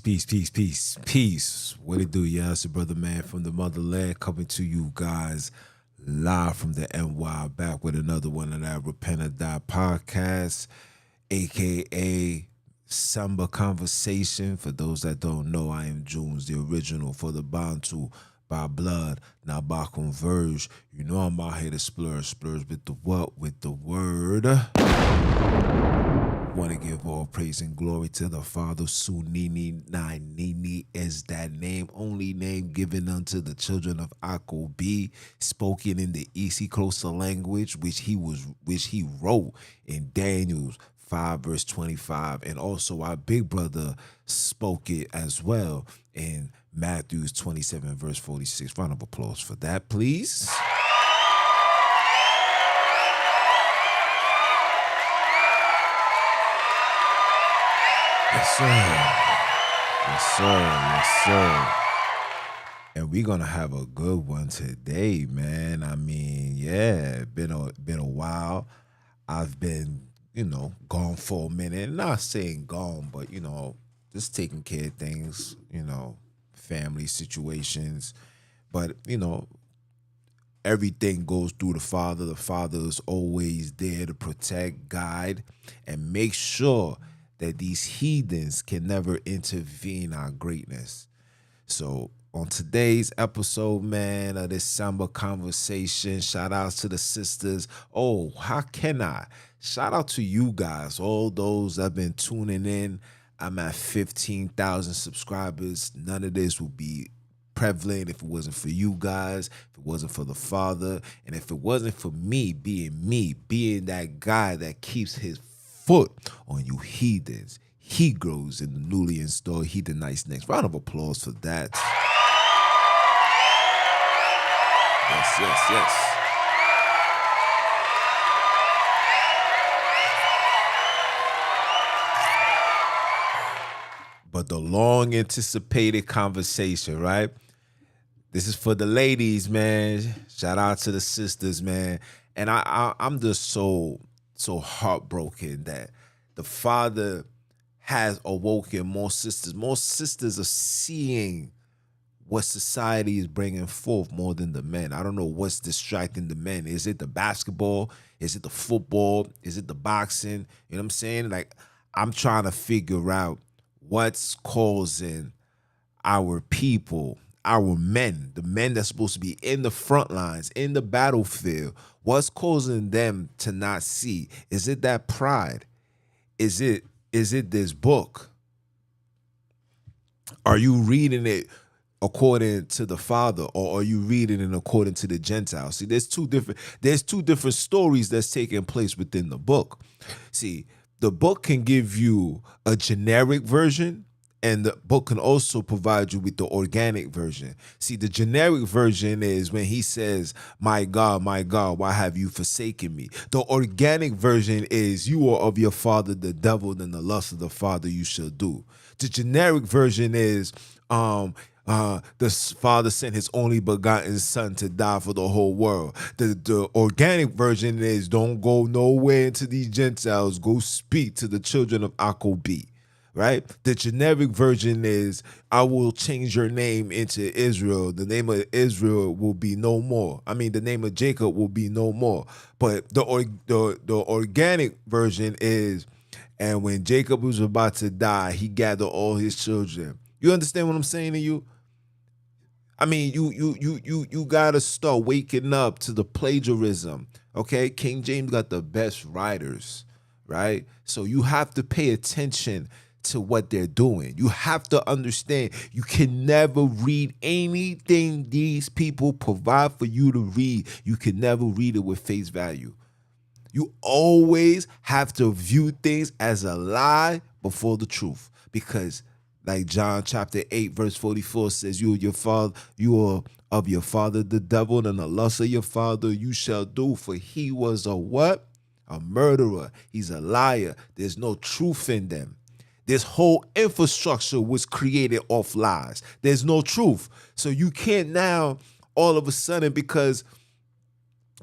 Peace. What it do, yeah? It's your brother man from the motherland coming to you guys live from the NY, back with another one of that Repent or Die podcast, aka Samba Conversation. For those that don't know, I am Junes, the original for the bantu by blood, not by converge. You know I'm out here to splurge with the what? With the word. Want to give all praise and glory to the Father. Sonini, Nanini is that name, only name given unto the children of Akobi, spoken in the East Coast language, which he wrote in Daniel 5 verse 25, and also our big brother spoke it as well in Matthew 27 verse 46. Round of applause for that, please. Yes, sir. And we're gonna have a good one today, man. I mean, yeah, been a while. I've been, gone for a minute. Not saying gone, but just taking care of things, family situations. But everything goes through the Father. The Father is always there to protect, guide, and make sure that these heathens can never intervene our greatness. So on today's episode, man, of this samba conversation, shout outs to the sisters. Oh, how can I? Shout out to you guys, all those that have been tuning in. I'm at 15,000 subscribers. None of this would be prevalent if it wasn't for you guys, if it wasn't for the Father, and if it wasn't for me, being that guy that keeps his foot on you heathens. He grows in the newly installed Heathenites next. Round of applause for that. Yes. But the long anticipated conversation, right? This is for the ladies, man. Shout out to the sisters, man. And I'm just so heartbroken that the Father has awoken more sisters. More sisters are seeing what society is bringing forth more than the men. I don't know what's distracting the men. Is it the basketball? Is it the football? Is it the boxing? You know what I'm saying? Like, I'm trying to figure out what's causing our people, our men, the men that's supposed to be in the front lines, in the battlefield, what's causing them to not see? Is it that pride? Is it this book? Are you reading it according to the Father, or are you reading it according to the Gentiles? See, there's two different stories that's taking place within the book. See, the book can give you a generic version, and the book can also provide you with the organic version. See, the generic version is when he says, my God, why have you forsaken me? The organic version is, you are of your father, the devil, and the lust of the father you shall do. The generic version is, the Father sent his only begotten son to die for the whole world. The organic version is, don't go nowhere into these Gentiles. Go speak to the children of Akobi. Right? The generic version is, I will change your name into Israel. The name of Israel will be no more. I mean, the name of Jacob will be no more. But the organic version is, and when Jacob was about to die, he gathered all his children. You understand what I'm saying to you? I mean, you gotta start waking up to the plagiarism. Okay? King James got the best writers, right? So you have to pay attention to what they're doing. You have to understand, you can never read anything these people provide for you to read. You can never read it with face value. You always have to view things as a lie before the truth, because like John chapter 8 verse 44 says, you are of your father the devil, and the lust of your father you shall do, for he was a what? A murderer. He's a liar. There's no truth in them. This whole infrastructure was created off lies. There's no truth. So you can't now all of a sudden, because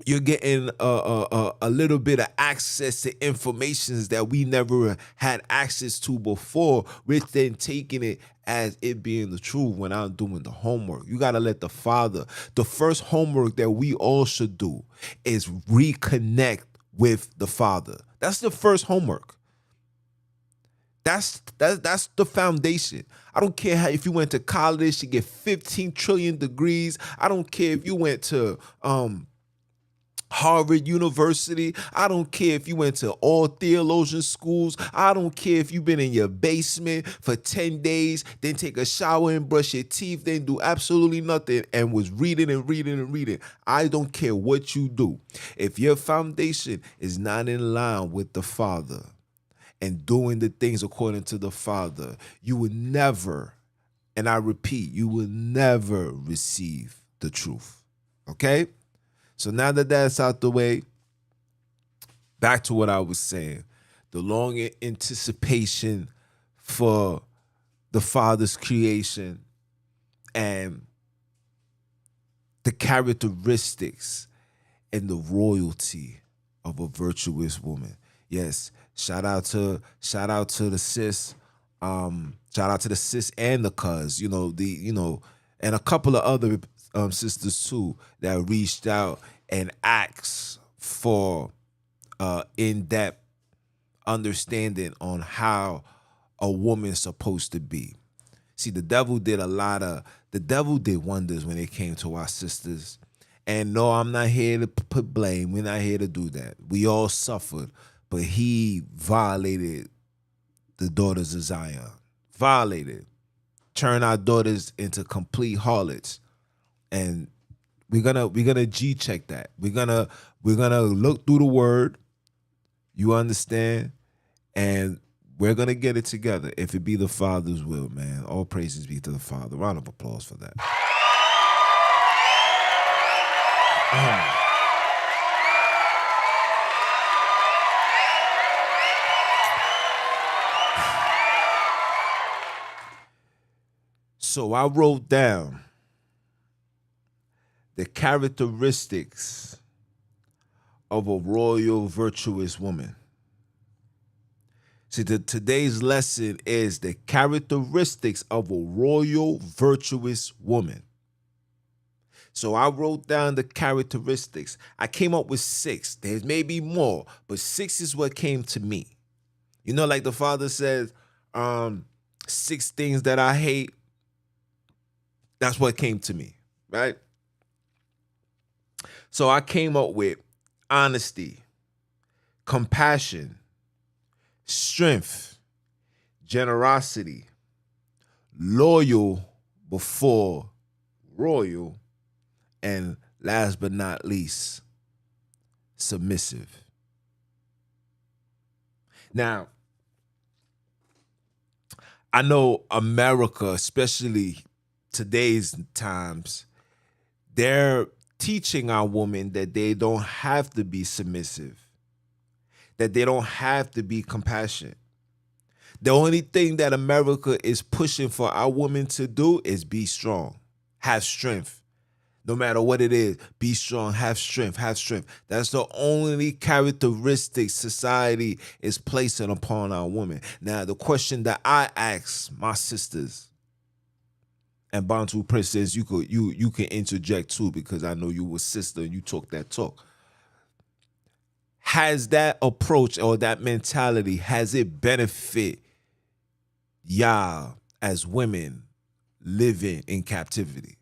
you're getting a little bit of access to informations that we never had access to before. We're then taking it as it being the truth when I'm doing the homework. You got to let the Father, the first homework that we all should do is reconnect with the Father. That's the first homework. That's the foundation. I don't care how, if you went to college to get 15 trillion degrees. I don't care if you went to Harvard University. I don't care if you went to all theologian schools. I don't care if you've been in your basement for 10 days, then take a shower and brush your teeth, then do absolutely nothing and was reading and reading and reading. I don't care what you do. If your foundation is not in line with the Father and doing the things according to the Father, you will never, and I repeat, you will never receive the truth. Okay? So now that that's out the way, back to what I was saying. The long anticipation for the Father's creation and the characteristics and the royalty of a virtuous woman. Yes, shout out to the sis. Shout out to the sis and the cuz, and a couple of other sisters too that reached out and asked for in-depth understanding on how a woman's supposed to be. See, the devil did wonders when it came to our sisters. And no, I'm not here to put blame. We're not here to do that. We all suffered, but he violated the daughters of Zion. Violated. Turn our daughters into complete harlots. And we're gonna G check that. We're gonna look through the word. You understand? And we're gonna get it together. If it be the Father's will, man. All praises be to the Father. Round of applause for that. So I wrote down the characteristics of a royal virtuous woman. See, today's lesson is the characteristics of a royal virtuous woman. So I wrote down the characteristics. I came up with 6. There may be more, but 6 is what came to me. You know, like the Father says, 6 things that I hate. That's what came to me, right? So I came up with honesty, compassion, strength, generosity, loyal before royal, and last but not least, submissive. Now, I know America, especially today's times, they're teaching our women that they don't have to be submissive, that they don't have to be compassionate. The only thing that America is pushing for our women to do is be strong, have strength. No matter what it is, be strong, have strength, have strength. That's the only characteristic society is placing upon our women. Now, the question that I ask my sisters, and Bantu Princess, you can interject too, because I know you were sister and you talk that talk. Has that approach or that mentality, has it benefit y'all as women living in captivity?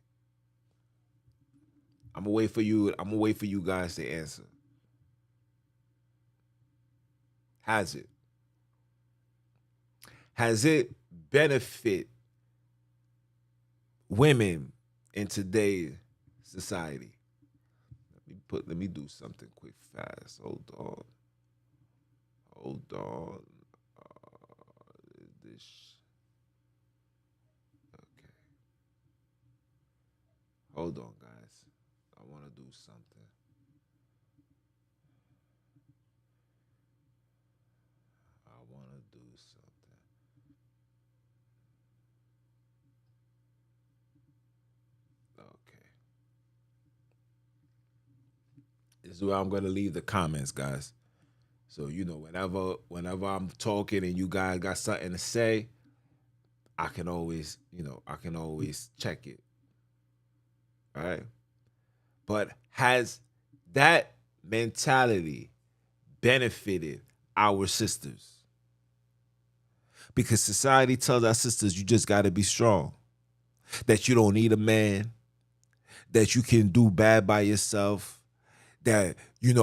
I'm gonna wait for you guys to answer. Has it? Has it benefit women in today's society? Let me do something quick, fast. Hold on. This. Okay. Hold on, guys. I want to do something. I want to do something. Okay. This is where I'm gonna leave the comments, guys. So whenever I'm talking and you guys got something to say, I can always, I can always check it. All right. But has that mentality benefited our sisters? Because society tells our sisters you just got to be strong, that you don't need a man, that you can do bad by yourself, that,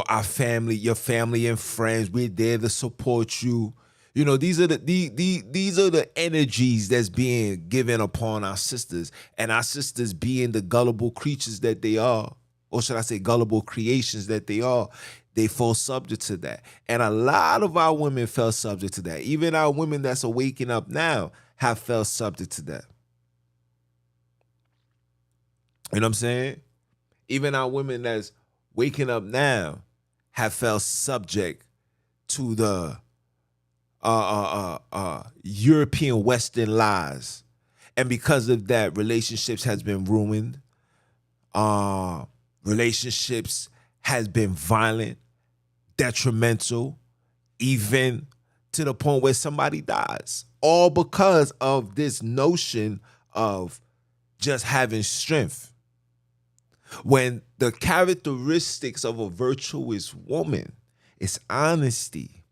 our family, your family and friends, we're there to support you. These are these are the energies that's being given upon our sisters, and our sisters being the gullible creatures that they are, or should I say gullible creations that they are, they fall subject to that. And a lot of our women fell subject to that. Even our women that's waking up now have fell subject to that. You know what I'm saying? Even our women that's waking up now have fell subject to the European Western lies. And because of that, relationships has been ruined. Relationships has been violent, detrimental, even to the point where somebody dies. All because of this notion of just having strength. When the characteristics of a virtuous woman is honesty,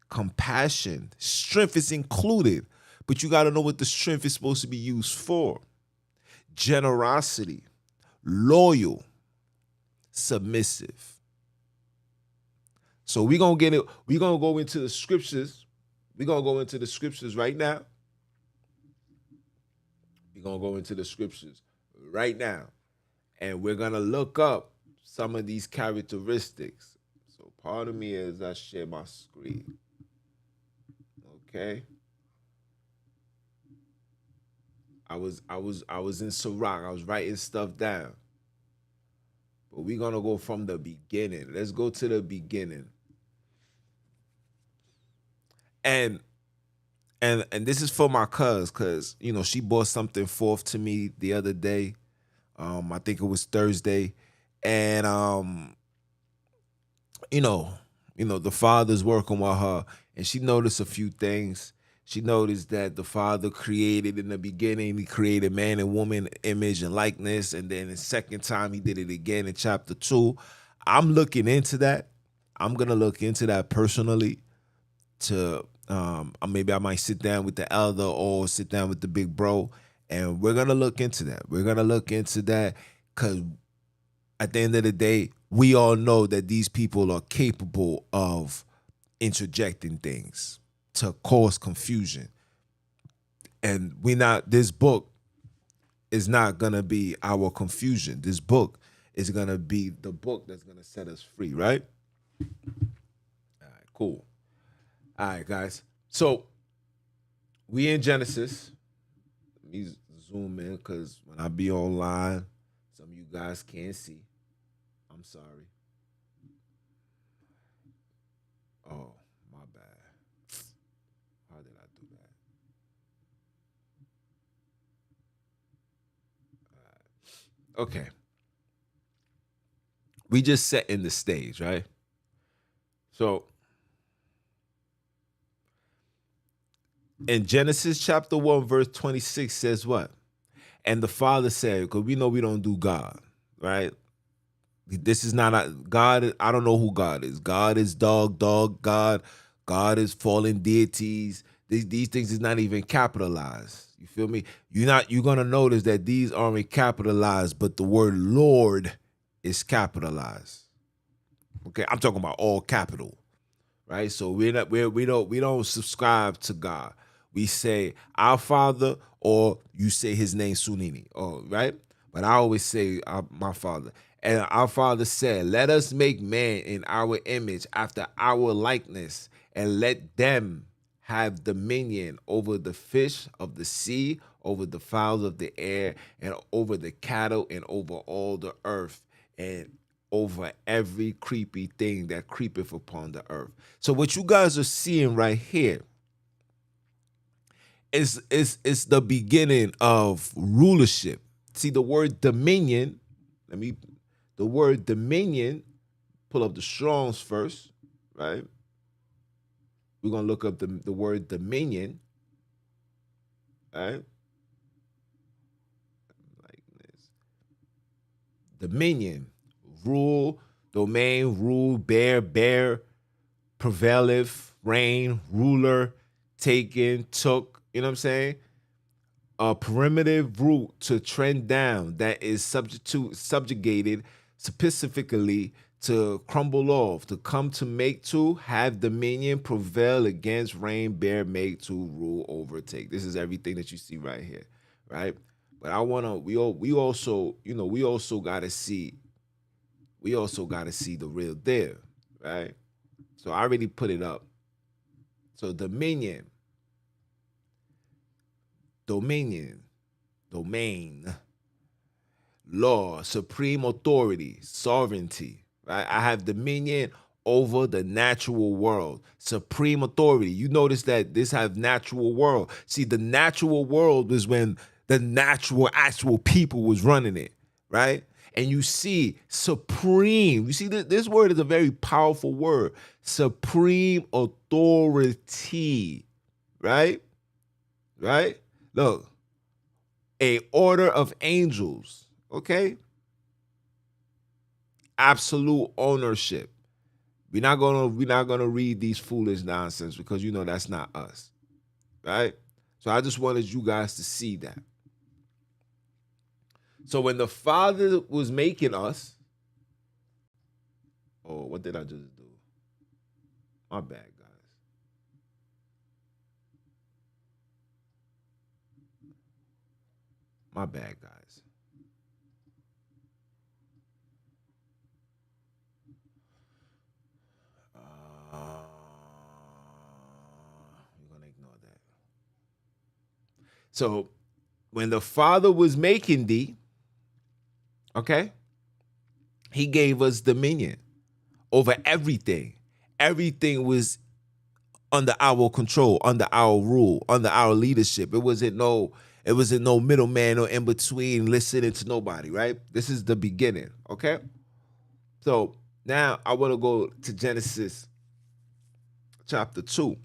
compassion, strength is included, but you got to know what the strength is supposed to be used for. Generosity, loyal, submissive. So we're going to go into the scriptures. We're going to go into the scriptures right now. We're going to go into the scriptures right now. And we're going to look up some of these characteristics. So pardon me as I share my screen. Okay. I was in Ciroc. I was writing stuff down. But we're gonna go from the beginning. Let's go to the beginning. And this is for my cuz she bought something forth to me the other day. I think it was Thursday. And the father's working with her, and she noticed a few things. She noticed that the Father created in the beginning, he created man and woman, image and likeness. And then the second time he did it again in chapter 2. I'm looking into that. I'm going to look into that personally to maybe I might sit down with the elder or sit down with the big bro. And we're going to look into that. We're going to look into that because at the end of the day, we all know that these people are capable of interjecting things to cause confusion. And this book is not gonna be our confusion. This book is gonna be the book that's gonna set us free, right? All right, cool. All right, guys. So we in Genesis. Let me zoom in because when I be online, some of you guys can't see. I'm sorry. Oh, my bad. How did I do that? Okay. We just setting the stage, right? So in Genesis chapter 1, verse 26 says what? And the father said, because we know we don't do God, right? This is not God. I don't know who God is. God is dog, God. God is fallen deities. These things is not even capitalized. You feel me? You're gonna notice that these aren't capitalized, but the word Lord is capitalized. Okay, I'm talking about all capital, right? So we don't subscribe to God. We say our Father, or you say His name Sonini, right? But I always say my Father. And our Father said, "Let us make man in our image, after our likeness, and let them have dominion over the fish of the sea, over the fowls of the air, and over the cattle, and over all the earth, and over every creepy thing that creepeth upon the earth." So what you guys are seeing right here is the beginning of rulership. See, the word dominion, the word dominion pull up the Strongs first, right? We're gonna look up the word dominion, right? Like this. Dominion, rule, domain, rule, bear, prevaileth, reign, ruler, taken, took. You know what I'm saying? A primitive root to trend down that is subjugated specifically to crumble off, to come to make to, have dominion, prevail against, reign, bear, make to, rule, overtake. This is everything that you see right here, right? But I wanna, we also, we also gotta see, the real deal, right? So I already put it up. So dominion, domain, law, supreme authority, sovereignty, right? I have dominion over the natural world, supreme authority. You notice that this have natural world. See, the natural world was when the natural, actual people was running it, right? And you see supreme. You see, this word is a very powerful word. Supreme authority, right? Right? Look, a order of angels, okay? Absolute ownership. We're not gonna read these foolish nonsense because that's not us, right? So I just wanted you guys to see that. So when the Father was making us, oh, what did I just do? My bad, guys. My bad, guys. We're gonna ignore that. So when the Father was making thee, okay, he gave us dominion over everything. Everything was under our control, under our rule, under our leadership. It wasn't no middleman or in between listening to nobody, right? This is the beginning, okay? So now I want to go to Genesis chapter 2. We're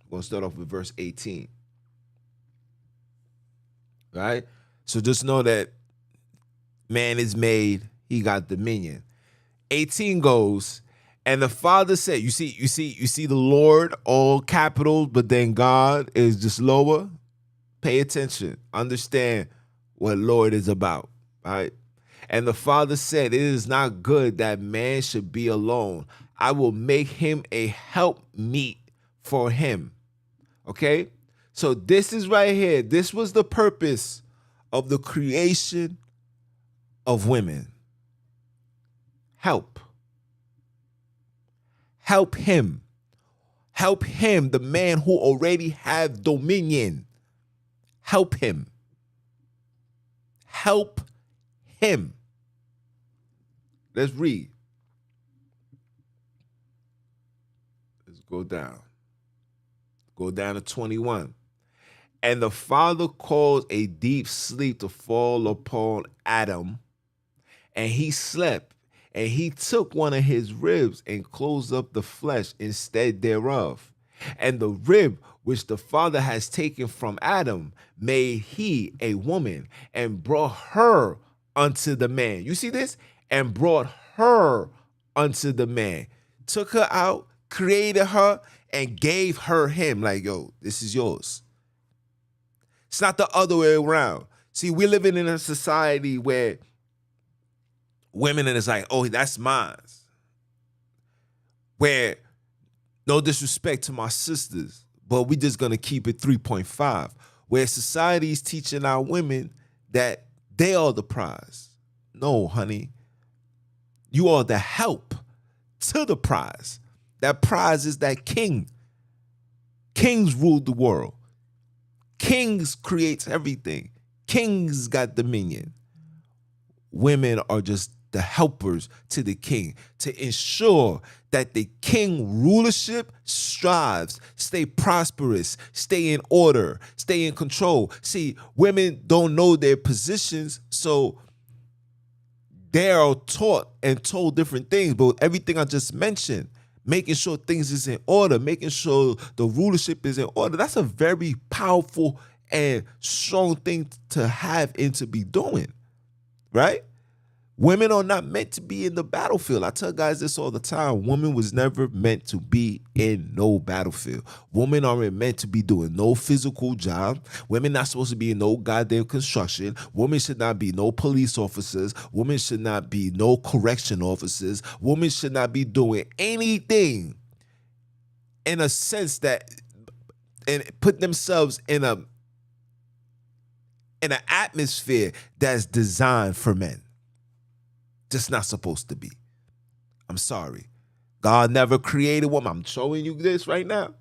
going to start off with verse 18. Right? So just know that man is made, he got dominion. 18 goes, and the Father said, you see the Lord, all capitals, but then God is just lower. Pay attention. Understand what Lord is about. Right? And the Father said, it is not good that man should be alone. I will make him a helpmeet for him. Okay? So this is right here. This was the purpose of the creation of women. Help. Help him. Help him, the man who already have dominion. Help him. Help him. Let's read. Let's go down. Go down to 21. And the Father caused a deep sleep to fall upon Adam, and he slept. And he took one of his ribs and closed up the flesh instead thereof. And the rib which the Father has taken from Adam made he a woman and brought her unto the man. You see this? And brought her unto the man. Took her out, created her, and gave her him. Like, yo, this is yours. It's not the other way around. See, we're living in a society where women and it's like, oh, that's mine. Where, no disrespect to my sisters, but we just gonna keep it 3.5. Where society is teaching our women that they are the prize. No, honey. You are the help to the prize. That prize is that king. Kings rule the world. Kings creates everything. Kings got dominion. Women are just the helpers to the king to ensure that the king rulership strives, stay prosperous, stay in order, stay in control. See, women don't know their positions, so they are taught and told different things, but everything I just mentioned, making sure things is in order, making sure the rulership is in order, that's a very powerful and strong thing to have and to be doing, right? Women are not meant to be in the battlefield. I tell guys this all the time. Women was never meant to be in no battlefield. Women aren't meant to be doing no physical job. Women not supposed to be in no goddamn construction. Women should not be no police officers. Women should not be no correction officers. Women should not be doing anything in a sense that, and put themselves in an atmosphere that's designed for men. Just not supposed to be. I'm sorry. God never created woman. I'm showing you this right now.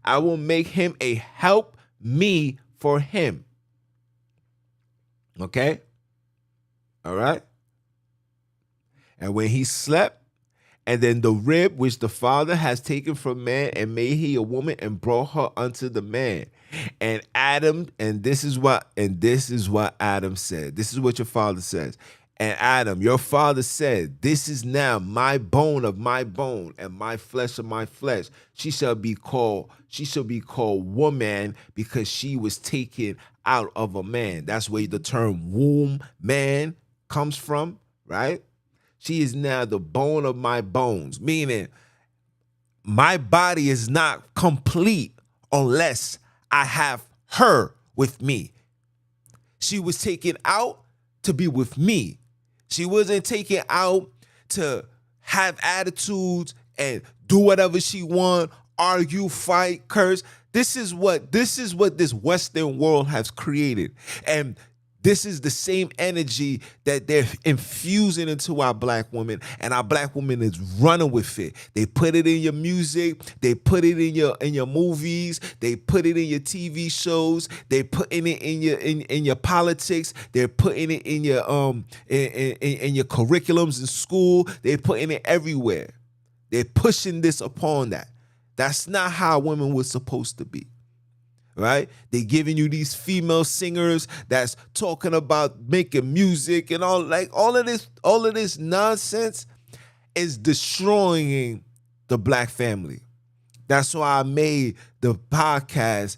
I will make him a help me for him. Okay? All right? And when he slept, and then the rib which the Father has taken from man, and made he a woman, and brought her unto the man. And Adam, and this is what Adam said. This is what your father says. And Adam, your father said, this is now my bone of my bone and my flesh of my flesh. She shall be called woman, because she was taken out of a man. That's where the term womb man comes from, right? She is now the bone of my bones, meaning my body is not complete unless I have her with me. She was taken out to be with me. She wasn't taken out to have attitudes and do whatever she want, argue, fight, curse. This is what this Western world has created. And this is the same energy that they're infusing into our black women, and our black woman is running with it. They put it in your music, they put it in your movies, they put it in your TV shows, they putting it in your politics, they're putting it in your in your curriculums in school, they're putting it everywhere. They're pushing this upon that. That's not how women were supposed to be. Right? They giving you these female singers that's talking about making music and all of this nonsense is destroying the black family. That's why I made the podcast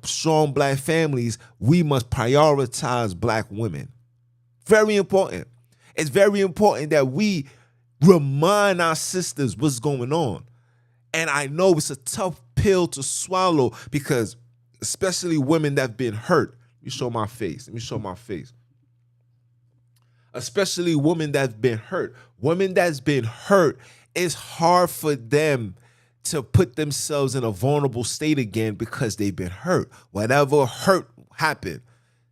Strong Black Families. We must prioritize black women. Very important. It's very important that we remind our sisters what's going on. And I know it's a tough pill to swallow, because especially women that have been hurt. Let me show my face. Especially women that's been hurt. Women that's been hurt, it's hard for them to put themselves in a vulnerable state again because they've been hurt. Whatever hurt happened.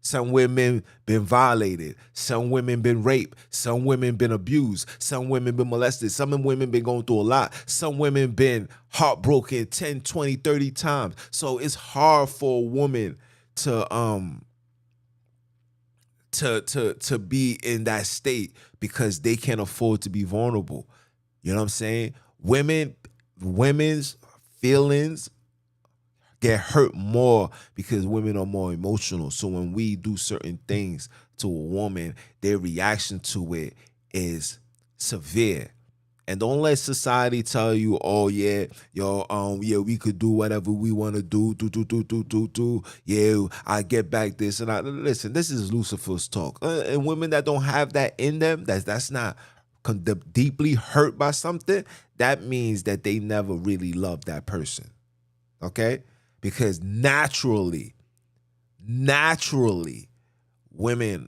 Some women been violated. Some women been raped. Some women been abused. Some women been molested. Some women been going through a lot. Some women been heartbroken 10, 20, 30 times. So it's hard for a woman to be in that state because they can't afford to be vulnerable. You know what I'm saying? Women's feelings get hurt more because women are more emotional. So when we do certain things to a woman, their reaction to it is severe. And don't let society tell you, oh yeah, we could do whatever we want to do. Yeah, I get back this. And listen, this is Lucifer's talk. And women that don't have that in them, that's not deeply hurt by something, that means that they never really loved that person. Okay? Because naturally, women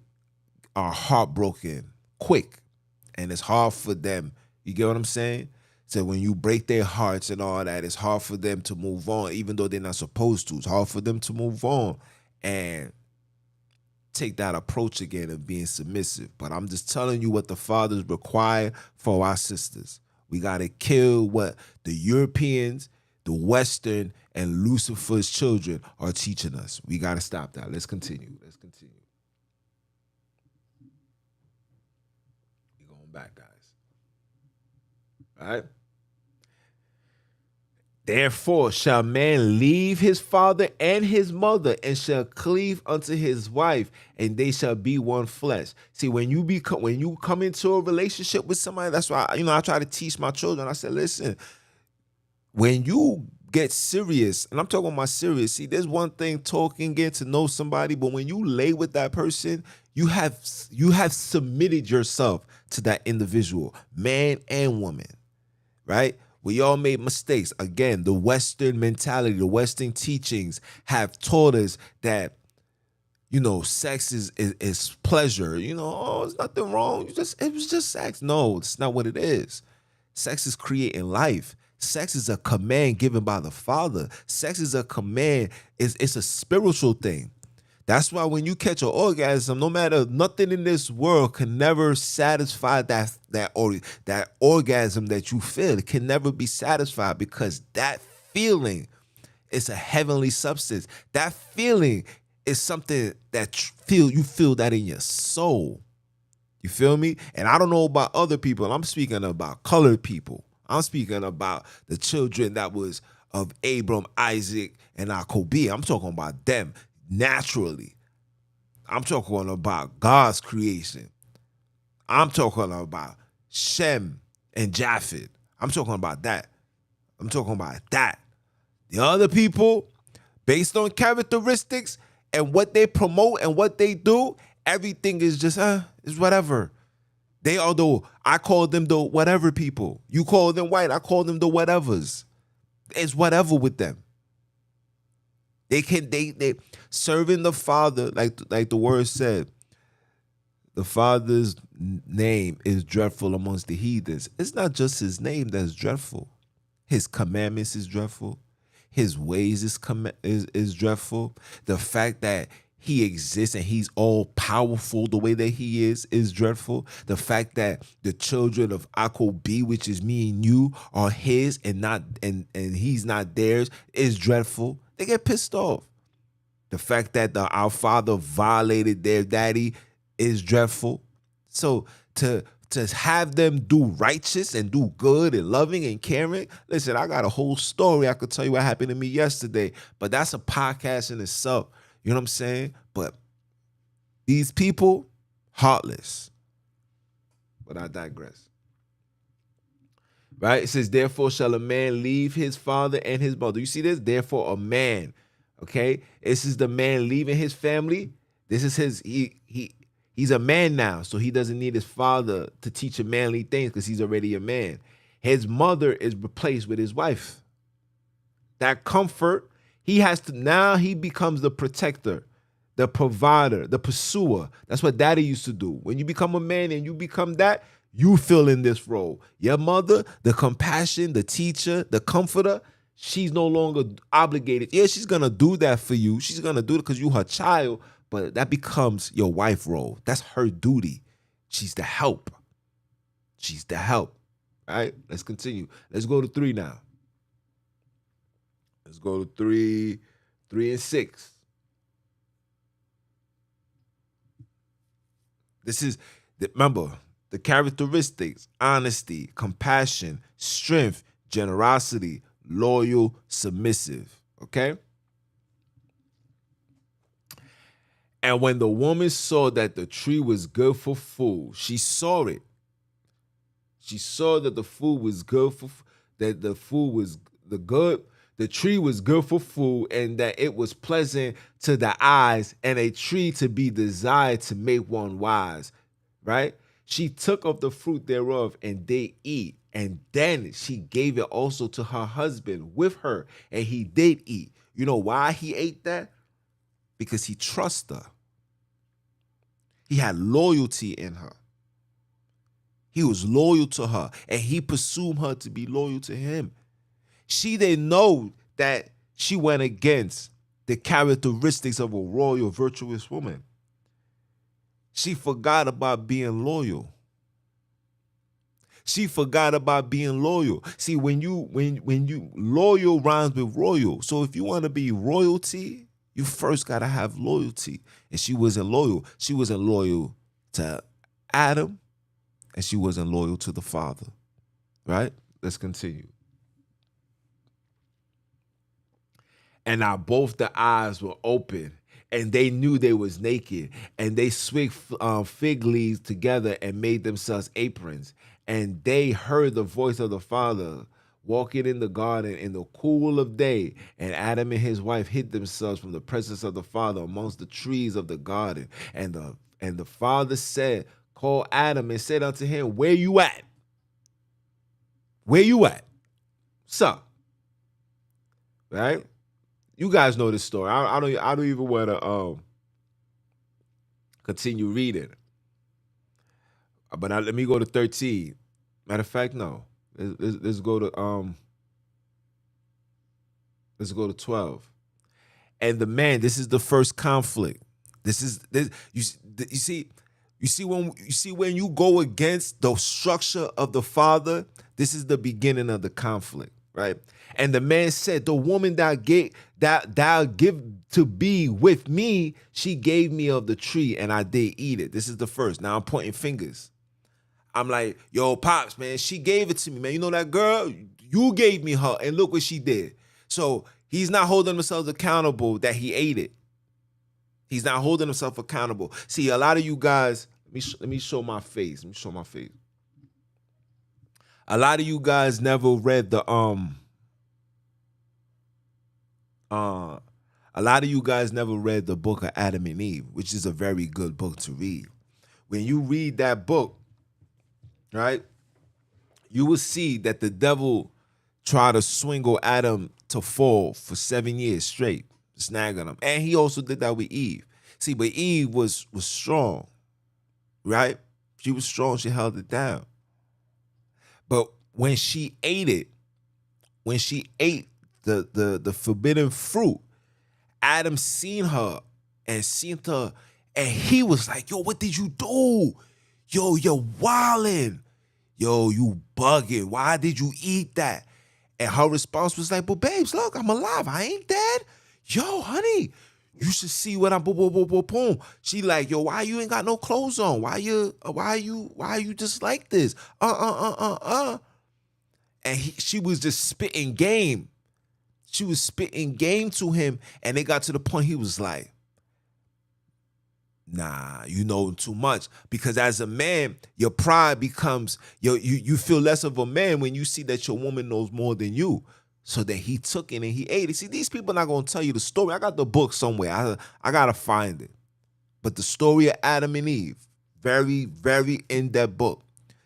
are heartbroken quick, and it's hard for them. You get what I'm saying? So when you break their hearts and all that, it's hard for them to move on, even though they're not supposed to. It's hard for them to move on and take that approach again of being submissive. But I'm just telling you what the fathers require for our sisters. We got to kill what the Europeans, the Western, and Lucifer's children are teaching us. We got to stop that. Let's continue. We're going back, guys. All right? Therefore shall man leave his father and his mother, and shall cleave unto his wife, and they shall be one flesh. See, when you come into a relationship with somebody, that's why I try to teach my children. I said, listen, when you get serious, and I'm talking about serious. See, there's one thing talking, getting to know somebody, but when you lay with that person, you have submitted yourself to that individual, man and woman, right? We all made mistakes. Again, the Western mentality, the Western teachings have taught us that, sex is pleasure. There's nothing wrong. It was just sex. No, it's not what it is. Sex is creating life. Sex is a command given by the Father. Sex is a command. It's a spiritual thing. That's why when you catch an orgasm, no matter, nothing in this world can never satisfy that orgasm that you feel. It can never be satisfied, because that feeling is a heavenly substance. That feeling is something that you feel that in your soul. You feel me? And I don't know about other people. I'm speaking about colored people. I'm speaking about the children that was of Abram, Isaac, and Jacob. I'm talking about them naturally. I'm talking about God's creation. I'm talking about Shem and Japheth. I'm talking about that. I'm talking about that. The other people, based on characteristics and what they promote and what they do, everything is just, it's whatever. I call them the whatever people. You call them white, I call them the whatevers. It's whatever with them. They serving the Father, like the word said. The Father's name is dreadful amongst the heathens. It's not just his name that's dreadful. His commandments is dreadful. His ways is dreadful. The fact that he exists and he's all powerful the way that he is dreadful. The fact that the children of Jacob, which is me and you, are his and he's not theirs, is dreadful. They get pissed off. The fact that our father violated their daddy is dreadful. So to have them do righteous and do good and loving and caring. Listen, I got a whole story I could tell you what happened to me yesterday, but that's a podcast in itself. You know what I'm saying? But these people, heartless. But I digress. Right? It says, therefore shall a man leave his father and his mother. You see this? Therefore a man. Okay? This is the man leaving his family. This is he's a man now, so he doesn't need his father to teach him manly things because he's already a man. His mother is replaced with his wife. That comfort, now he becomes the protector, the provider, the pursuer. That's what daddy used to do. When you become a man and you become that, you fill in this role. Your mother, the compassion, the teacher, the comforter, she's no longer obligated. Yeah, she's going to do that for you. She's going to do it because you're her child, but that becomes your wife role. That's her duty. She's the help. She's the help. All right, let's continue. Let's go to 3 now. Let's go to 3 and 6. This is, remember, the characteristics: honesty, compassion, strength, generosity, loyal, submissive. Okay? And when the woman saw that the tree was good for food, she saw it. She saw that the food was good the tree was good for food, and that it was pleasant to the eyes, and a tree to be desired to make one wise. Right? She took of the fruit thereof, and they eat. And then she gave it also to her husband with her, and he did eat. You know why he ate that? Because he trusted her. He had loyalty in her. He was loyal to her, and he pursued her to be loyal to him. She didn't know that she went against the characteristics of a royal, virtuous woman. She forgot about being loyal. She forgot about being loyal. See, when you loyal rhymes with royal. So if you want to be royalty, you first got to have loyalty. And she wasn't loyal. She wasn't loyal to Adam, and she wasn't loyal to the Father. Right? Let's continue. And now both the eyes were open, and they knew they was naked, and they swig fig leaves together and made themselves aprons. And they heard the voice of the Father walking in the garden in the cool of day. And Adam and his wife hid themselves from the presence of the Father amongst the trees of the garden. And the Father said, called Adam and said unto him, where you at? Where you at? What's up? Right? You guys know this story. I don't even want to continue reading. But let me go to 13. Matter of fact, no. Let's go to 12. And the man, this is the first conflict. You see when you go against the structure of the Father, this is the beginning of the conflict, right? And the man said, the woman that thou give to be with me, she gave me of the tree and I did eat it. This is the first. Now I'm pointing fingers. I'm like, yo, Pops, man, she gave it to me, man. You know that girl? You gave me her, and look what she did. So he's not holding himself accountable that he ate it. He's not holding himself accountable. See, a lot of you guys, let me show my face. A lot of you guys never read the book of Adam and Eve, which is a very good book to read. When you read that book, right, you will see that the devil tried to swingle Adam to fall for 7 years straight, snagging him. And he also did that with Eve. See, but Eve was strong, right? She was strong. She held it down. But when she ate the forbidden fruit, Adam seen her, and he was like, yo, what did you do? Yo, you're wildin'. Yo, you bugging. Why did you eat that? And her response was like, but babes, look, I'm alive. I ain't dead. Yo, honey, you should see what I'm boom, boom, boom, boom, boom. She like, yo, why you ain't got no clothes on? Why you just like this? And she was just spitting game. She was spitting game to him, and it got to the point he was like, nah, you know too much. Because as a man, your pride becomes, you feel less of a man when you see that your woman knows more than you. So that he took it and he ate it. See, these people are not going to tell you the story. I got the book somewhere. I got to find it. But the story of Adam and Eve, very, very in-depth book.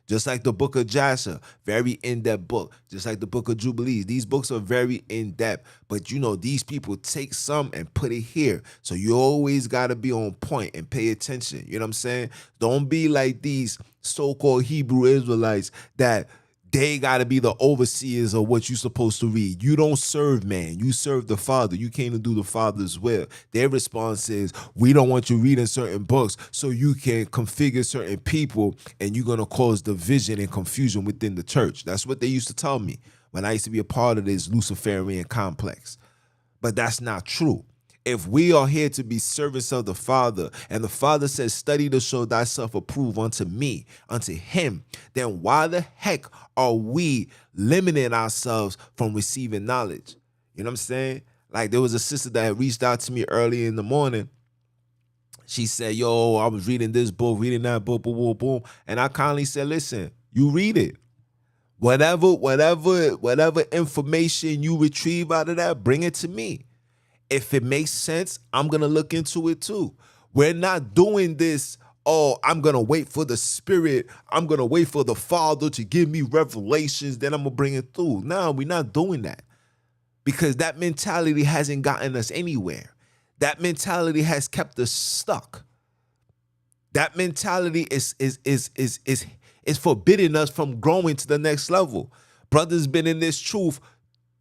Just like the book of Jasher, very in-depth book. Just like the book of Jubilees. These books are very in-depth. But you know, these people take some and put it here. So you always got to be on point and pay attention. You know what I'm saying? Don't be like these so-called Hebrew Israelites that they got to be the overseers of what you're supposed to read. You don't serve man. You serve the Father. You came to do the Father's will. Their response is, we don't want you reading certain books so you can configure certain people and you're going to cause division and confusion within the church. That's what they used to tell me when I used to be a part of this Luciferian complex. But that's not true. If we are here to be servants of the Father, and the Father says, study to show thyself approved unto me, unto him, then why the heck are we limiting ourselves from receiving knowledge? You know what I'm saying? Like, there was a sister that had reached out to me early in the morning. She said, yo, I was reading this book, reading that book, boom, boom, boom. And I kindly said, listen, you read it. Whatever information you retrieve out of that, bring it to me. If it makes sense, I'm going to look into it too. We're not doing this, oh, I'm going to wait for the Spirit. I'm going to wait for the Father to give me revelations. Then I'm going to bring it through. No, we're not doing that. Because that mentality hasn't gotten us anywhere. That mentality has kept us stuck. That mentality is forbidding us from growing to the next level. Brothers been in this truth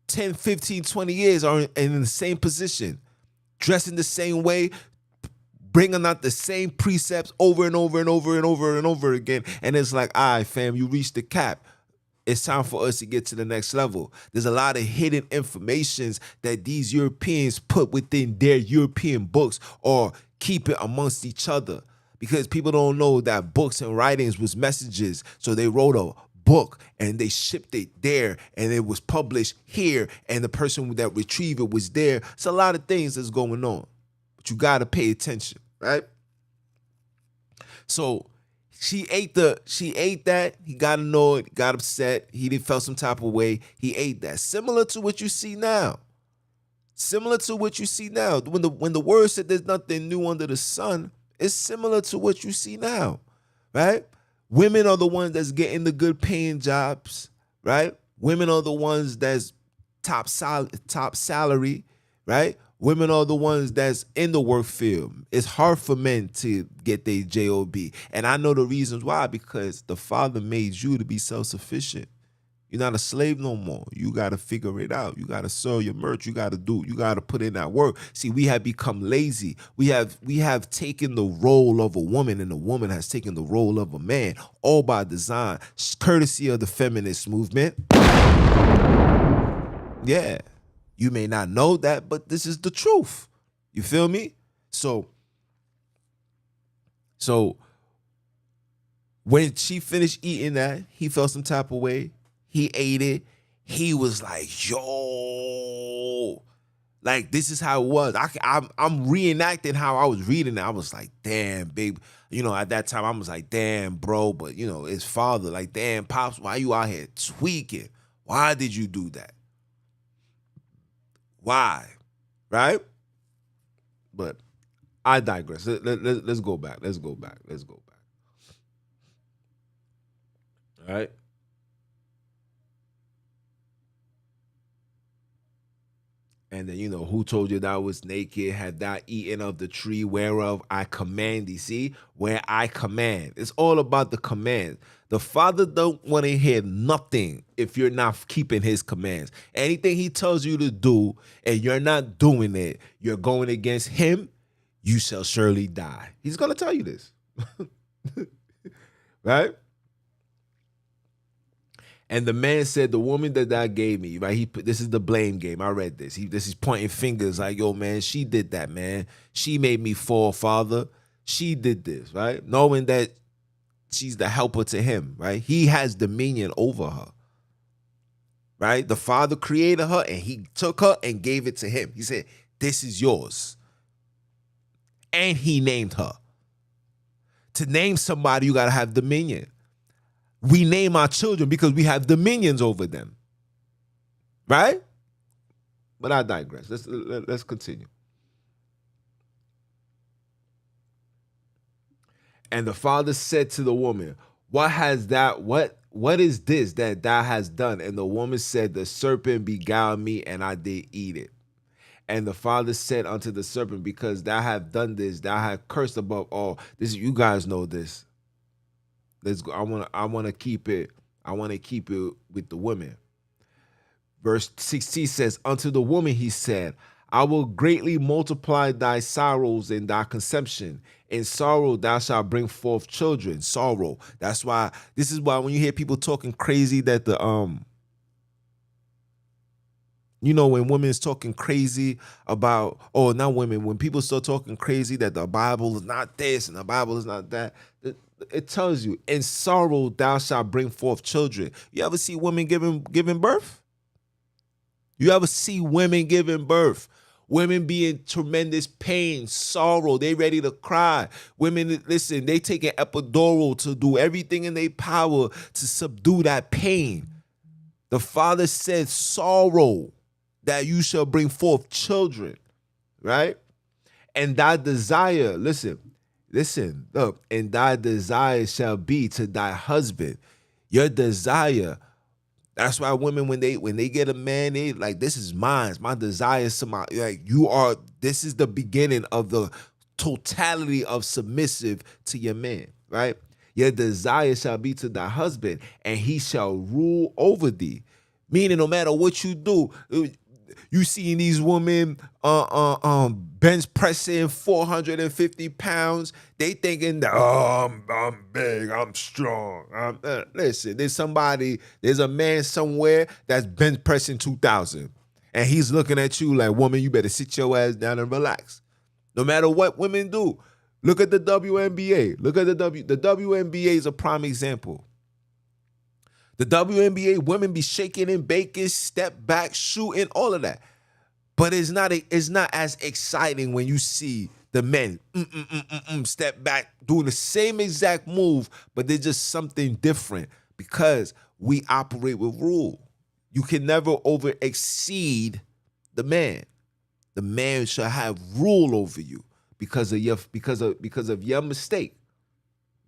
10, 15, 20 years are in the same position, dressing the same way, bringing out the same precepts over and over and over and over and over again. And it's like, all right, fam, you reached the cap. It's time for us to get to the next level. There's a lot of hidden informations that these Europeans put within their European books or keep it amongst each other. Because people don't know that books and writings was messages. So they wrote a book and they shipped it there and it was published here and the person that retrieved it was there. It's a lot of things that's going on, but you got to pay attention, right? So she ate that. He got annoyed, got upset. He didn't felt some type of way. He ate that. Similar to what you see now. Similar to what you see now. When the word said there's nothing new under the sun, it's similar to what you see now, right? Women are the ones that's getting the good paying jobs, right? Women are the ones that's top salary, right? Women are the ones that's in the work field. It's hard for men to get their job. And I know the reasons why, because the Father made you to be self-sufficient. You're not a slave no more. You got to figure it out. You got to sell your merch. You got to put in that work. See, we have become lazy. We have taken the role of a woman, and the woman has taken the role of a man, all by design, courtesy of the feminist movement. Yeah. You may not know that, but this is the truth. You feel me? So when she finished eating that, he felt some type of way. He ate it. He was like, yo, like this is how it was. I'm reenacting how I was reading it. I was like, damn, babe. At that time, I was like, damn, bro. But, his father, like, damn, Pops, why you out here tweaking? Why did you do that? Why? Right? But I digress. Let's go back. All right? And then, who told you that I was naked? Had thou eaten of the tree whereof I command thee? See, where I command. It's all about the command. The Father don't want to hear nothing if you're not keeping his commands. Anything he tells you to do and you're not doing it, you're going against him, you shall surely die. He's going to tell you this. Right? And the man said, the woman that thou gave me, right? This is the blame game. I read this. This is pointing fingers like, yo, man, she did that, man. She made me fall, Father. She did this, right? Knowing that she's the helper to him, right? He has dominion over her, right? The Father created her and he took her and gave it to him. He said, this is yours. And he named her. To name somebody, you got to have dominion. We name our children because we have dominions over them. Right? But I digress. Let's continue. And the Father said to the woman, what is this that thou hast done? And the woman said, the serpent beguiled me, and I did eat it. And the Father said unto the serpent, because thou hast done this, thou hast cursed above all. This, you guys know this. Let's go. I want to keep it with the women. Verse 16 says, unto the woman he said, I will greatly multiply thy sorrows and thy conception. In sorrow thou shalt bring forth children. Sorrow. This is why when you hear people talking crazy that when women's talking crazy about, not women, when people start talking crazy that the Bible is not this and the Bible is not that, it tells you, in sorrow thou shalt bring forth children. You ever see women giving birth? You ever see women giving birth? Women be in tremendous pain, sorrow. They ready to cry. Women, listen, they take an epidural to do everything in their power to subdue that pain. The Father said sorrow, that you shall bring forth children, right? And thy desire, listen, look, and thy desire shall be to thy husband. Your desire. That's why women, when they get a man, they like, this is mine. My desire is to my, like, this is the beginning of the totality of submissive to your man, right? Your desire shall be to thy husband, and he shall rule over thee. Meaning, no matter what you do, you seeing these women bench pressing 450 pounds. They thinking that, I'm big, I'm strong. Listen, there's a man somewhere that's bench pressing 2,000. And he's looking at you like, woman, you better sit your ass down and relax. No matter what women do. Look at the WNBA. The WNBA is a prime example. The WNBA women be shaking and baking, step back, shooting, all of that. But it's not as exciting when you see the men step back, doing the same exact move, but there's just something different because we operate with rule. You can never over exceed the man. The man should have rule over you because of your mistake,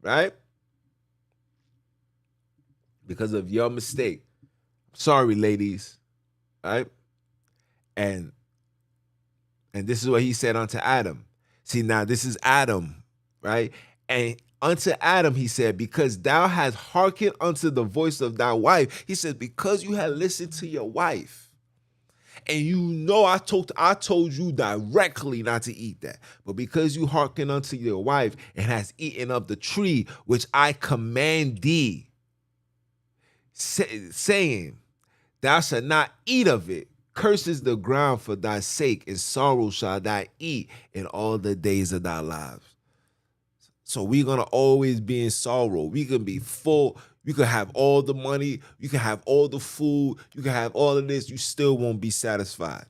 right? Because of your mistake. Sorry, ladies, right? And this is what he said unto Adam. See, now this is Adam, right? And unto Adam he said, because thou hast hearkened unto the voice of thy wife. He said, because you had listened to your wife. And you know I told you directly not to eat that. But because you hearken unto your wife and has eaten of the tree which I command thee, saying, thou shalt not eat of it, curses the ground for thy sake, and sorrow shall thou eat in all the days of thy lives. So we're going to always be in sorrow. We can be full. You can have all the money. You can have all the food. You can have all of this. You still won't be satisfied.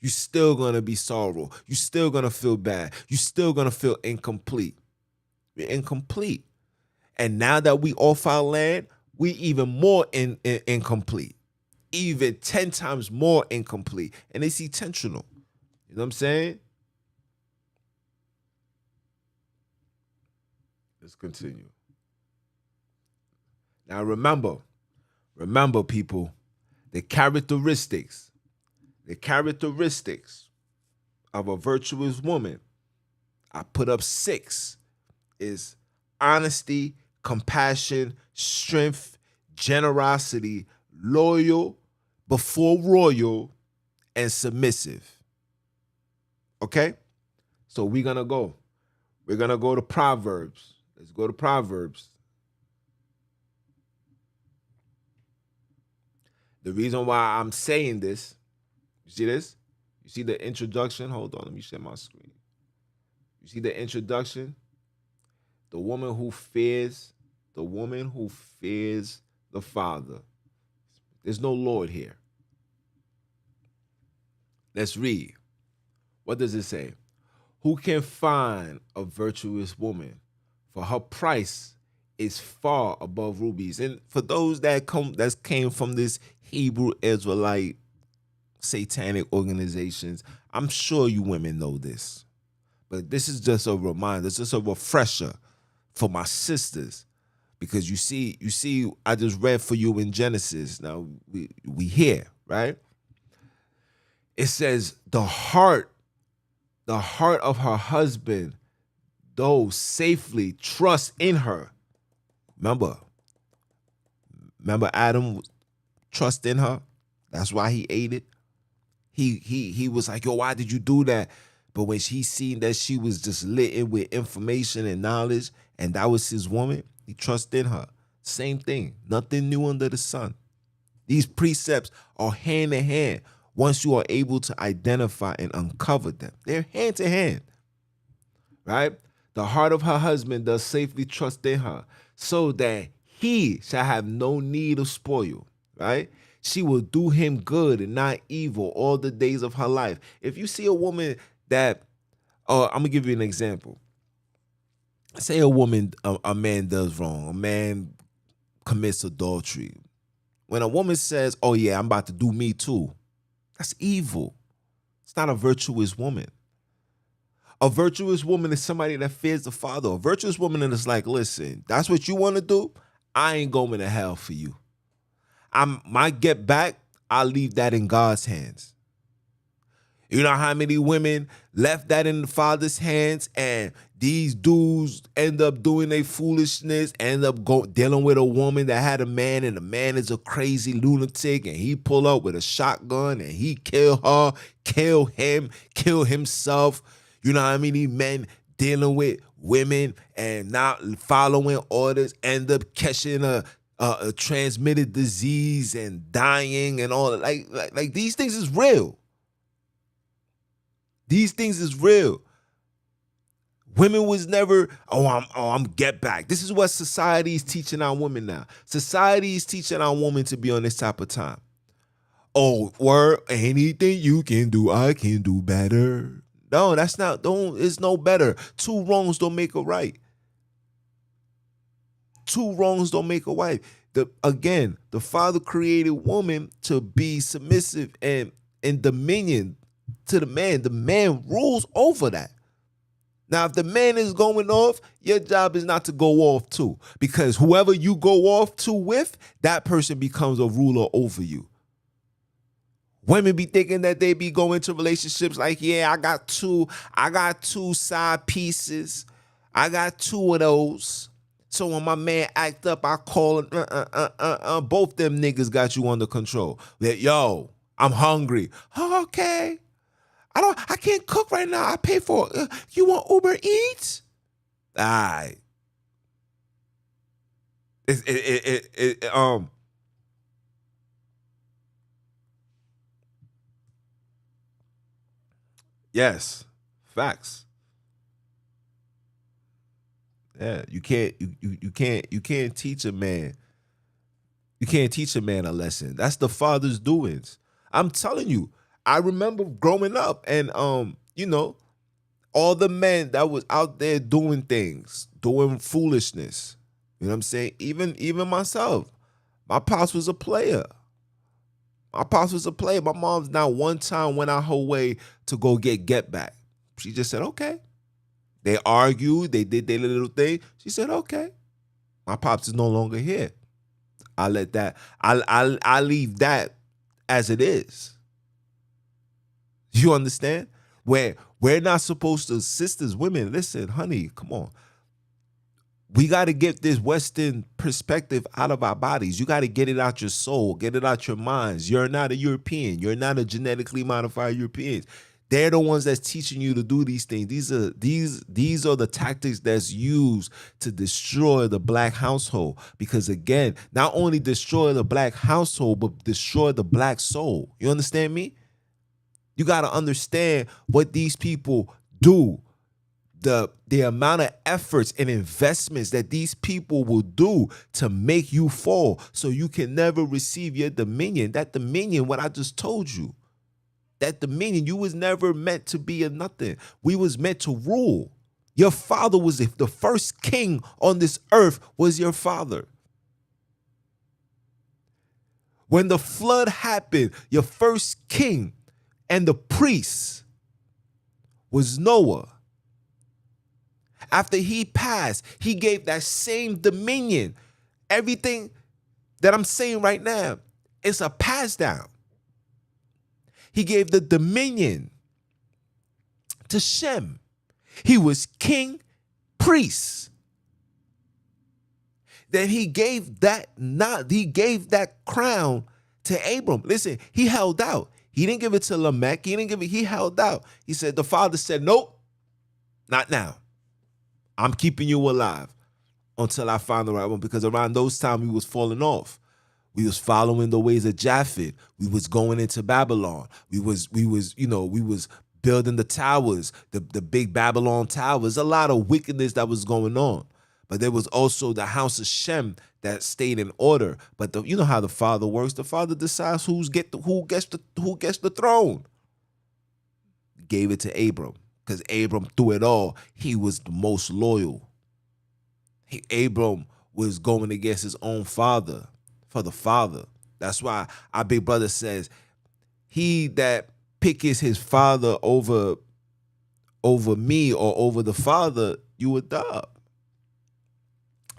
You're still going to be sorrow. You're still going to feel bad. You're still going to feel incomplete. You're incomplete. And now that we off our land, we even more incomplete. Even 10 times more incomplete. And it's intentional. You know what I'm saying? Let's continue. Now remember people, the characteristics of a virtuous woman, I put up 6, is honesty, compassion, strength, generosity, loyal, before royal, and submissive. Okay? So we're going to go to Proverbs. Let's go to Proverbs. The reason why I'm saying this, you see this? You see the introduction? Hold on, let me share my screen. You see the introduction? The woman who fears the Father. There's no Lord here. Let's read. What does it say? Who can find a virtuous woman? For her price is far above rubies. And for those that came from this Hebrew Israelite satanic organizations, I'm sure you women know this. But this is just a reminder, it's just a refresher for my sisters. Because you see, I just read for you in Genesis. Now we hear, right? It says the heart of her husband, though safely trust in her. Remember Adam trust in her? That's why he ate it. He was like, yo, why did you do that? But when he seen that she was just lit with information and knowledge, and that was his woman, he trusted in her. Same thing. Nothing new under the sun. These precepts are hand in hand once you are able to identify and uncover them. They're hand to hand, right? The heart of her husband does safely trust in her, so that he shall have no need of spoil, right? She will do him good and not evil all the days of her life. If you see a woman that, I'm going to give you an example. Say a man does wrong. A man commits adultery. When a woman says, oh yeah, I'm about to do me too, that's evil. It's not a virtuous woman. A virtuous woman is somebody that fears the Father. A virtuous woman is like, listen, that's what you want to do? I ain't going to hell for you. My get back, I'll leave that in God's hands. You know how many women left that in the Father's hands, and these dudes end up doing their foolishness, end up dealing with a woman that had a man, and the man is a crazy lunatic, and he pull up with a shotgun, and he kill her, kill him, kill himself. You know how many men dealing with women and not following orders end up catching a transmitted disease and dying and all that. Like these things is real. These things is real. Women was never, I'm get back. This is what society is teaching our women now. Society is teaching our women to be on this type of time. Oh, or anything you can do, I can do better. No, that's not, it's no better. Two wrongs don't make a right. Two wrongs don't make a right. Again, the Father created woman to be submissive and dominion to the man. The man rules over that. Now, if the man is going off, your job is not to go off too. Because whoever you go off to with, that person becomes a ruler over you. Women be thinking that they be going to relationships like, yeah, I got two side pieces. I got two of those. So when my man act up, I call both them niggas got you under control. That, yo, I'm hungry. Oh, okay. I can't cook right now. I pay for it. You want Uber Eats? All right. Yes. Facts. Yeah. You can't teach a man. You can't teach a man a lesson. That's the Father's doings. I'm telling you. I remember growing up and all the men that was out there doing things, doing foolishness. You know what I'm saying? Even myself. My pops was a player. My mom's not one time went out her way to go get back. She just said, okay. They argued, they did their little thing. She said, okay. My pops is no longer here. I let that, I leave that as it is. You understand? Where we're not supposed to, sisters, women, listen, honey, come on. We got to get this Western perspective out of our bodies. You got to get it out your soul, get it out your minds. You're not a European. You're not a genetically modified European. They're the ones that's teaching you to do these things. These are the tactics that's used to destroy the black household. Because again, not only destroy the black household, but destroy the black soul. You understand me? You got to understand what these people do. The amount of efforts and investments that these people will do to make you fall so you can never receive your dominion. That dominion, what I just told you. That dominion, you was never meant to be a nothing. We was meant to rule. Your father was the first king on this earth was your father. When the flood happened, your first king and the priest was Noah. After he passed, he gave that same dominion. Everything that I'm saying right now, it's a pass down. He gave the dominion to Shem. He was king, priest. Then he gave that crown to Abram. Listen, he held out. He didn't give it to Lamech. He held out. He said, the father said, nope, not now. I'm keeping you alive until I find the right one. Because around those times we was falling off. We was following the ways of Japheth. We was going into Babylon. We was building the towers, the big Babylon towers. A lot of wickedness that was going on. But there was also the house of Shem that stayed in order. But you know how the Father works. The Father decides who gets the throne. Gave it to Abram. Because Abram, through it all, he was the most loyal. Abram was going against his own father for the Father. That's why our big brother says, he that picketh his father over me or over the Father, you a dub.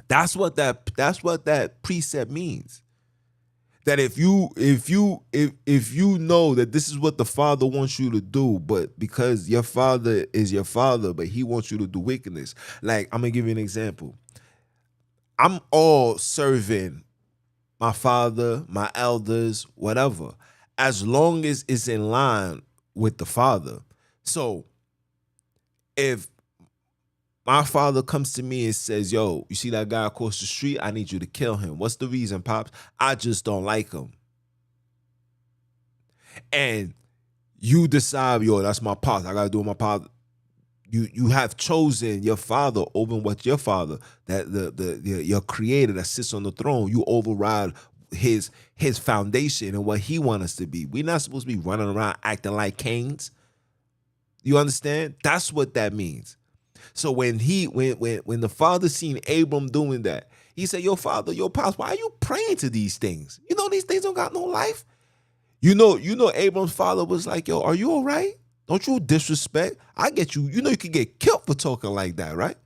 That's what that precept means. That if you know that this is what the Father wants you to do, but because your father is your father, but he wants you to do wickedness. Like, I'm gonna give you an example. I'm all serving my father, my elders, whatever, as long as it's in line with the Father. So if my father comes to me and says, yo, you see that guy across the street? I need you to kill him. What's the reason, Pops? I just don't like him. And you decide, yo, that's my pops. I got to do what my pops You have chosen your father over what your father, that your creator that sits on the throne. You override his foundation and what he wants us to be. We're not supposed to be running around acting like Cains. You understand? That's what that means. So when the father seen Abram doing that, he said, "Yo, father, yo, pops, why are you praying to these things? You know these things don't got no life." You know, Abram's father was like, "Yo, are you all right? Don't you disrespect? I get you. You know you could get killed for talking like that, right?"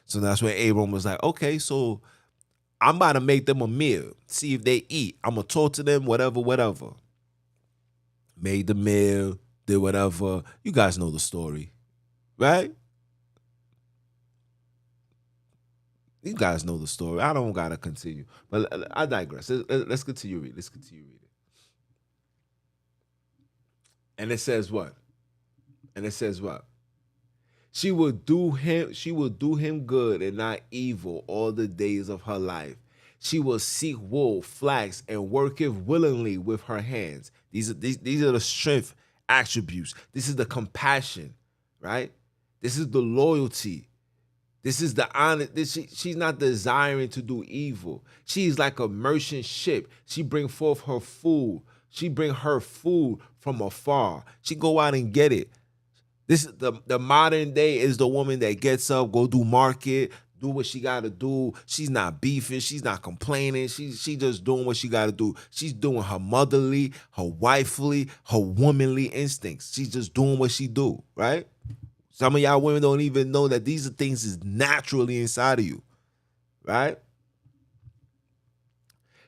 So that's when Abram was like, "Okay, so I'm about to make them a meal. See if they eat. I'm gonna talk to them, whatever." Made the meal, did whatever. You guys know the story, right? You guys know the story. I don't gotta continue, but I digress. Let's continue reading. Let's continue reading. And it says what? And it says what? She will do him good and not evil all the days of her life. She will seek wool, flax, and worketh willingly with her hands. These are the strength attributes. This is the compassion, right? This is the loyalty. This is the honor. She's not desiring to do evil. She's like a merchant ship. She bring forth her food. She bring her food from afar. She go out and get it. This is the modern day is the woman that gets up, go do market, do what she gotta do. She's not beefing, she's not complaining. She just doing what she gotta do. She's doing her motherly, her wifely, her womanly instincts. She's just doing what she do, right? Some of y'all women don't even know that these are things is naturally inside of you, right?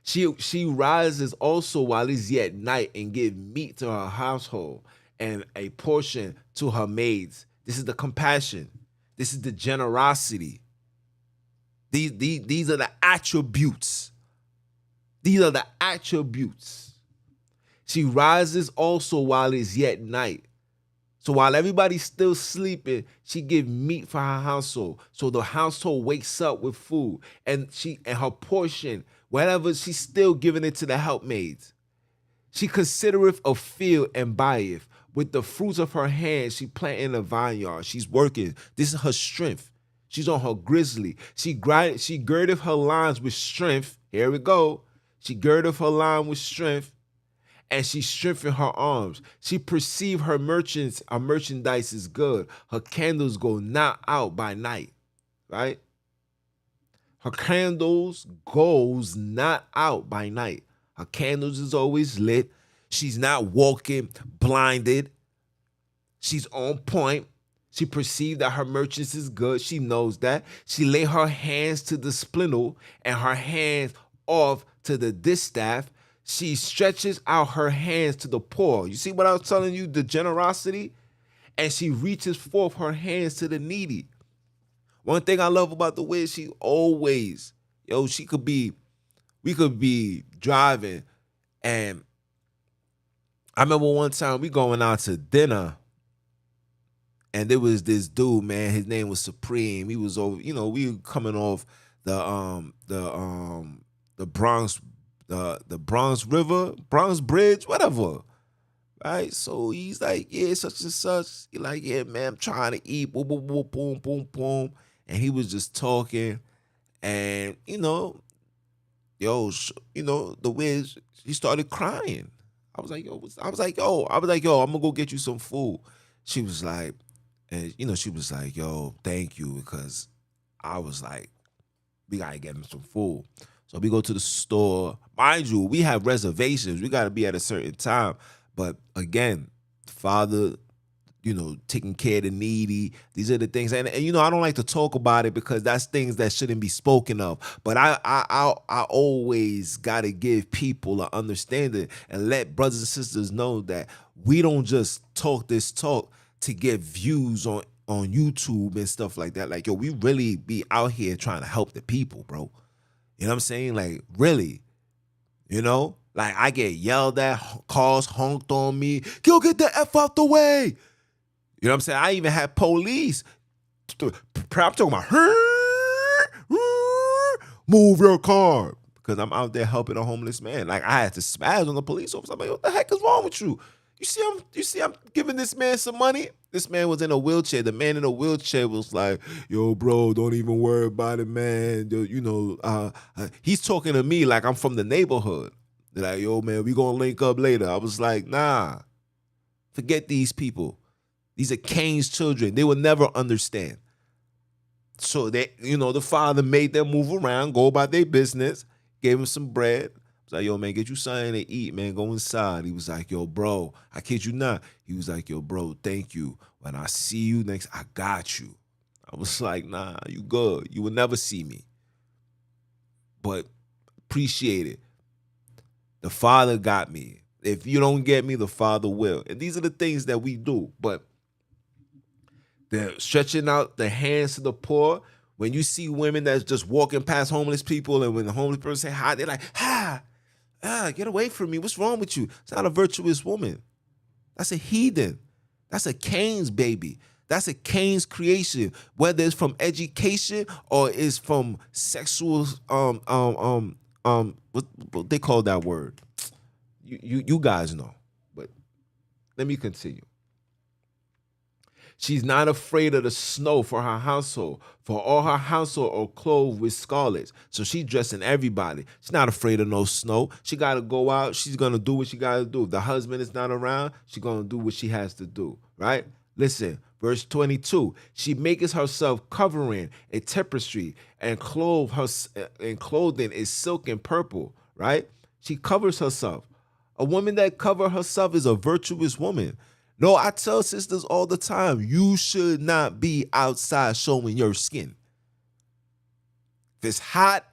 She rises also while it's yet night and give meat to her household and a portion to her maids. This is the compassion. This is the generosity. These are the attributes. These are the attributes. She rises also while it's yet night. So while everybody's still sleeping, she give meat for her household. So the household wakes up with food, and her portion, whatever, she's still giving it to the helpmaids. She considereth a field and buyeth. With the fruits of her hands, she planting a vineyard. She's working. This is her strength. She's on her grizzly. She girdeth her loins with strength. Here we go. She girdeth her line with strength, and she strengthened her arms. She perceived her merchandise is good. Her candles go not out by night, right? Her candles goes not out by night. Her candles is always lit. She's not walking blinded. She's on point. She perceived that her merchants is good. She knows that. She lay her hands to the spindle and her hands off to the distaff. She stretches out her hands to the poor. You see what I was telling you, the generosity? And she reaches forth her hands to the needy. One thing I love about the way she always, we could be driving, and I remember one time we going out to dinner, and there was this dude, man, his name was Supreme. He was over, we were coming off the Bronx, the Bronx River, Bronx Bridge, whatever. Right? So he's like, yeah, such and such. He like, yeah, man, I'm trying to eat. Boom, boom, boom, boom, boom, boom. And he was just talking. And, the way he started crying. I was like, yo, I'm gonna go get you some food. She was like, yo, thank you, because I was like, we gotta get him some food. So we go to the store. Mind you, we have reservations. We gotta be at a certain time. But again, Father, taking care of the needy. These are the things, and I don't like to talk about it because that's things that shouldn't be spoken of. But I always gotta give people an understanding and let brothers and sisters know that we don't just talk this talk to get views on YouTube and stuff like that. Like, yo, we really be out here trying to help the people, bro. You know what I'm saying? Like, really, like I get yelled at, cars honked on me. Yo, get the F out the way. You know what I'm saying? I even had police. I'm talking about, move your car. Because I'm out there helping a homeless man. Like, I had to spaz on the police officer. I'm like, what the heck is wrong with you? I'm giving this man some money. This man was in a wheelchair. The man in a wheelchair was like, yo, bro, don't even worry about it, man. He's talking to me like I'm from the neighborhood. They're like, yo, man, we gonna link up later. I was like, nah, forget these people. These are Cain's children. They will never understand. So the father made them move around, go about their business, gave him some bread. I was like, yo, man, get you something to eat, man. Go inside. He was like, yo, bro, I kid you not. He was like, yo, bro, thank you. When I see you next, I got you. I was like, nah, you good. You will never see me. But appreciate it. The father got me. If you don't get me, the father will. And these are the things that we do. But they're stretching out the hands to the poor. When you see women that's just walking past homeless people, and when the homeless person say hi, they're like, get away from me. What's wrong with you? It's not a virtuous woman. That's a heathen. That's a Cain's baby. That's a Cain's creation. Whether it's from education or it's from sexual what they call that word. You guys know. But let me continue. She's not afraid of the snow for her household, for all her household are clothed with scarlets. So she's dressing everybody. She's not afraid of no snow. She got to go out. She's going to do what she got to do. If the husband is not around, she's going to do what she has to do, right? Listen, verse 22, she maketh herself covering a tapestry and clothing is silk and purple, right? She covers herself. A woman that covers herself is a virtuous woman. No, I tell sisters all the time, you should not be outside showing your skin. If it's hot,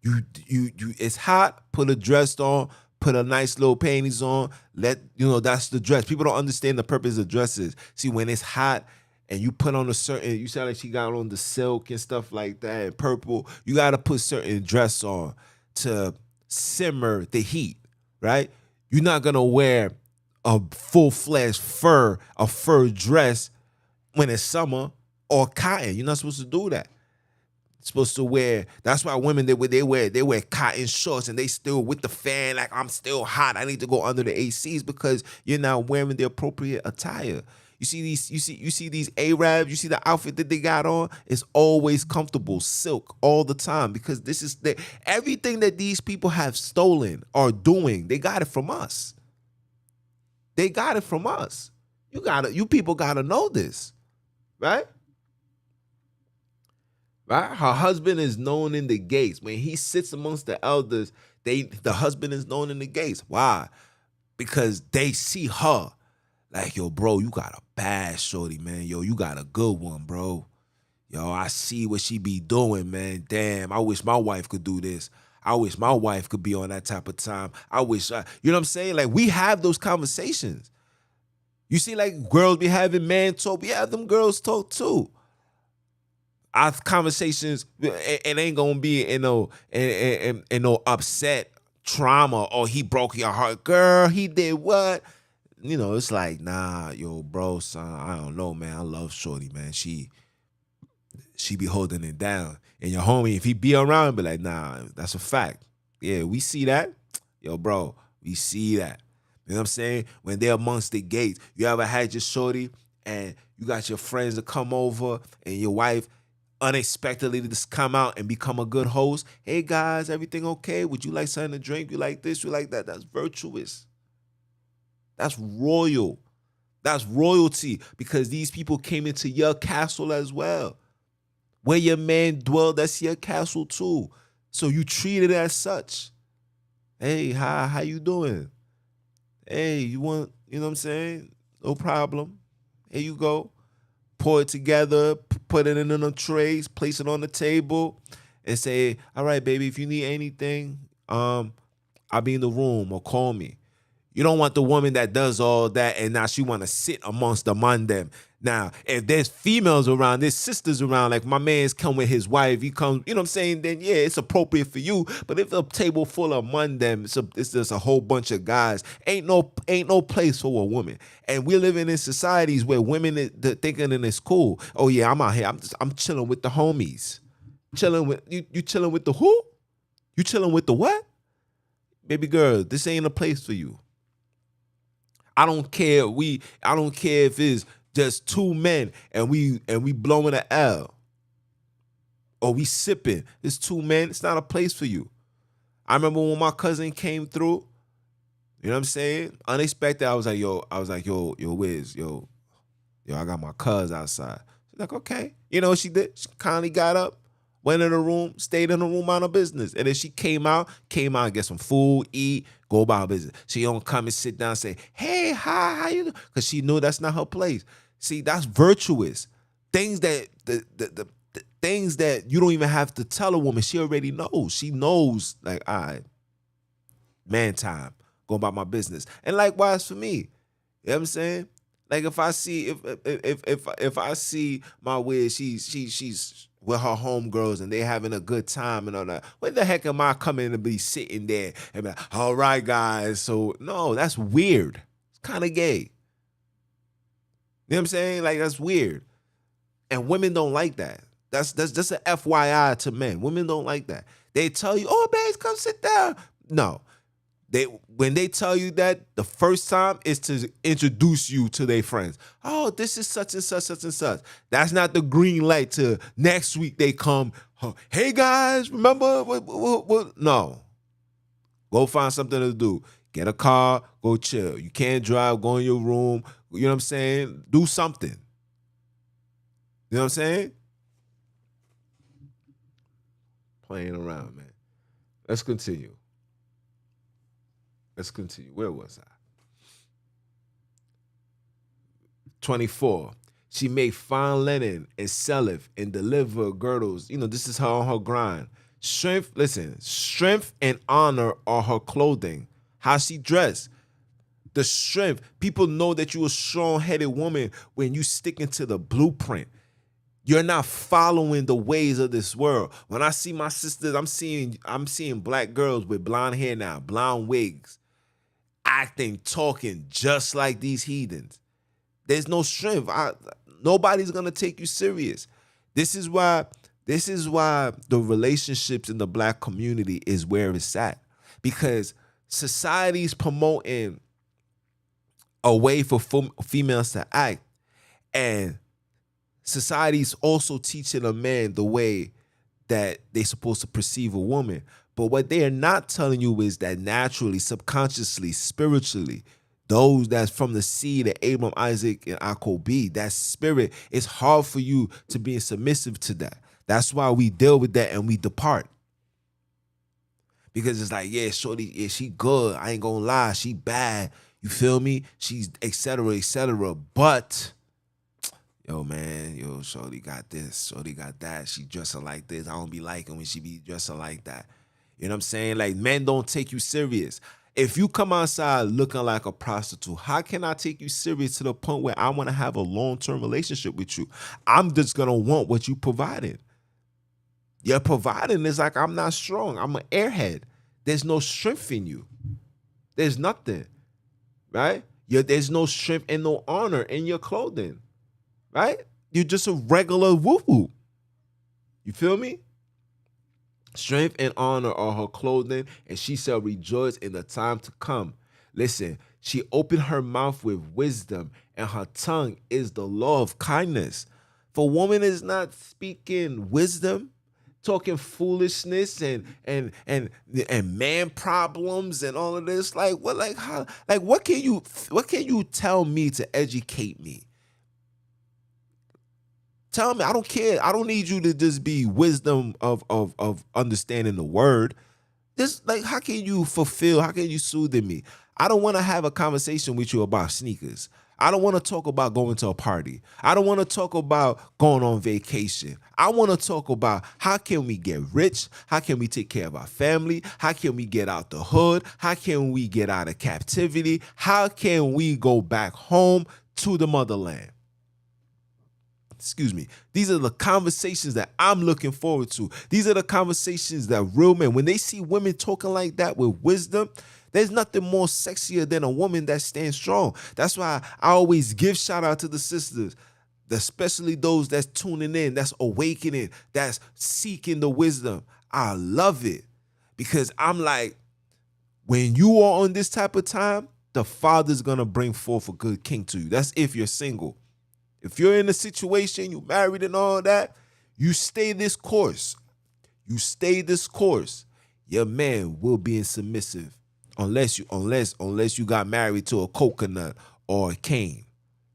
it's hot, put a dress on, put a nice little panties on, that's the dress. People don't understand the purpose of dresses. See, when it's hot and you put on you sound like she got on the silk and stuff like that and purple, you got to put certain dress on to simmer the heat, right? You're not going to wear a full-fledged fur dress when it's summer or cotton. You're not supposed to do that. You're supposed to wear, that's why women, they wear cotton shorts and they still with the fan, like I'm still hot. I need to go under the ACs because you're not wearing the appropriate attire. You see these Arabs, you see the outfit that they got on, it's always comfortable, silk all the time because this is everything that these people have stolen or doing, they got it from us. They got it from us. You people gotta know this, right? Right? Her husband is known in the gates. When he sits amongst the elders, the husband is known in the gates. Why? Because they see her. Like, yo, bro, you got a bad shorty, man. Yo, you got a good one, bro. Yo, I see what she be doing, man. Damn, I wish my wife could do this. I wish my wife could be on that type of time. You know what I'm saying? Like, we have those conversations. You see, like, girls be having man talk. We have them girls talk, too. Our conversations, it ain't gonna be in no upset trauma or he broke your heart. Girl, he did what? It's like, nah, yo, bro, son, I don't know, man. I love shorty, man. She be holding it down. And your homie, if he be around, be like, nah, that's a fact. Yeah, we see that. Yo, bro, we see that. You know what I'm saying? When they're amongst the gates, you ever had your shorty and you got your friends to come over and your wife unexpectedly just come out and become a good host? Hey, guys, everything okay? Would you like something to drink? You like this? You like that? That's virtuous. That's royal. That's royalty because these people came into your castle as well. Where your man dwelled, that's your castle too. So you treat it as such. Hey, how you doing? Hey, you want, you know what I'm saying? No problem. Here you go. Pour it together, put it in the trays, place it on the table, and say, all right, baby, if you need anything, I'll be in the room or call me. You don't want the woman that does all that and now she want to sit amongst among them. Now, if there's females around, there's sisters around, like my man's come with his wife, he comes, you know what I'm saying, then yeah, it's appropriate for you. But if a table full of among them, it's just a whole bunch of guys, ain't no place for a woman. And we're living in societies where women are thinking it's cool. Oh yeah, I'm out here, I'm chilling with the homies. Chilling with, you chilling with the who? You chilling with the what? Baby girl, this ain't a place for you. I don't care if it's just two men and we blowing an L or we sipping. It's two men. It's not a place for you. I remember when my cousin came through, you know what I'm saying? Unexpected. I was like, yo, Wiz, yo, I got my cuz outside. She's like, okay. You know what she did? She kindly got up, went in the room, stayed in the room on her business. And then she came out, get some food, eat, go about her business. She don't come and sit down and say, hey, hi, how you doing? Because she knew that's not her place. See, that's virtuous. Things that the things that you don't even have to tell a woman. She already knows. She knows, like, all right, man time, go about my business. And likewise for me. You know what I'm saying? Like if I see if I see my Wiz, she's with her homegirls and they having a good time and all that. When the heck am I coming to be sitting there and be like, all right, guys? So no, that's weird. It's kind of gay. You know what I'm saying? Like that's weird. And women don't like that. That's just an FYI to men. Women don't like that. They tell you, oh, babes, come sit down. No. When they tell you that, the first time is to introduce you to their friends. Oh, this is such and such, such and such. That's not the green light to next week they come. Hey guys, remember what? No. Go find something to do. Get a car, go chill. You can't drive, go in your room. You know what I'm saying? Do something. You know what I'm saying? Playing around, man. Let's continue. Where was I? 24. She made fine linen and selleth and deliver girdles. You know, this is her on her grind. Strength and honor are her clothing. How she dressed. The strength. People know that you're a strong-headed woman when you stick into the blueprint. You're not following the ways of this world. When I see my sisters, I'm seeing black girls with blonde hair now, blonde wigs, acting, talking just like these heathens. There's no strength. Nobody's gonna take you serious. This is why the relationships in the black community is where it's at. Because society's promoting a way for females to act, and society's also teaching a man the way that they're supposed to perceive a woman. But what they are not telling you is that naturally, subconsciously, spiritually, those that's from the seed of Abram, Isaac, and Jacob, that spirit, it's hard for you to be submissive to that. That's why we deal with that and we depart. Because it's like, yeah, shorty, yeah, she good. I ain't gonna lie, she bad. You feel me? She's et cetera, et cetera. But yo, man, shorty got this, shorty got that. She dressing like this. I don't be liking when she be dressing like that. You know what I'm saying? Like, men don't take you serious. If you come outside looking like a prostitute, how can I take you serious to the point where I want to have a long-term relationship with you? I'm just going to want what you provided. You're providing is like, I'm not strong. I'm an airhead. There's no strength in you. There's nothing, right? There's no strength and no honor in your clothing, right? You're just a regular woo-woo. You feel me? Strength and honor are her clothing, and she shall rejoice in the time to come. Listen, she opened her mouth with wisdom, and her tongue is the law of kindness. For woman is not speaking wisdom, talking foolishness and man problems and all of this. Like what? Like how? Like what can you tell me to educate me? Tell me, I don't care. I don't need you to just be wisdom of understanding the word. Just like, how can you soothe me? I don't want to have a conversation with you about sneakers. I don't want to talk about going to a party. I don't want to talk about going on vacation. I want to talk about how can we get rich? How can we take care of our family? How can we get out the hood? How can we get out of captivity? How can we go back home to the motherland? Excuse me. These are the conversations that I'm looking forward to. These are the conversations that real men, when they see women talking like that with wisdom, there's nothing more sexier than a woman that stands strong. That's why I always give shout out to the sisters, especially those that's tuning in, that's awakening, that's seeking the wisdom. I love it because I'm like, when you are on this type of time, the Father's gonna bring forth a good king to you. That's if you're single. If you're in a situation, you married and all that, you stay this course. You stay this course. Your man will be submissive, unless you got married to a coconut or a cane.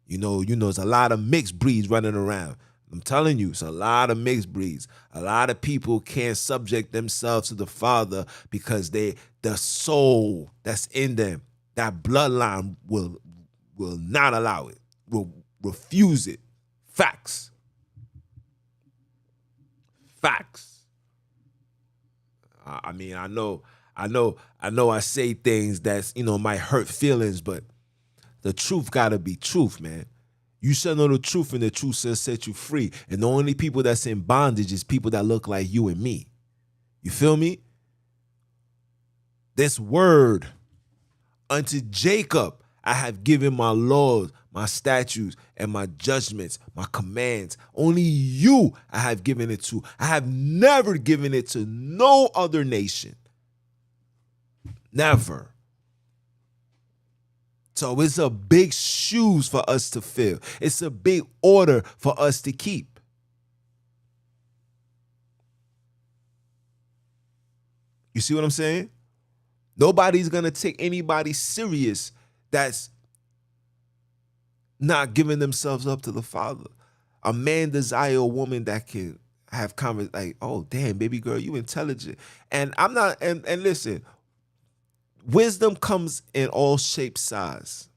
There's a lot of mixed breeds running around. I'm telling you, it's a lot of mixed breeds. A lot of people can't subject themselves to the Father because the soul that's in them, that bloodline will not allow it, will refuse it. Facts. Facts. I mean, I know I say things that's, might hurt feelings, but the truth gotta be truth, man. You shall know the truth, and the truth shall set you free. And the only people that's in bondage is people that look like you and me. You feel me? This word, unto Jacob I have given my laws, my statutes, and my judgments, my commands. Only you I have given it to. I have never given it to no other nation. Never. So it's a big shoes for us to fill. It's a big order for us to keep. You see what I'm saying? Nobody's going to take anybody serious that's not giving themselves up to the Father. A man desire a woman that can have conversation like, oh, damn, baby girl, you intelligent. And I'm not, and listen, wisdom comes in all shapes, size.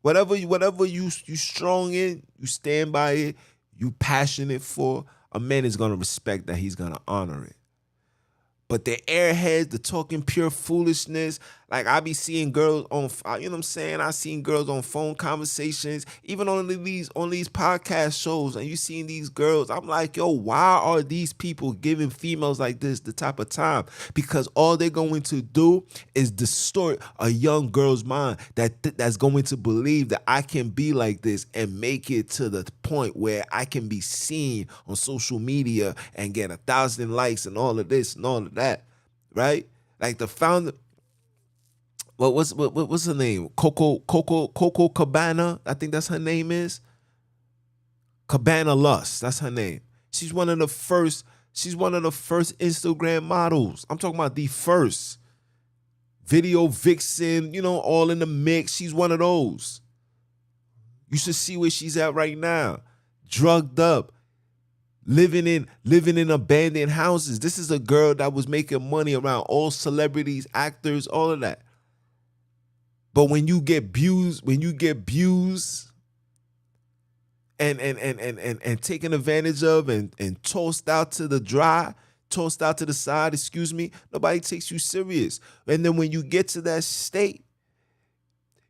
Whatever you strong in, you stand by it, you passionate for, a man is going to respect that, he's going to honor it. But the airheads, the talking pure foolishness, like I be seeing girls on, you know what I'm saying? I seen girls on phone conversations, even on these podcast shows, and you seeing these girls. I'm like, yo, why are these people giving females like this the type of time? Because all they're going to do is distort a young girl's mind that's going to believe that I can be like this and make it to the point where I can be seen on social media and get 1,000 likes and all of this and all of that, right? Like the founder. What's her name? Coco Cabana, I think that's her name is. Cabana Lust, that's her name. She's one of the first Instagram models. I'm talking about the first. Video vixen, all in the mix. She's one of those. You should see where she's at right now. Drugged up. Living in abandoned houses. This is a girl that was making money around all celebrities, actors, all of that. But when you get abused, and taken advantage of and tossed out to the side, nobody takes you serious. And then when you get to that state,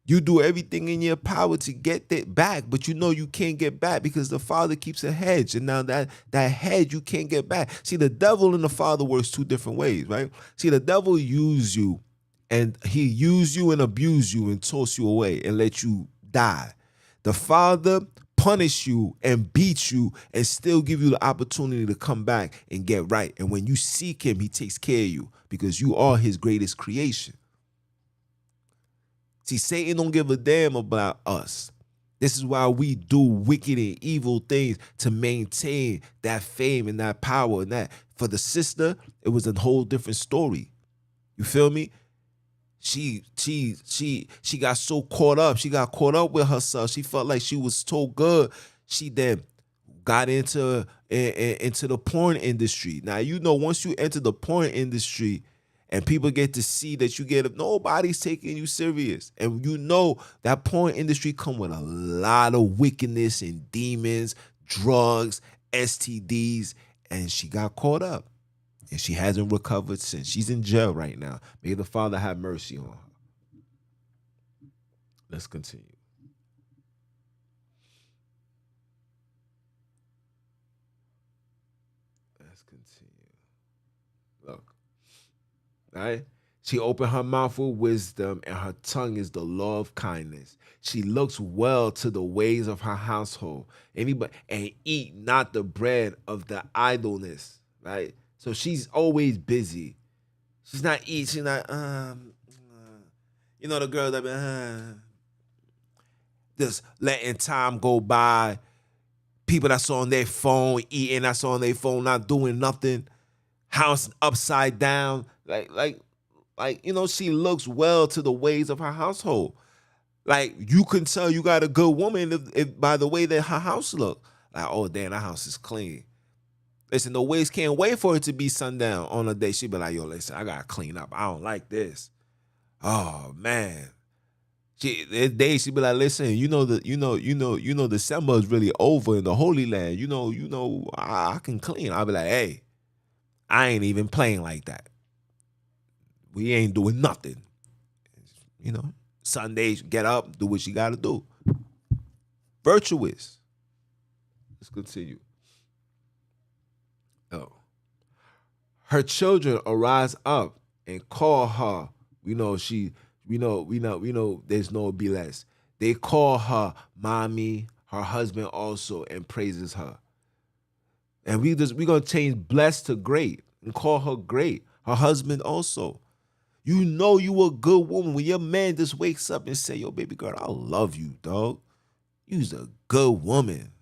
you do everything in your power to get that back, but you can't get back because the Father keeps a hedge. And now that hedge you can't get back. See, the devil and the Father works two different ways, right? See, the devil use you, and he use you and abuse you and toss you away and let you die. The Father punish you and beat you and still give you the opportunity to come back and get right. And when you seek him, he takes care of you because you are his greatest creation. See, Satan don't give a damn about us. This is why we do wicked and evil things to maintain that fame and that power and that. For the sister, it was a whole different story. You feel me? She got so caught up. She got caught up with herself. She felt like she was so good. She then got into the porn industry. Now, once you enter the porn industry and people get to see that nobody's taking you serious. And that porn industry come with a lot of wickedness and demons, drugs, STDs, and she got caught up. And she hasn't recovered since. She's in jail right now. May the Father have mercy on her. Let's continue. Look. All right? She opened her mouth with wisdom, and her tongue is the law of kindness. She looks well to the ways of her household. And eat not the bread of the idleness. Right? So she's always busy. She's not eating. She's not, You know the girls that be just letting time go by. People that's on their phone eating, that's on their phone not doing nothing. House upside down. Like you know, she looks well to the ways of her household. Like you can tell you got a good woman if by the way that her house look. Like, oh damn, that house is clean. Listen, the ways can't wait for it to be sundown on a day. She be like, yo, listen, I gotta clean up. I don't like this. Oh man. That day she be like, listen, the samba is really over in the Holy Land. I can clean. I'll be like, hey, I ain't even playing like that. We ain't doing nothing. You know, Sundays, get up, do what you gotta do. Virtuous. Let's continue. Oh. Her children arise up and call her. We know there's no be less. They call her mommy, her husband also, and praises her. And we gonna change blessed to great and call her great. Her husband also. You know you a good woman when your man just wakes up and say, yo, baby girl, I love you, dog. You's a good woman.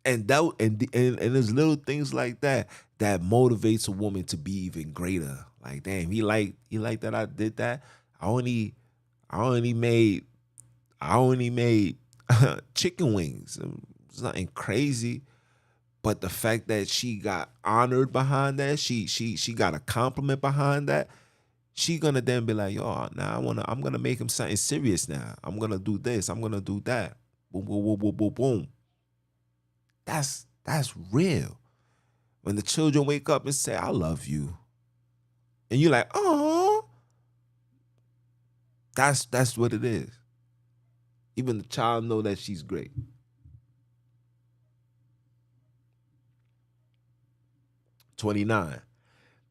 And there's little things like that that motivates a woman to be even greater. Like, damn, he like that I did that. I only made chicken wings. It's nothing crazy. But the fact that she got honored behind that, she got a compliment behind that, she gonna then be like, yo, now I'm gonna make him something serious now. I'm gonna do this, I'm gonna do that. Boom, boom, boom, boom, boom, boom. That's real. When the children wake up and say, I love you. And you're like, oh, that's what it is. Even the child know that she's great. 29.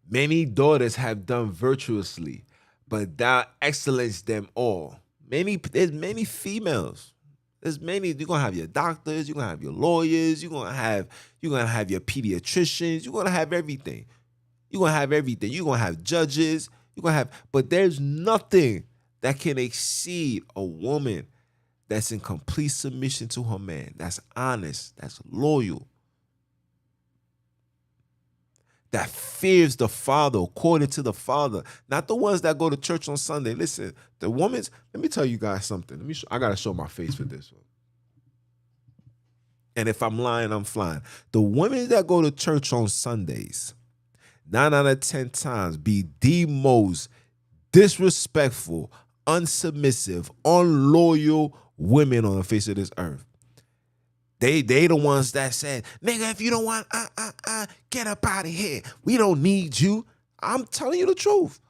Many daughters have done virtuously, but thou excellence them all. There's many females. There's many. You're gonna have your doctors, you're gonna have your lawyers, you're gonna have your pediatricians, you're gonna have everything. You're gonna have everything. You're gonna have judges, but there's nothing that can exceed a woman that's in complete submission to her man, that's honest, that's loyal, that fears the Father according to the Father, not the ones that go to church on Sunday. Listen, the woman's, let me tell you guys something. I got to show my face for this one. And if I'm lying, I'm flying. The women that go to church on Sundays, 9 out of 10 times, be the most disrespectful, unsubmissive, unloyal women on the face of this earth. They the ones that said, nigga, if you don't want, get up out of here. We don't need you. I'm telling you the truth.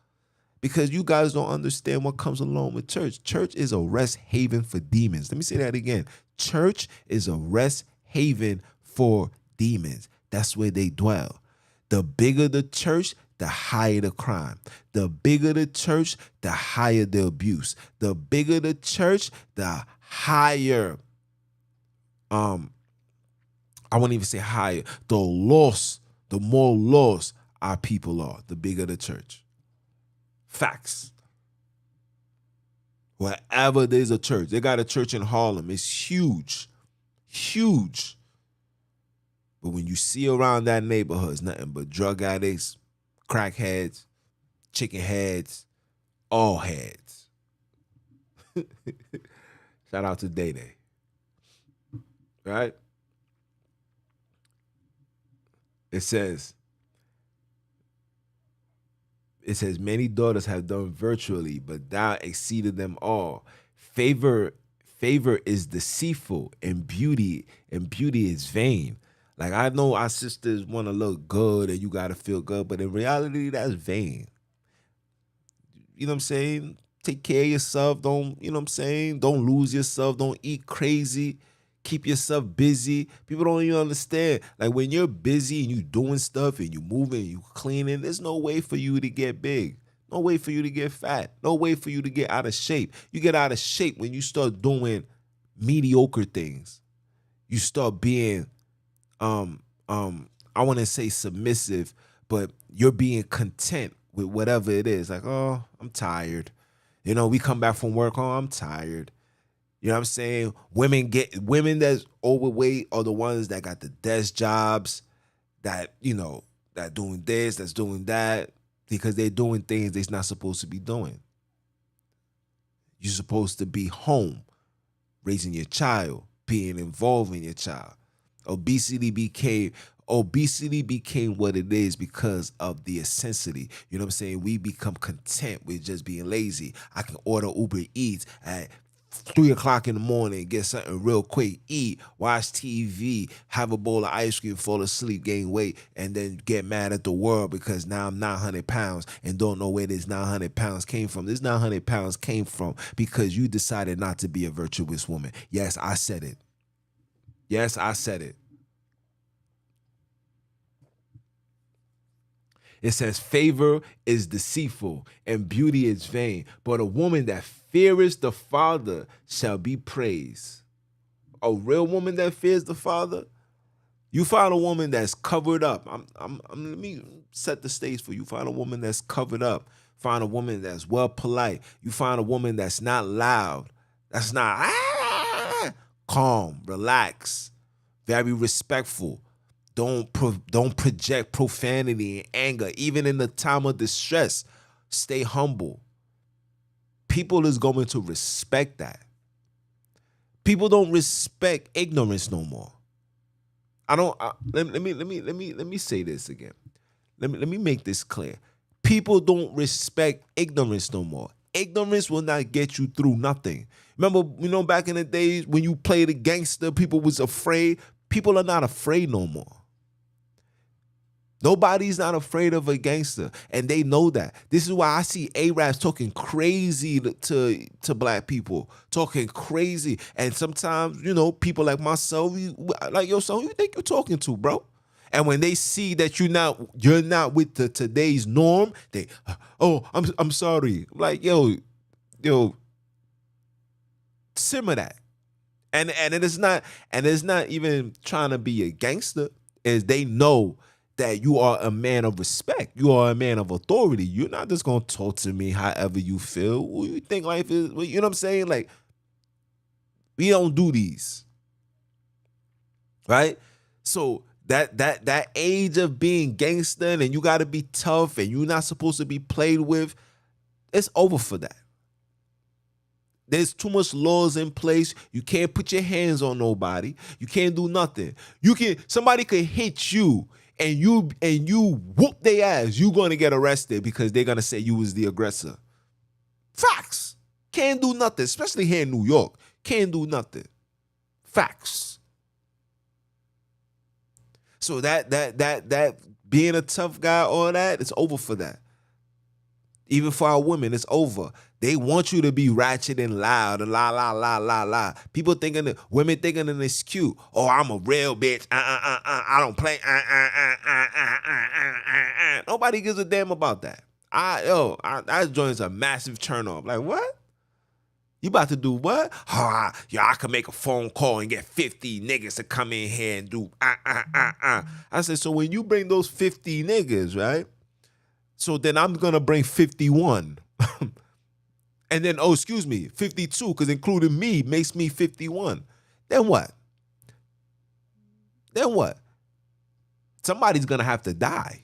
Because you guys don't understand what comes along with church. Church is a rest haven for demons. Let me say that again. Church is a rest haven for demons. That's where they dwell. The bigger the church, the higher the crime. The bigger the church, the higher the abuse. The bigger the church, the higher I won't even say higher. The more lost our people are, the bigger the church. Facts. Wherever there's a church, they got a church in Harlem. It's huge. Huge. But when you see around that neighborhood, it's nothing but drug addicts, crackheads, chicken heads, all heads. Shout out to Day Day. Right? It says, many daughters have done virtually, but thou exceeded them all. Favor is deceitful, and beauty is vain. Like, I know our sisters want to look good and you got to feel good, but in reality, that's vain. You know what I'm saying? Take care of yourself. Don't, you know what I'm saying? Don't lose yourself. Don't eat crazy. Keep yourself busy. People don't even understand. Like, when you're busy and you doing stuff and you moving and you cleaning, there's no way for you to get big. No way for you to get fat. No way for you to get out of shape. You get out of shape when you start doing mediocre things. You start being, I want to say submissive, but you're being content with whatever it is. Like, oh, I'm tired. You know, we come back from work, oh, I'm tired. You know what I'm saying? Women that's overweight are the ones that got the desk jobs, that, you know, that doing this, that's doing that, because they're doing things they're not supposed to be doing. You're supposed to be home, raising your child, being involved in your child. Obesity became what it is because of the essentiality. You know what I'm saying? We become content with just being lazy. I can order Uber Eats at 3 o'clock in the morning, get something real quick, eat, watch TV, have a bowl of ice cream, fall asleep, gain weight, and then get mad at the world because now I'm 900 pounds and don't know where this 900 pounds came from. This 900 pounds came from because you decided not to be a virtuous woman. Yes, I said it. Yes, I said it. It says, favor is deceitful and beauty is vain, but a woman that feareth the Father shall be praised. A real woman that fears the Father, you find a woman that's covered up. Let me set the stage for you. Find a woman that's covered up. Find a woman that's well polite. You find a woman that's not loud. That's not calm, relax, very respectful. Don't project profanity and anger, even in the time of distress. Stay humble. People is going to respect that. People don't respect ignorance no more. Let me say this again. Let me make this clear. People don't respect ignorance no more. Ignorance will not get you through nothing. Remember, you know, back in the days when you played a gangster, people was afraid. People are not afraid no more. Nobody's not afraid of a gangster, and they know that. This is why I see Arabs talking crazy to black people, talking crazy. And sometimes, you know, people like myself, like yourself, who you think you're talking to, bro? And when they see that you're not with today's norm, they, oh, I'm sorry. Like, yo, simmer that. And it's not even trying to be a gangster, is they know that you are a man of respect. You are a man of authority. You're not just going to talk to me however you feel. What you think life is? You know what I'm saying? Like, we don't do these. Right? So that age of being gangster and you got to be tough and you're not supposed to be played with, it's over for that. There's too much laws in place. You can't put your hands on nobody. You can't do nothing. Somebody could hit you and you whoop their ass. You're gonna get arrested because they're gonna say you was the aggressor. Facts. Can't do nothing, especially here in New York. Can't do nothing. Facts. So that being a tough guy, all that, it's over for that. Even for our women, it's over. They want you to be ratchet and loud and la la la la la. Women thinking that it's cute. Oh, I'm a real bitch. I don't play. Nobody gives a damn about that. That joint's a massive turn off. Like, what? You about to do what? I can make a phone call and get 50 niggas to come in here and do I said, so when you bring those 50 niggas, right? So then I'm going to bring 51. And then, 52, because including me makes me 51. Then what? Somebody's going to have to die.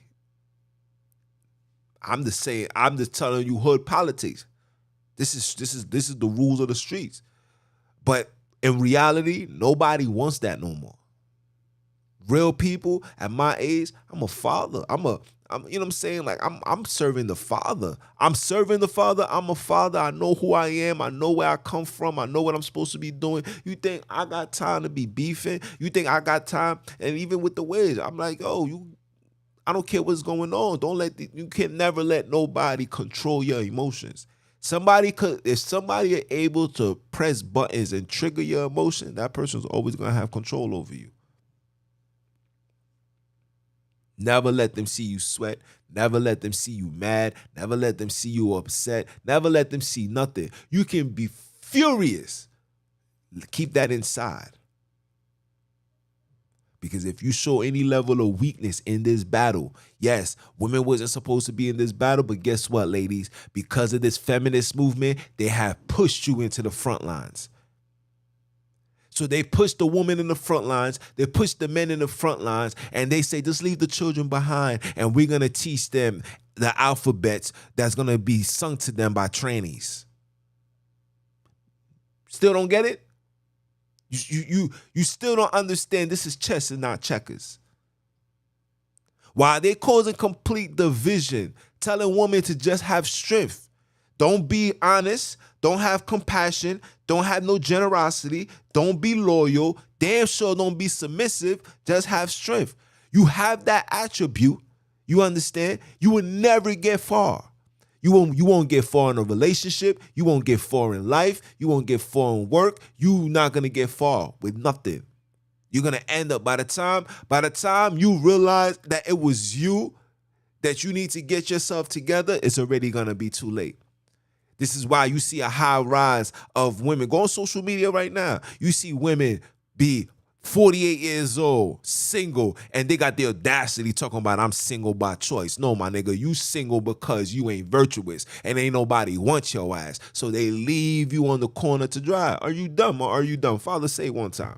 I'm just telling you hood politics. This is the rules of the streets. But in reality, nobody wants that no more. Real people at my age, I'm a father. I'm you know what I'm saying? Like, I'm serving the Father. I'm serving the Father. I'm a father. I know who I am. I know where I come from. I know what I'm supposed to be doing. You think I got time to be beefing? You think I got time? And even with the ways, I'm like, I don't care what's going on. You can never let nobody control your emotions. If somebody are able to press buttons and trigger your emotion, that person's always going to have control over you. Never let them see you sweat. Never let them see you mad. Never let them see you upset. Never let them see nothing. You can be furious. Keep that inside. Because if you show any level of weakness in this battle, yes, women wasn't supposed to be in this battle, but guess what, ladies? Because of this feminist movement, they have pushed you into the front lines. So they push the woman in the front lines, they push the men in the front lines, and they say, just leave the children behind, and we're going to teach them the alphabets that's going to be sung to them by trainees. Still don't get it? You still don't understand this is chess and not checkers. Why they causing complete division, telling women to just have strength. Don't be honest. Don't have compassion. Don't have no generosity. Don't be loyal. Damn sure don't be submissive. Just have strength. You have that attribute. You understand? You will never get far. You won't get far in a relationship. You won't get far in life. You won't get far in work. You're not gonna get far with nothing. You're gonna end up by the time you realize that it was you, that you need to get yourself together, it's already gonna be too late. This is why you see a high rise of women. Go on social media right now. You see women be 48 years old, single, and they got the audacity talking about I'm single by choice. No, my nigga, you single because you ain't virtuous and ain't nobody wants your ass. So they leave you on the corner to dry. Are you dumb or are you dumb? Father, say it one time.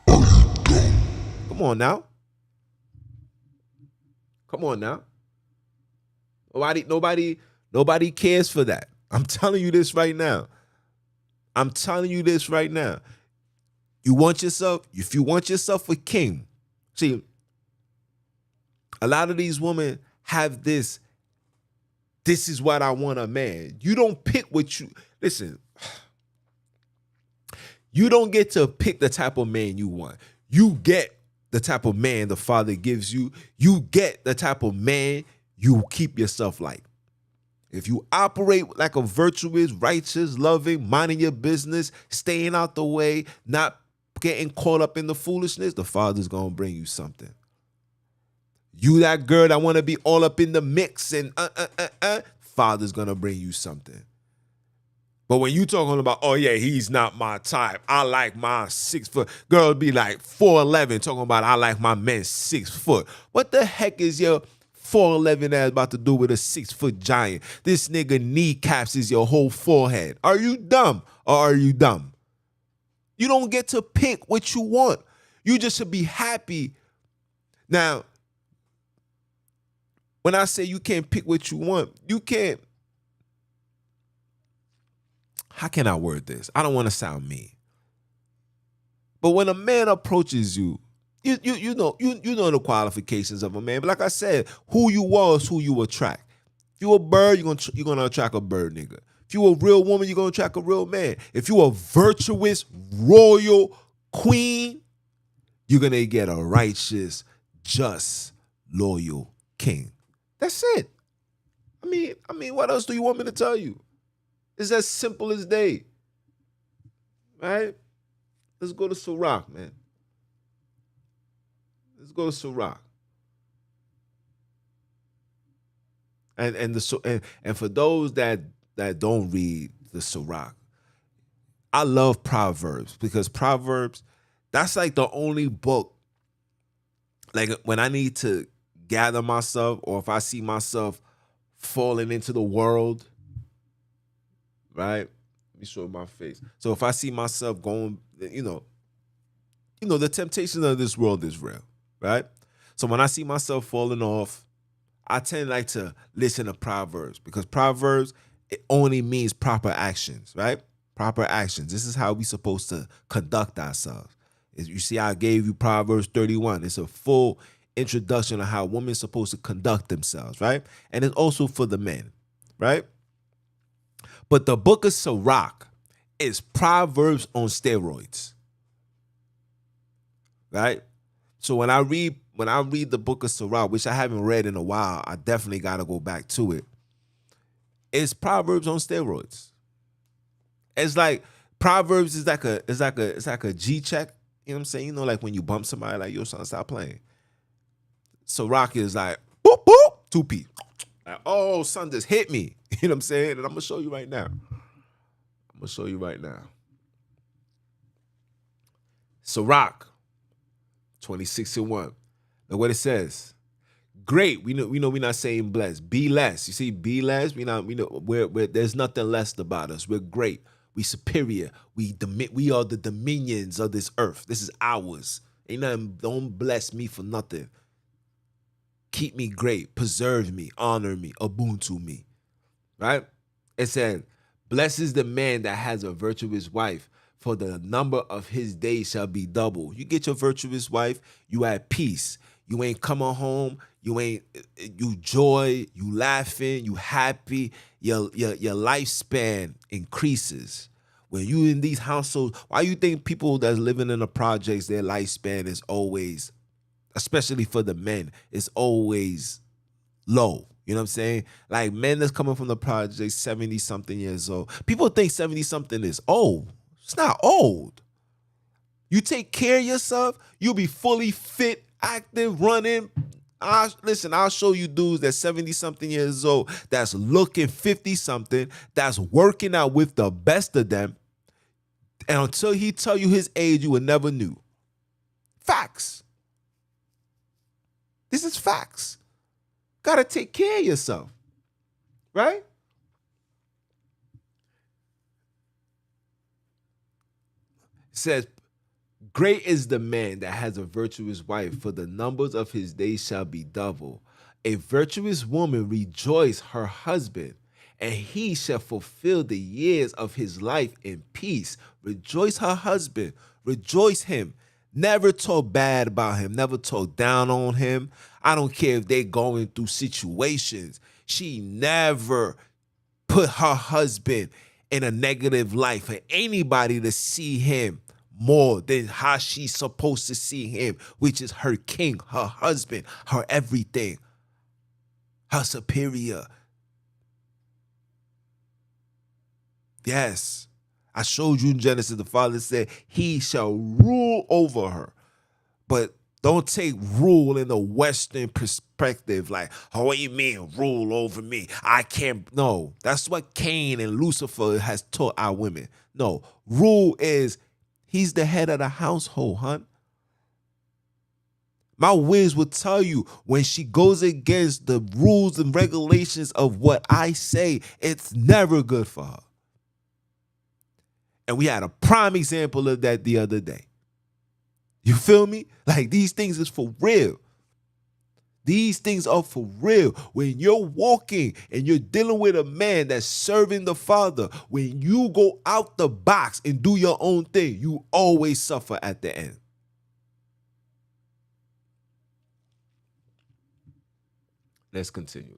Come on now. Come on now. Nobody cares for that. I'm telling you this right now. I'm telling you this right now. You want yourself, if you want yourself a king, see, a lot of these women have this is what I want a man. You don't pick what you, listen, you don't get to pick the type of man you want. You get the type of man the Father gives you. You get the type of man you keep yourself like. If you operate like a virtuous, righteous, loving, minding your business, staying out the way, not getting caught up in the foolishness, the Father's going to bring you something. You that girl that want to be all up in the mix and Father's going to bring you something. But when you talking about, oh yeah, he's not my type. I like my 6 foot. Girl be like 4'11", talking about I like my men 6 foot. What the heck is your 4'11" ass about to do with a 6 foot giant? This nigga kneecaps is your whole forehead. Are you dumb or are you dumb? You don't get to pick what you want. You just should be happy. Now, when I say you can't pick what you want, you can't. How can I word this? I don't want to sound mean. But when a man approaches you, you know the qualifications of a man. But like I said, who you are is who you attract. If you a bird, you're gonna attract a bird nigga. If you a real woman, you're going to attract a real man. If you a virtuous, royal queen, you're going to get a righteous, just, loyal king. That's it. I mean, what else do you want me to tell you? It's as simple as day. Right? Let's go to Sirach, man. Let's go to Sirach. And for those that don't read the Sirach, I love Proverbs because Proverbs, that's like the only book, like when I need to gather myself or if I see myself falling into the world, right? Let me show my face. So if I see myself going, the temptation of this world is real, right? So when I see myself falling off, I tend like to listen to Proverbs because Proverbs, it only means proper actions, right? Proper actions. This is how we supposed to conduct ourselves. You see, I gave you Proverbs 31. It's a full introduction of how women supposed to conduct themselves, right? And it's also for the men, right? But the book of Sirach is Proverbs on steroids, right? So when I read the book of Sirach, which I haven't read in a while, I definitely got to go back to it. It's Proverbs on steroids. It's like Proverbs is like a G check. You know what I'm saying? Like when you bump somebody, like, yo, son, stop playing. Sirach is like, boop, boop, 2P. Like, oh, son, just hit me. You know what I'm saying? And I'm going to show you right now. Sirach 26:1. Look what it says. Great. We know we're not saying blessed. Be less. You see, be less. We're there's nothing less about us. We're great. We superior. We are the dominions of this earth. This is ours. Ain't nothing, don't bless me for nothing. Keep me great. Preserve me. Honor me. Ubuntu me. Right? It said, blessed is the man that has a virtuous wife, for the number of his days shall be double. You get your virtuous wife, you at peace. You ain't coming home, you joy, you laughing, you happy, your lifespan increases. When you in these households, why you think people that's living in the projects, their lifespan is always, especially for the men, is always low? You know what I'm saying? Like men that's coming from the project, 70 something years old. People think 70 something is old. It's not old. You take care of yourself, you'll be fully fit, active, running. I'll show you dudes that's 70 something years old, that's looking 50 something, that's working out with the best of them. And until he tell you his age, you would never knew. Facts. This is facts. Gotta take care of yourself, right? It says, great is the man that has a virtuous wife, for the numbers of his days shall be double. A virtuous woman rejoice her husband, and he shall fulfill the years of his life in peace. Rejoice her husband, rejoice him. Never talk bad about him, never talk down on him. I don't care if they're going through situations. She never put her husband in a negative light for anybody to see him more than how she's supposed to see him, which is her king, her husband, her everything, her superior. Yes. I showed you in Genesis, the Father said, he shall rule over her. But don't take rule in the Western perspective, like, oh, what do you mean rule over me? I can't. No, that's what Cain and Lucifer has taught our women. No, rule is he's the head of the household, hun. My wiz will tell you when she goes against the rules and regulations of what I say, it's never good for her. And we had a prime example of that the other day. You feel me? Like these things is for real. These things are for real. When you're walking and you're dealing with a man that's serving the Father, when you go out the box and do your own thing, you always suffer at the end. Let's continue.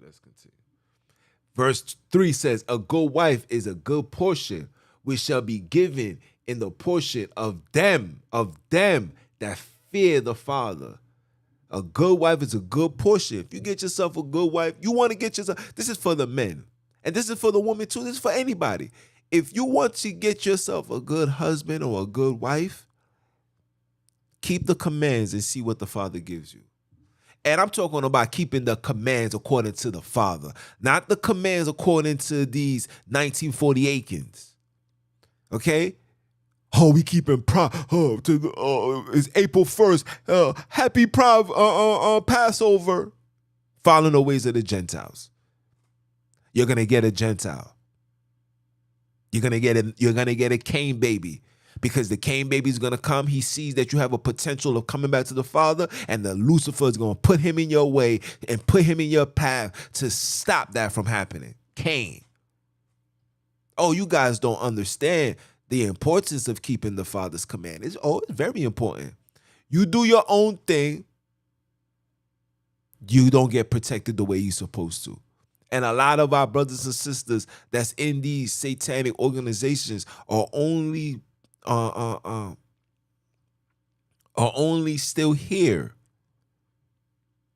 Verse 3 says, a good wife is a good portion, which shall be given in the portion of them that fear the Father. A good wife is a good portion. If you get yourself a good wife, you want to get yourself, this is for the men. And this is for the woman too. This is for anybody. If you want to get yourself a good husband or a good wife, keep the commands and see what the Father gives you. And I'm talking about keeping the commands according to the Father, not the commands according to these 1948kins. Okay? Oh, we keeping it's April 1st. Happy Passover. Following the ways of the Gentiles. You're gonna get a Gentile. You're gonna get a Cain baby. Because the Cain baby is going to come. He sees that you have a potential of coming back to the Father, and the Lucifer is going to put him in your way and put him in your path to stop that from happening. Cain. Oh, you guys don't understand the importance of keeping the Father's command. It's very important. You do your own thing, you don't get protected the way you're supposed to. And a lot of our brothers and sisters that's in these satanic organizations are only still here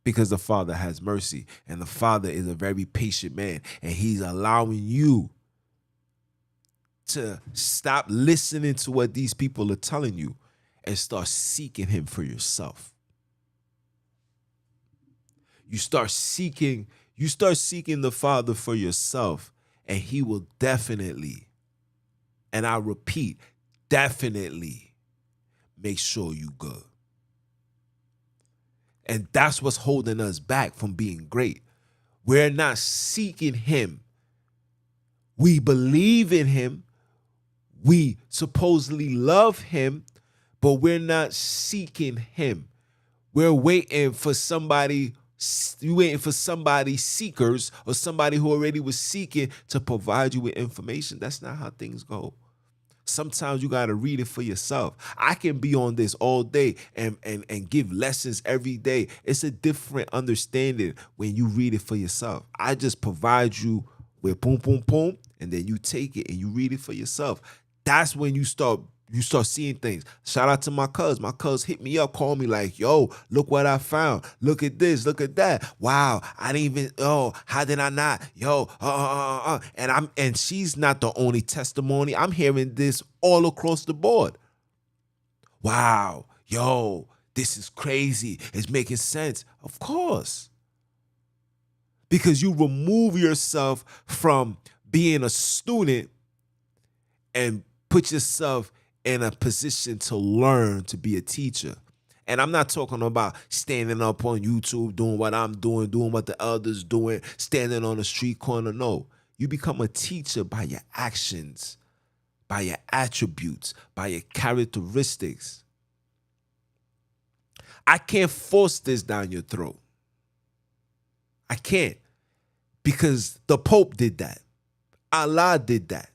because the Father has mercy, and the Father is a very patient man, and he's allowing you to stop listening to what these people are telling you and start seeking him for yourself. You start seeking the Father for yourself, and he will definitely, and I repeat, definitely make sure you good. And that's what's holding us back from being great. We're not seeking him. We believe in him. We supposedly love him, but we're not seeking him. We're waiting for somebody, seekers, or somebody who already was seeking to provide you with information. That's not how things go. Sometimes you got to read it for yourself. I can be on this all day and give lessons every day. It's a different understanding when you read it for yourself. I just provide you with boom, boom, boom, and then you take it and you read it for yourself. That's when you start seeing things. Shout out to my cuz. My cuz hit me up, call me like, yo, look what I found. Look at this, look at that. Wow, I didn't even, how did I not? Yo, and she's not the only testimony. I'm hearing this all across the board. Wow, yo, this is crazy. It's making sense. Of course. Because you remove yourself from being a student and put yourself in a position to learn to be a teacher. And I'm not talking about standing up on YouTube, doing what I'm doing what the elders doing, standing on the street corner. No, you become a teacher by your actions, by your attributes, by your characteristics. I can't force this down your throat. I can't, because the Pope did that. Allah did that.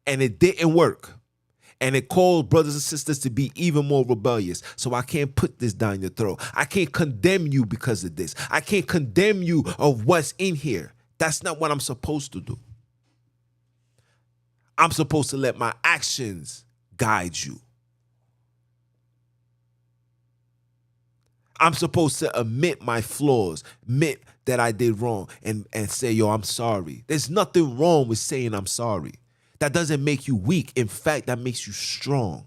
And it didn't work. And it called brothers and sisters to be even more rebellious. So I can't put this down your throat. I can't condemn you because of this. I can't condemn you of what's in here. That's not what I'm supposed to do. I'm supposed to let my actions guide you. I'm supposed to admit my flaws, admit that I did wrong, and say, yo, I'm sorry. There's nothing wrong with saying I'm sorry. That doesn't make you weak. In fact, that makes you strong.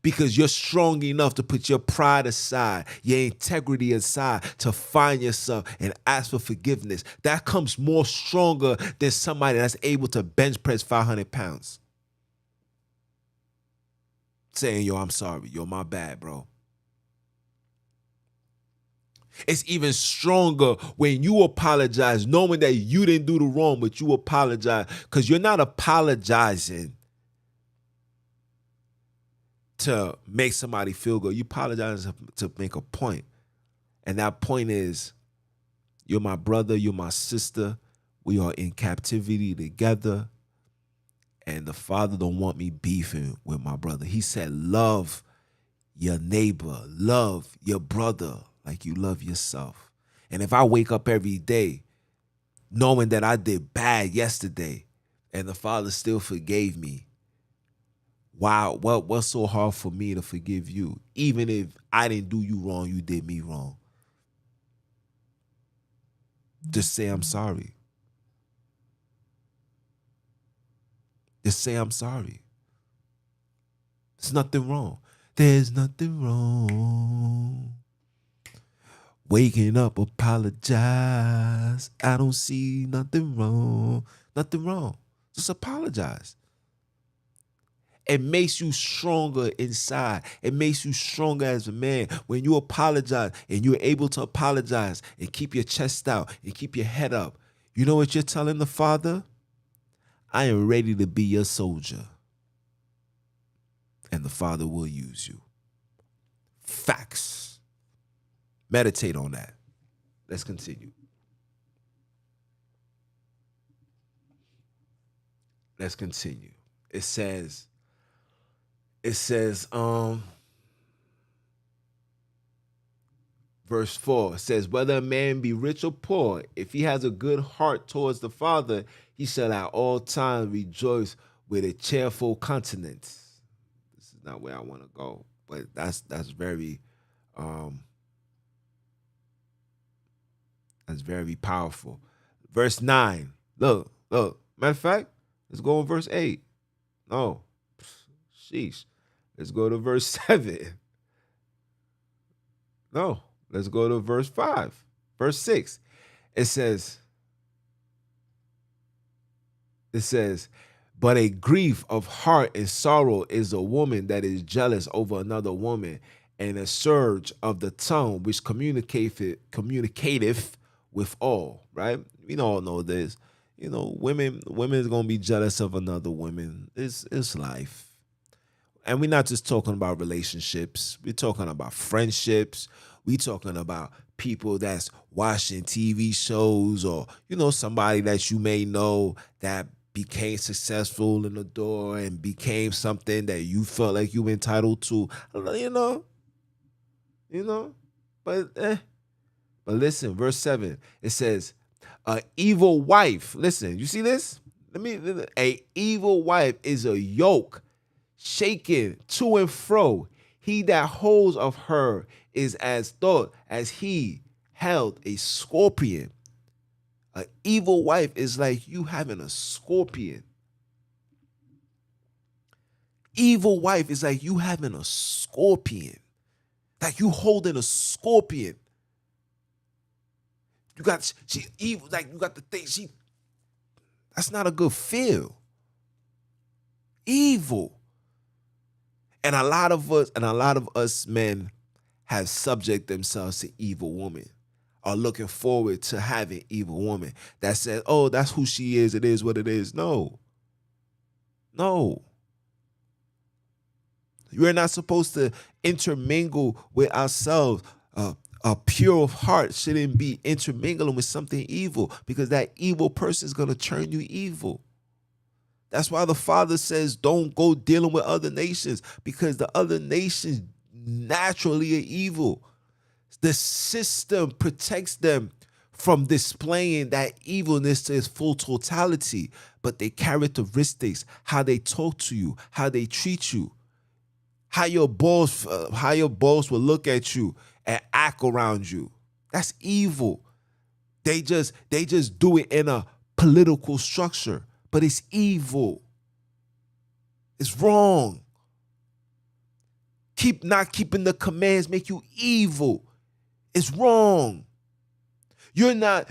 Because you're strong enough to put your pride aside, your integrity aside, to find yourself and ask for forgiveness. That comes more stronger than somebody that's able to bench press 500 pounds. Saying, yo, I'm sorry. Yo, my bad, bro. It's even stronger when you apologize, knowing that you didn't do the wrong, but you apologize, because you're not apologizing to make somebody feel good. You apologize to make a point. And that point is, you're my brother, you're my sister. We are in captivity together. And the Father don't want me beefing with my brother. He said, love your neighbor, love your brother like you love yourself. And if I wake up every day knowing that I did bad yesterday and the Father still forgave me, wow, what's so hard for me to forgive you? Even if I didn't do you wrong, you did me wrong. Just say I'm sorry. Just say I'm sorry. There's nothing wrong. There's nothing wrong. Waking up, apologize. I don't see nothing wrong. Nothing wrong. Just apologize. It makes you stronger inside. It makes you stronger as a man. When you apologize and you're able to apologize and keep your chest out and keep your head up, you know what you're telling the Father? I am ready to be your soldier. And the Father will use you. Facts. Meditate on that. Let's continue. Let's continue. It says, verse 4 says, whether a man be rich or poor, if he has a good heart towards the Father, he shall at all times rejoice with a cheerful countenance. This is not where I want to go, but that's very powerful. Verse 9. Look. Matter of fact, let's go on verse 8. No. Sheesh. Let's go to verse 7. No. Let's go to verse 5. Verse 6. It says, but a grief of heart and sorrow is a woman that is jealous over another woman and a surge of the tongue which communicateth with all, right? We all know this. Women is gonna be jealous of another woman. It's life. And we're not just talking about relationships. We're talking about friendships. We talking about people that's watching TV shows, or somebody that you may know that became successful in the door and became something that you felt like you were entitled to. You know, you know. But listen, verse 7, it says, a evil wife. Listen, you see this? A evil wife is a yoke shaken to and fro. He that holds of her is as thought as he held a scorpion. An evil wife is like you having a scorpion. Evil wife is like you having a scorpion. Like you holding a scorpion. She evil, like you got the thing. That's not a good feel. Evil. And a lot of us men have subject themselves to evil women, are looking forward to having evil woman that says, oh, that's who she is. It is what it is. No. We're not supposed to intermingle with ourselves. A pure heart shouldn't be intermingling with something evil, because that evil person is going to turn you evil. That's why the Father says don't go dealing with other nations, because the other nations naturally are evil. The system protects them from displaying that evilness to its full totality, but their characteristics, how they talk to you, how they treat you, how your boss will look at you and act around you. That's evil. They just do it in a political structure, but it's evil. It's wrong. Not keeping the commands make you evil. It's wrong. You're not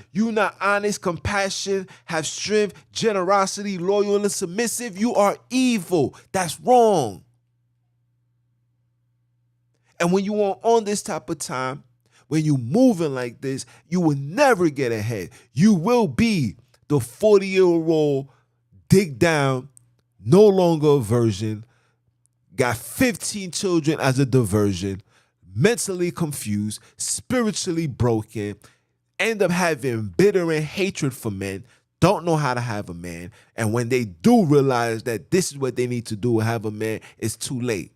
honest, compassion, have strength, generosity, loyal, and submissive. You are evil. That's wrong. And when you are on this type of time, when you moving like this, you will never get ahead. You will be the 40-year-old, dig down, no longer a virgin, got 15 children as a diversion, mentally confused, spiritually broken, end up having bitter and hatred for men, don't know how to have a man. And when they do realize that this is what they need to do, have a man, it's too late.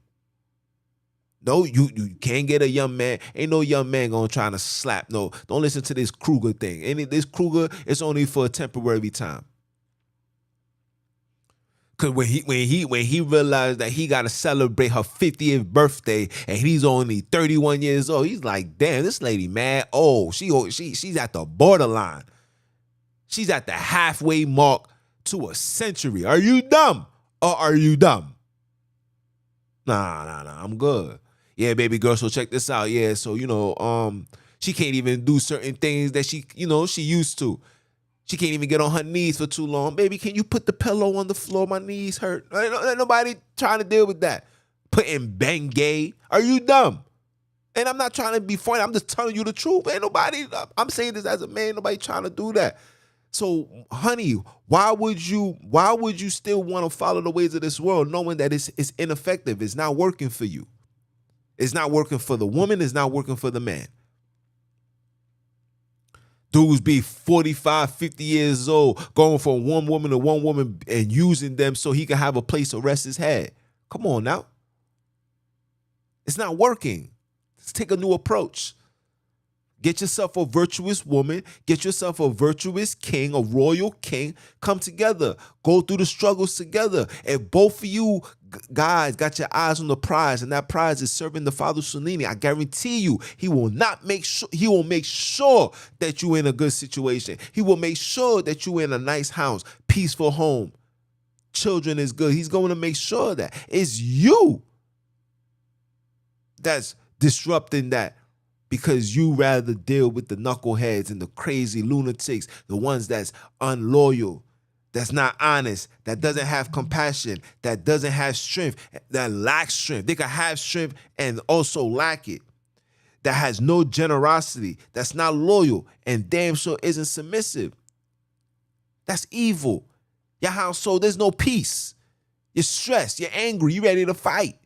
No, you can't get a young man. Ain't no young man gonna try to slap. No, don't listen to this Kruger thing. This Kruger, it's only for a temporary time. Cause when he realized that he gotta celebrate her 50th birthday and he's only 31 years old, he's like, damn, this lady mad old. She's at the borderline. She's at the halfway mark to a century. Are you dumb or are you dumb? Nah, I'm good. Yeah, baby girl, so check this out. Yeah, so, she can't even do certain things that she used to. She can't even get on her knees for too long. Baby, can you put the pillow on the floor? My knees hurt. Ain't nobody trying to deal with that. Putting Bengay. Are you dumb? And I'm not trying to be funny. I'm just telling you the truth. Ain't nobody, I'm saying this as a man, nobody trying to do that. So, honey, why would you still want to follow the ways of this world knowing that it's ineffective? It's not working for you. It's not working for the woman. It's not working for the man. Dudes be 45, 50 years old, going from one woman to one woman and using them so he can have a place to rest his head. Come on now. It's not working. Let's take a new approach. Get yourself a virtuous woman. Get yourself a virtuous king, a royal king. Come together. Go through the struggles together. If both of you guys got your eyes on the prize, and that prize is serving the Father Sonini, I guarantee you, he will make sure that you're in a good situation. He will make sure that you're in a nice house, peaceful home. Children is good. He's going to make sure that it's you that's disrupting that, because you rather deal with the knuckleheads and the crazy lunatics, the ones that's unloyal, that's not honest, that doesn't have compassion, that doesn't have strength, that lacks strength. They can have strength and also lack it. That has no generosity, that's not loyal, and damn sure isn't submissive. That's evil. Your household, there's no peace. You're stressed, you're angry, you're ready to fight.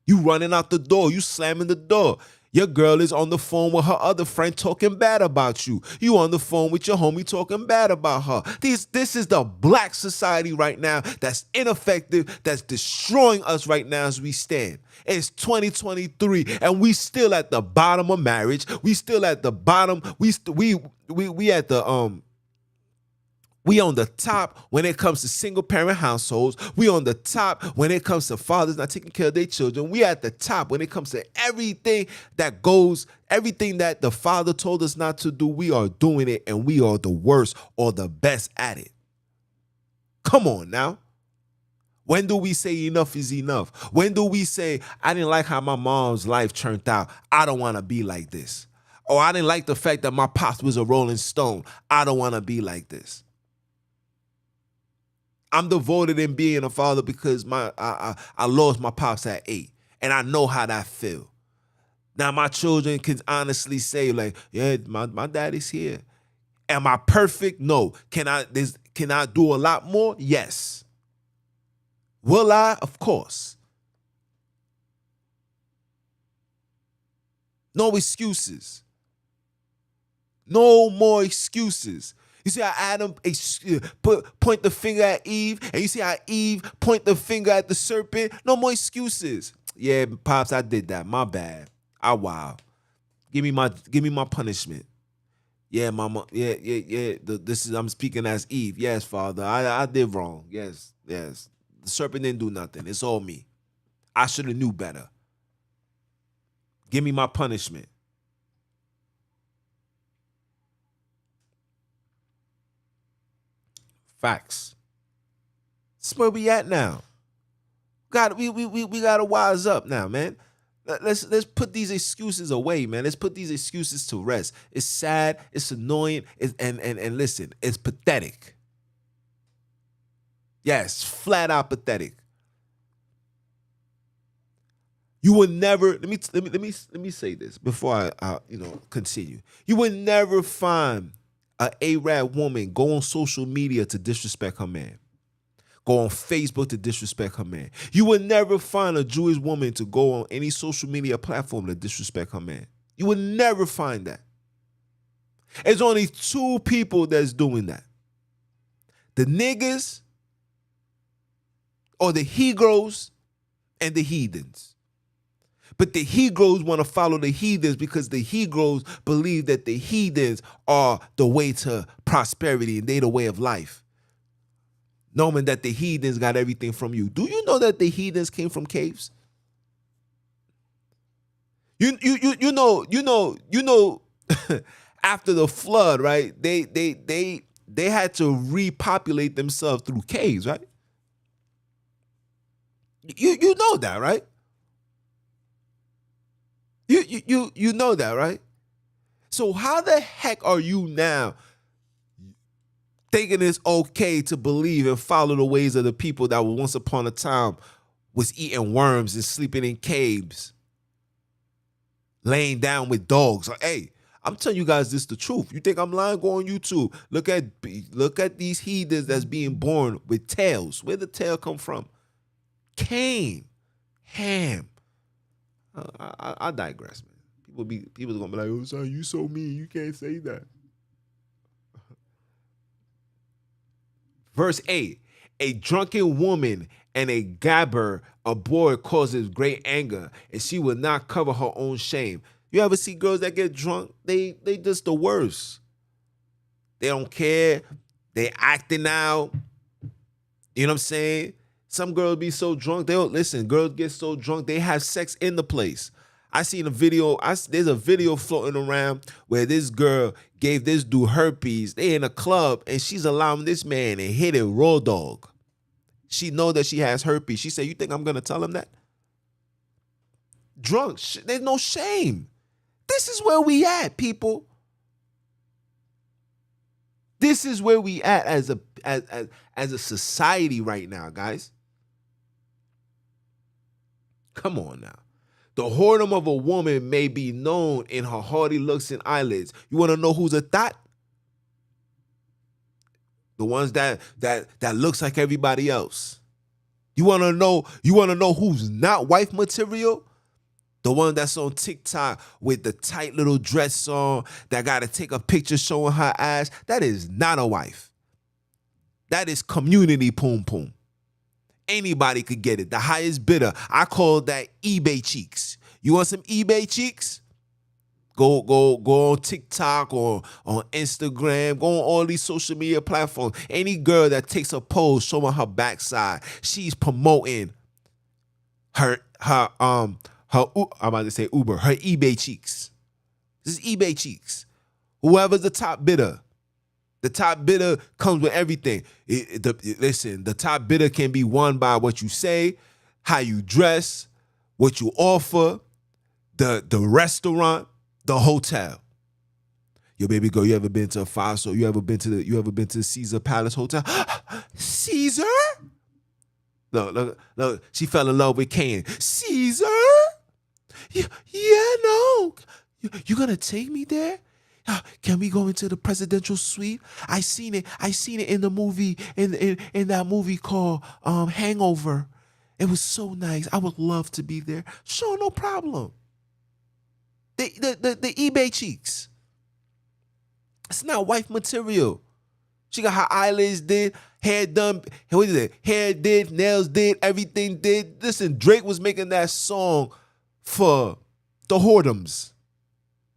You running out the door, you slamming the door. Your girl is on the phone with her other friend talking bad about you. You on the phone with your homie talking bad about her. This is the black society right now that's ineffective, that's destroying us right now as we stand. It's 2023 and we still at the bottom of marriage. We still at the bottom. We on the top when it comes to single parent households. We on the top when it comes to fathers not taking care of their children. We at the top when it comes to everything that the father told us not to do. We are doing it and we are the worst or the best at it. Come on now. When do we say enough is enough? When do we say, I didn't like how my mom's life turned out. I don't want to be like this. Or I didn't like the fact that my pops was a Rolling Stone. I don't want to be like this. I'm devoted in being a father because I lost my pops at 8, and I know how that feel. Now my children can honestly say, like, yeah, my daddy's here. Am I perfect? No. Can I do a lot more? Yes. Will I? Of course. No excuses. No more excuses. You see how Adam point the finger at Eve, and you see how Eve point the finger at the serpent? No more excuses. Yeah, Pops, I did that. My bad. Wow. Give me my punishment. Yeah, mama. Yeah. I'm speaking as Eve. Yes, Father. I did wrong. Yes. The serpent didn't do nothing. It's all me. I should have knew better. Give me my punishment. Facts. That's where we at now. We gotta wise up now, man. Let's put these excuses away, man. Let's put these excuses to rest. It's sad, it's annoying, and listen, it's pathetic. Yes, flat out pathetic. You would never. Let me say this before I continue. You would never find an Arab woman go on social media to disrespect her man. Go on Facebook to disrespect her man. You would never find a Jewish woman to go on any social media platform to disrespect her man. You would never find that. It's only 2 people that's doing that. The niggas or the Hebrews and the heathens. But the Hebrews want to follow the heathens because the Hebrews believe that the heathens are the way to prosperity and they the way of life. Knowing that the heathens got everything from you. Do you know that the heathens came from caves? You know after the flood, right? They had to repopulate themselves through caves, right? You know that, right? You know that, right? So how the heck are you now thinking it's okay to believe and follow the ways of the people that were once upon a time was eating worms and sleeping in caves, laying down with dogs? Hey, I'm telling you guys this the truth. You think I'm lying? Go on YouTube. Look at these heathens that's being born with tails. Where the tail come from? Cain, Ham. I digress, man. People gonna be like, "Oh, son, you so mean. You can't say that." Verse 8: a drunken woman and a gabber abroad causes great anger, and she will not cover her own shame. You ever see girls that get drunk? They just the worst. They don't care. They acting out. You know what I'm saying? Some girls be so drunk, they don't listen. Girls get so drunk, they have sex in the place. I seen a video, there's a video floating around where this girl gave this dude herpes. They in a club and she's allowing this man to hit it raw dog. She know that she has herpes. She said, you think I'm going to tell him that? Drunk, there's no shame. This is where we at, people. This is where we at as a society right now, guys. Come on now. The whoredom of a woman may be known in her haughty looks and eyelids. You want to know who's a thot? The ones that looks like everybody else. You want to know who's not wife material? The one that's on TikTok with the tight little dress on that got to take a picture showing her ass. That is not a wife. That is community poom poom. Anybody could get it. The highest bidder. I call that eBay cheeks. You want some eBay cheeks? Go on TikTok or on Instagram. Go on all these social media platforms. Any girl that takes a pose showing her backside, she's promoting her I'm about to say Uber, her eBay cheeks. This is eBay cheeks. Whoever's the top bidder. The top bidder comes with everything. Listen, the top bidder can be won by what you say, how you dress, what you offer, the restaurant, the hotel. Yo, baby girl, you ever been to a 5-star? You ever been to the Caesar Palace Hotel? Caesar? Look, she fell in love with Cain. Caesar? Yeah, no. You gonna take me there? Can we go into the presidential suite? I seen it in the movie, in that movie called Hangover. It was so nice. I would love to be there. Sure, no problem. The eBay cheeks. It's not wife material. She got her eyelids did, hair done, what is it? Hair did, nails did, everything did. Listen, Drake was making that song for the whoredoms.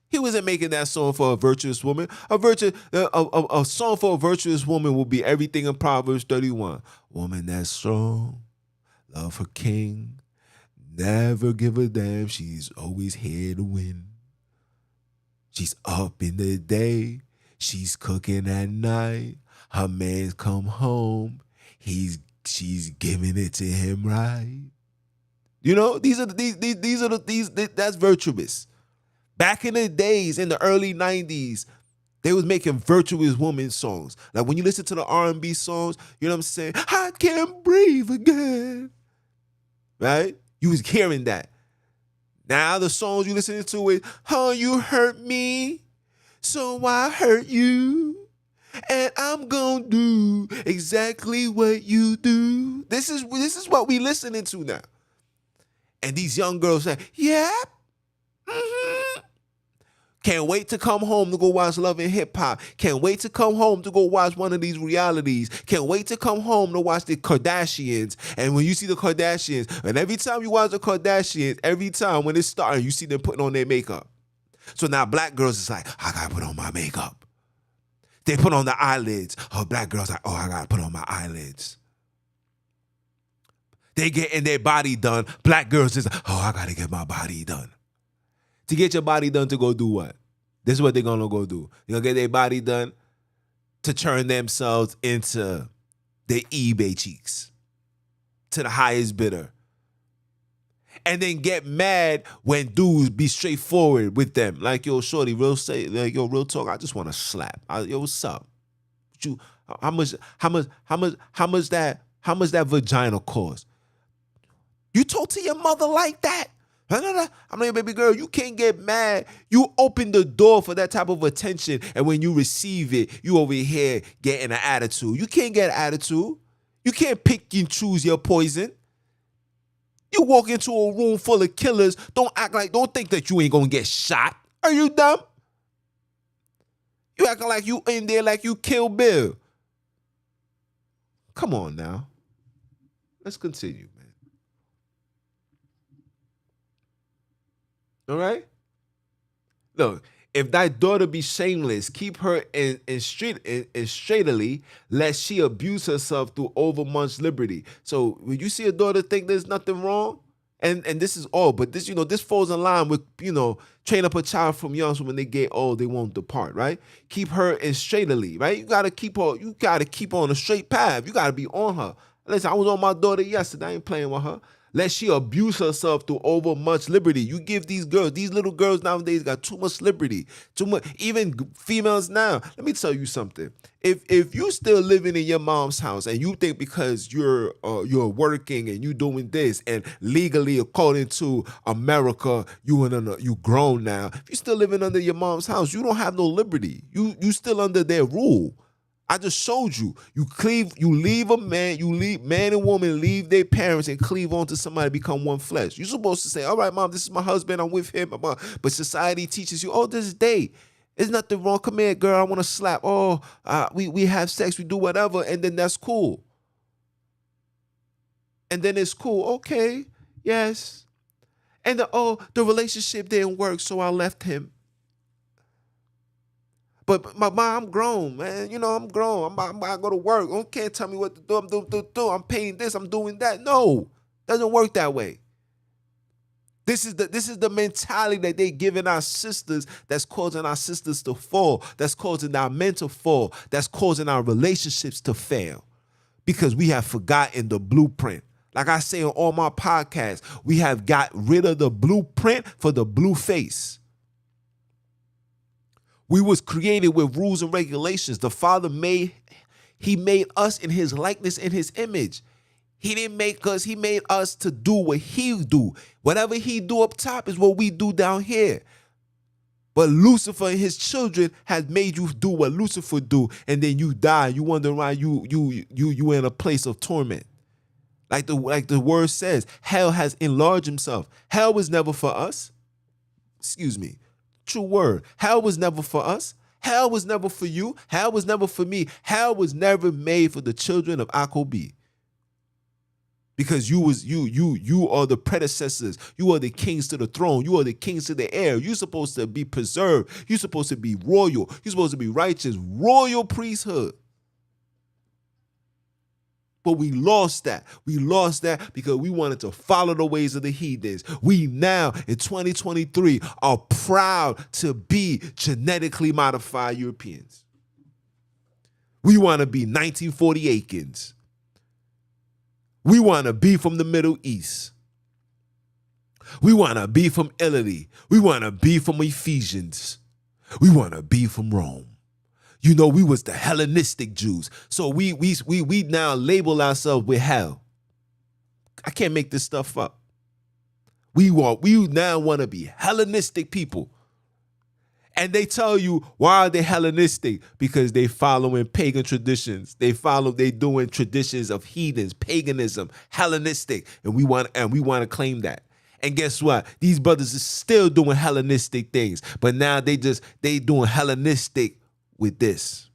He wasn't making that song for a virtuous woman. A song for a virtuous woman will be everything in Proverbs 31. Woman that's strong, love her king, never give a damn. She's always here to win. She's up in the day, she's cooking at night. Her man's come home, she's giving it to him right. You know, that's virtuous. Back in the days, in the early 90s, they was making virtuous woman songs. Like when you listen to the R&B songs, you know what I'm saying? I can't breathe again. Right? You was hearing that. Now the songs you listening to is, oh, you hurt me, so I hurt you. And I'm gonna do exactly what you do. This is what we listening to now. And these young girls say, yeah. Mm-hmm. Can't wait to come home to go watch Love and Hip Hop. Can't wait to come home to go watch one of these realities. Can't wait to come home to watch the Kardashians. And when you see the Kardashians, and every time you watch the Kardashians, every time when it's starting, you see them putting on their makeup. So now black girls is like, I gotta put on my makeup. They put on the eyelids. Oh, black girls like, oh, I gotta put on my eyelids. They getting their body done. Black girls is like, oh, I gotta get my body done. To get your body done to go do what? This is what they're going to go do. They're going to get their body done to turn themselves into the eBay cheeks, to the highest bidder. And then get mad when dudes be straightforward with them. Like, yo, shorty, real talk, I just want to slap. Yo, what's up? How much that vagina cost? You told to your mother like that? I'm like, baby girl, you can't get mad. You open the door for that type of attention, and when you receive it, you over here getting an attitude. You can't get an attitude. You can't pick and choose your poison. You walk into a room full of killers, don't think that you ain't gonna get shot. Are you dumb? You acting like you in there like you Kill Bill. Come on now. Let's continue. All right? Look, if thy daughter be shameless, keep her in straitly, lest she abuse herself through overmuch liberty. So when you see a daughter think there's nothing wrong, and this is all, but this, this falls in line with, train up a child from young, so when they get old, they won't depart, right? Keep her in straitly, right? You gotta keep her on a straight path. You gotta be on her. Listen, I was on my daughter yesterday. I ain't playing with her. lest she abuse herself through overmuch liberty. You give these little girls nowadays got too much liberty, too much. Even females now. Let me tell you something. If you still living in your mom's house and you think because you're working and you doing this and legally according to America you grown now. If you still living under your mom's house, you don't have no liberty. You still under their rule. I just showed you. You leave a man, man and woman leave their parents and cleave on to somebody, become one flesh. You're supposed to say, all right, mom, this is my husband, I'm with him. But society teaches you, oh, this is day. There's nothing wrong. Come here, girl, I want to slap. Oh, we have sex, we do whatever, and then that's cool. And then it's cool. Okay, yes. And the relationship didn't work, so I left him. But my mom, I'm grown, man. You know, I'm grown. I go to work. You can't tell me what to do. I'm paying this. I'm doing that. No, doesn't work that way. This is the mentality that they giving our sisters that's causing our sisters to fall. That's causing our men to fall. That's causing our relationships to fail. Because we have forgotten the blueprint. Like I say on all my podcasts, we have got rid of the blueprint for the blue face. We was created with rules and regulations. The Father made us in his likeness and his image. He didn't make us, he made us to do what he do. Whatever he do up top is what we do down here. But Lucifer and his children had made you do what Lucifer do, and then you die. You wonder why you in a place of torment. Like the word says, hell has enlarged himself. Hell was never for us. Excuse me. True word. Hell was never for us. Hell was never for you. Hell was never for me. Hell was never made for the children of Akobi. Because you are the predecessors. You are the kings to the throne. You are the kings to the air. You're supposed to be preserved. You're supposed to be royal. You're supposed to be righteous. Royal priesthood. But we lost that. We lost that because we wanted to follow the ways of the heathens. We now, in 2023, are proud to be genetically modified Europeans. We want to be 1948-kins. We want to be from the Middle East. We want to be from Italy. We want to be from Ephesians. We want to be from Rome. You know, we was the Hellenistic Jews. So we now label ourselves with hell. I can't make this stuff up. We now want to be Hellenistic people. And they tell you, why are they Hellenistic? Because they following pagan traditions. They doing traditions of heathens, paganism, Hellenistic. And we want to claim that. And guess what? These brothers are still doing Hellenistic things. But now they doing Hellenistic with this.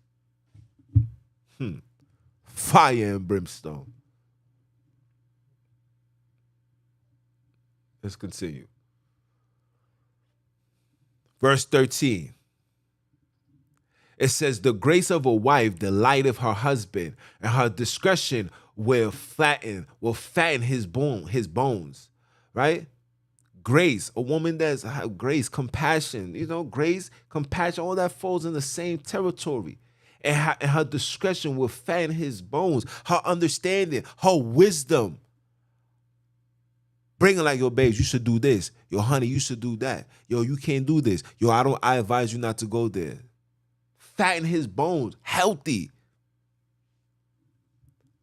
Fire and brimstone. Let's continue. Verse 13. It says, the grace of a wife delighteth her husband, and her discretion will fatten his bones. Right? Grace, a woman that's grace, compassion, grace, compassion, all that falls in the same territory. And her discretion will fatten his bones, her understanding, her wisdom. Bringing like, yo, babes, you should do this. Yo, honey, you should do that. Yo, you can't do this. Yo, I advise you not to go there. Fatten his bones, healthy.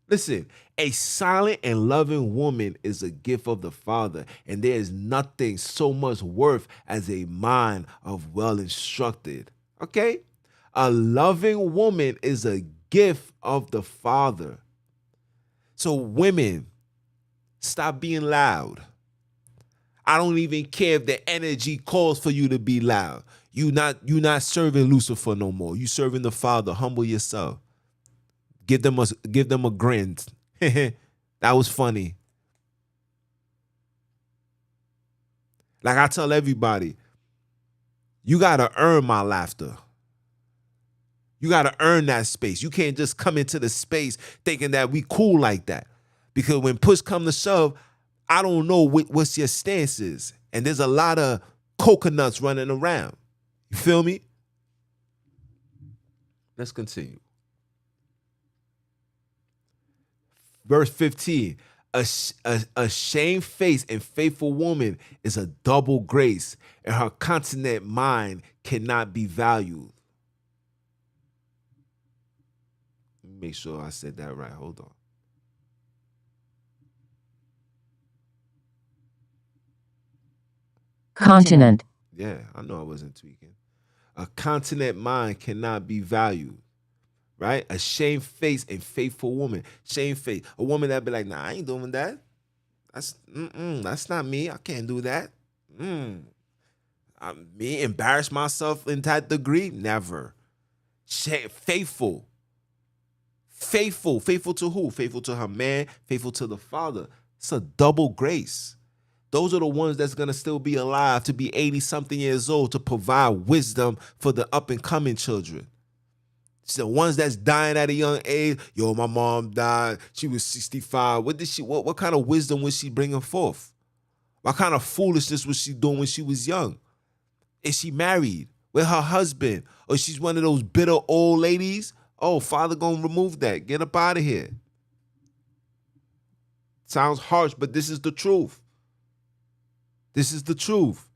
Listen, a silent and loving woman is a gift of the Father, and there is nothing so much worth as a mind of well-instructed. Okay? A loving woman is a gift of the Father. So women, stop being loud. I don't even care if the energy calls for you to be loud. You not serving Lucifer no more. You serving the Father. Humble yourself. Give them a grin. That was funny. Like I tell everybody, you gotta earn my laughter. You gotta earn that space. You can't just come into the space thinking that we cool like that. Because when push come to shove, I don't know what's your stance is. And there's a lot of coconuts running around. You feel me? Let's continue. Verse 15. A shamefaced and faithful woman is a double grace, and her continent mind cannot be valued. Make sure I said that right. Hold on. Continent. Yeah, I know I wasn't tweaking. A continent mind cannot be valued, right? A shamefaced and faithful woman. Shamefaced. A woman that be like, nah, I ain't doing that. That's not me. I can't do that. Me embarrass myself in that degree? Never. Faithful. Faithful. Faithful to who? Faithful to her man, faithful to the father. It's a double grace. Those are the ones that's going to still be alive to be 80 something years old to provide wisdom for the up and coming children. It's the ones that's dying at a young age. Yo, my mom died. She was 65. What kind of wisdom was she bringing forth? What kind of foolishness was she doing when she was young? Is she married with her husband? Or she's one of those bitter old ladies? Oh, father gonna remove that. Get up out of here. Sounds harsh, but this is the truth. This is the truth.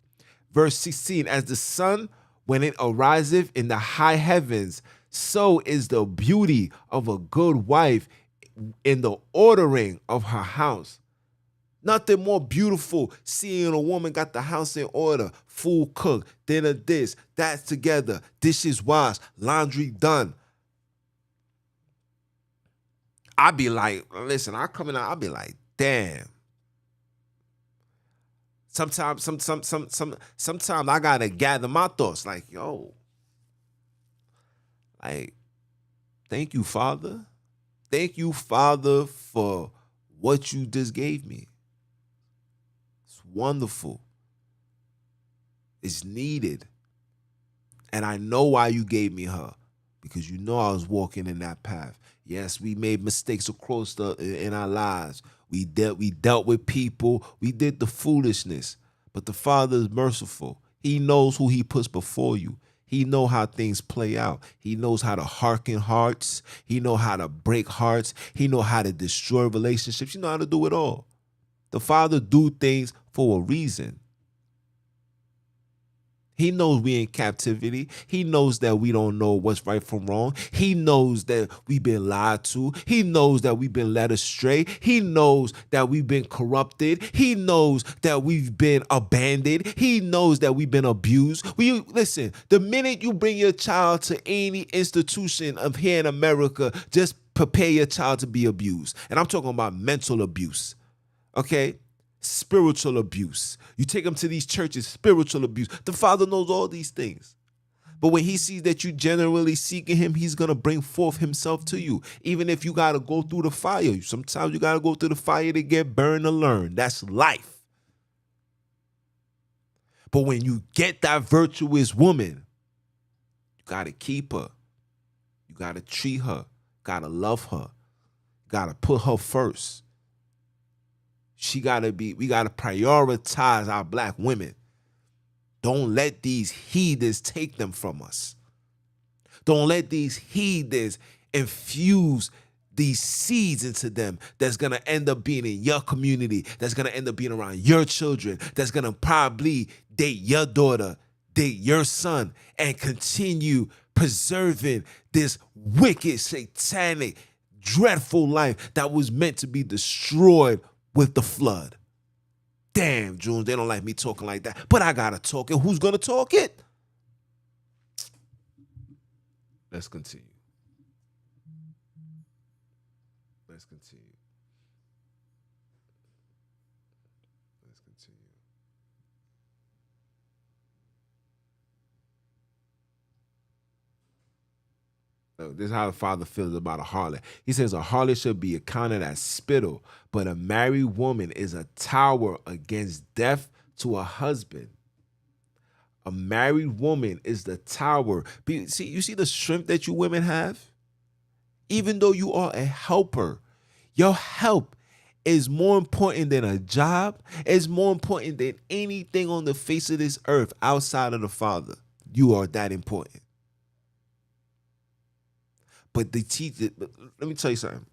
Verse 16, as the sun, when it ariseth in the high heavens, so is the beauty of a good wife in the ordering of her house. Nothing more beautiful seeing a woman got the house in order, food cooked, dinner this, that's together, dishes washed, laundry done. I be like, listen, I come in, I be like, damn. Sometimes I gotta gather my thoughts. Like, yo, like, thank you, Father. Thank you, Father, for what you just gave me. It's wonderful. It's needed. And I know why you gave me her. Because you know I was walking in that path. Yes, we made mistakes across in our lives. We dealt with people. We did the foolishness. But the Father is merciful. He knows who he puts before you. He knows how things play out. He knows how to hearken hearts. He knows how to break hearts. He knows how to destroy relationships. He knows how to do it all. The Father do things for a reason. He knows we in captivity. He knows that we don't know what's right from wrong. He knows that we've been lied to. He knows that we've been led astray. He knows that we've been corrupted. He knows that we've been abandoned. He knows that we've been abused. Listen, the minute you bring your child to any institution of here in America, just prepare your child to be abused. And I'm talking about mental abuse. Okay? Spiritual abuse. You take them to these churches, spiritual abuse. The Father knows all these things. But when he sees that you generally seeking him, he's going to bring forth himself to you. Even if you got to go through the fire. Sometimes you got to go through the fire to get burned to learn. That's life. But when you get that virtuous woman, you got to keep her. You got to treat her. Got to love her. Got to put her first. We got to prioritize our black women. Don't let these heathens take them from us. Don't let these heathens infuse these seeds into them that's going to end up being in your community, that's going to end up being around your children, that's going to probably date your daughter, date your son, and continue preserving this wicked, satanic, dreadful life that was meant to be destroyed with the flood. Damn, Junes, they don't like me talking like that. But I gotta talk it. Who's gonna talk it? Let's continue. Let's continue. Let's continue. This is how the Father feels about a harlot. He says a harlot should be accounted as spittle, but a married woman is a tower against death to a husband. A married woman is the tower. See, you see the strength that you women have? Even though you are a helper, your help is more important than a job. It's more important than anything on the face of this earth outside of the Father. You are that important. But let me tell you something.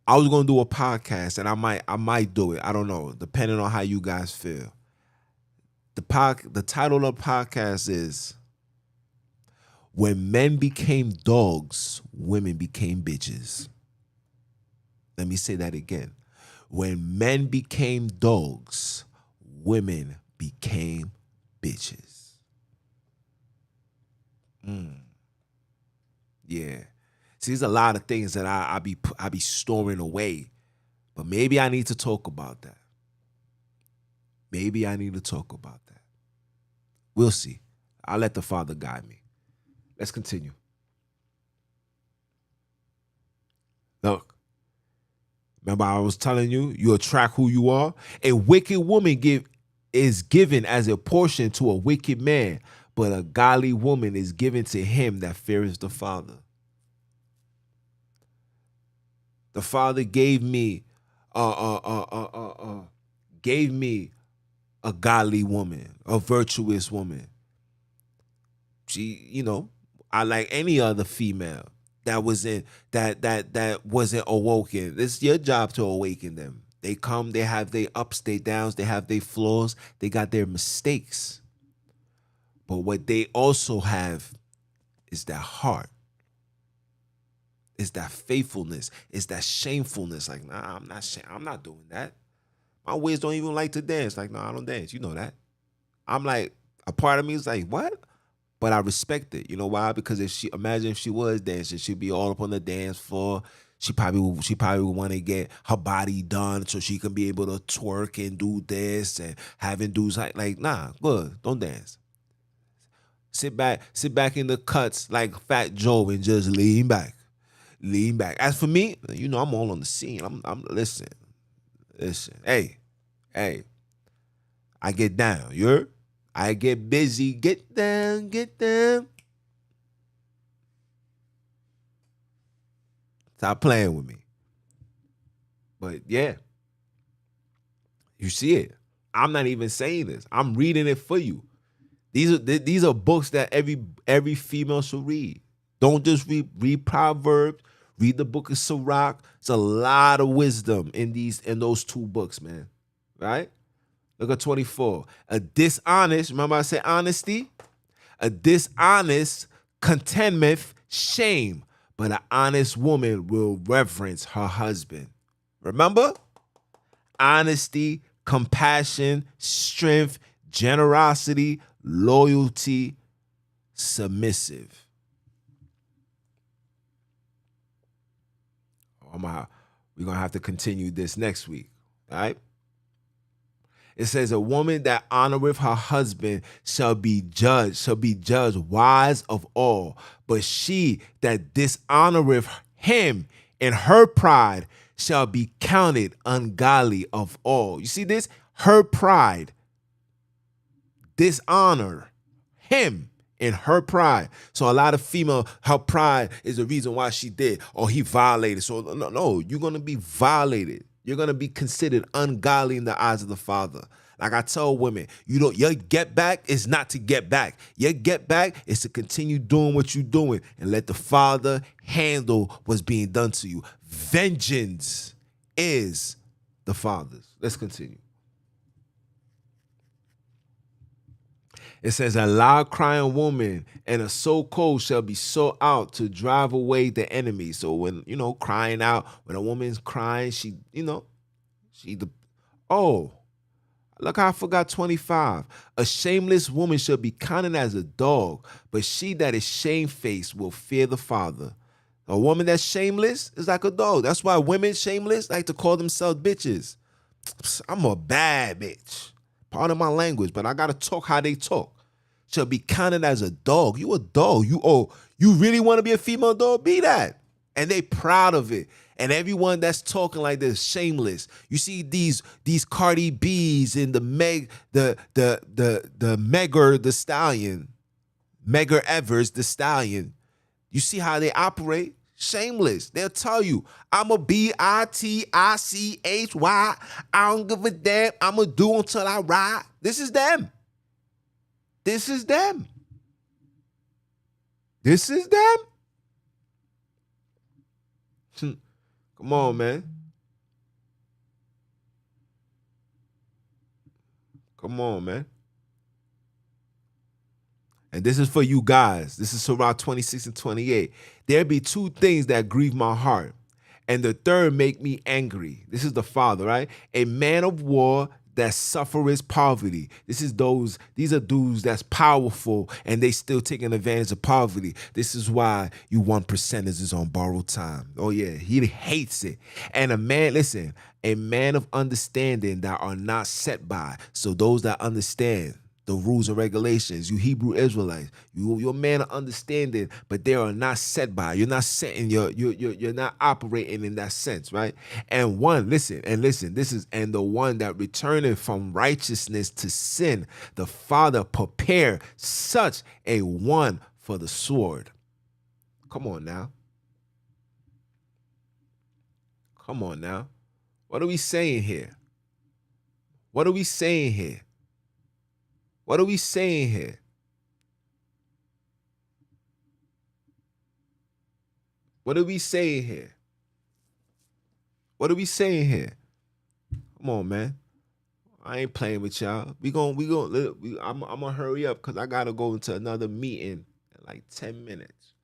I was gonna do a podcast, and I might do it. I don't know, depending on how you guys feel. The title of the podcast is "When Men Became Dogs, Women Became Bitches." Let me say that again. When men became dogs, women became bitches. Yeah. See, there's a lot of things that I be storing away, but maybe I need to talk about that. Maybe I need to talk about that. We'll see. I'll let the Father guide me. Let's continue. Look, remember I was telling you, you attract who you are. A wicked woman is given as a portion to a wicked man, but a godly woman is given to him that fears the Father. The Father gave me gave me a godly woman, a virtuous woman. She, I like any other female that wasn't awoken. It's your job to awaken them. They come, they have their ups, their downs, they have their flaws, they got their mistakes. But what they also have is that heart. Is that faithfulness, is that shamefulness. Like, nah, I'm not doing that. My ways don't even like to dance. Like, no, I don't dance. You know that. I'm like, a part of me is like, what? But I respect it. You know why? Because imagine if she was dancing, she'd be all up on the dance floor. She probably would want to get her body done so she can be able to twerk and do this and having dudes like, nah, good, don't dance. Sit back in the cuts like Fat Joe and just lean back. Lean back. As for me, I'm all on the scene. I'm listen. Hey, I get down. You heard? I get busy. Get down. Stop playing with me. But yeah, you see it. I'm not even saying this. I'm reading it for you. These are books that every female should read. Don't just read Proverbs. Read the book of Sirach. It's a lot of wisdom in those two books, man. Right? Look at 24. A dishonest, remember I said honesty? A dishonest contenteth shame, but an honest woman will reverence her husband. Remember? Honesty, compassion, strength, generosity, loyalty, submissive. We're going to have to continue this next week, all right? It says, a woman that honoreth her husband shall be judged wise of all. But she that dishonoreth him in her pride shall be counted ungodly of all. You see this? Her pride. Dishonor him in her pride. So a lot of female, her pride is the reason why she did, or he violated. So no, you're going to be violated. You're going to be considered ungodly in the eyes of the Father. Like I tell women, your get back is not to get back. Your get back is to continue doing what you're doing and let the Father handle what's being done to you. Vengeance is the Father's. Let's continue. It says, a loud crying woman and a soul cold shall be sought out to drive away the enemy. So when, crying out, when a woman's crying, look how I forgot 25. A shameless woman shall be counted as a dog, but she that is shamefaced will fear the Father. A woman that's shameless is like a dog. That's why women shameless like to call themselves bitches. I'm a bad bitch. Pardon my language, but I gotta talk how they talk. Shall be counted as a dog. You a dog. You really want to be a female dog? Be that. And they proud of it. And everyone that's talking like this, shameless. You see these Cardi B's and the Megger the Stallion, Megger Evers the Stallion. You see how they operate? Shameless. They'll tell you, I'm a bitchy. I don't give a damn. I'm going to do until I ride. This is them. This is them. This is them. Come on, man. Come on, man. And this is for you guys. This is around 26 and 28. There be two things that grieve my heart, and the third make me angry. This is the father, right? A man of war that suffereth poverty. These are dudes that's powerful and they still taking advantage of poverty. This is why you 1%ers is on borrowed time. Oh yeah, he hates it. And a man of understanding that are not set by. So those that understand the rules and regulations, you Hebrew Israelites, you're a man of understanding, but they are not set by. You're not setting you're not operating in that sense, right? And the one that returneth from righteousness to sin, the Father prepare such a one for the sword. Come on now. Come on now. What are we saying here? What are we saying here? What are we saying here? What are we saying here? What are we saying here? Come on, man. I ain't playing with y'all. I'm gonna hurry up because I gotta go into another meeting in like 10 minutes.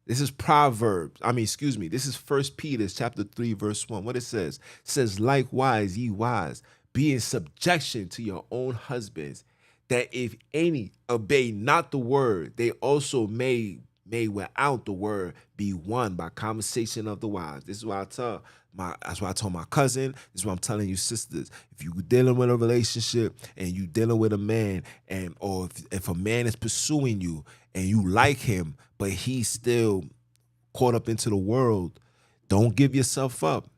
This is This is 1 Peter chapter 3, verse 1. What it says? It says, likewise, ye wives, be in subjection to your own husbands, that if any obey not the word, they also may without the word be won by conversation of the wives. This is why that's why I told my cousin. This is what I'm telling you, sisters. If you dealing with a relationship and you dealing with a man, or if a man is pursuing you and you like him, but he's still caught up into the world, don't give yourself up.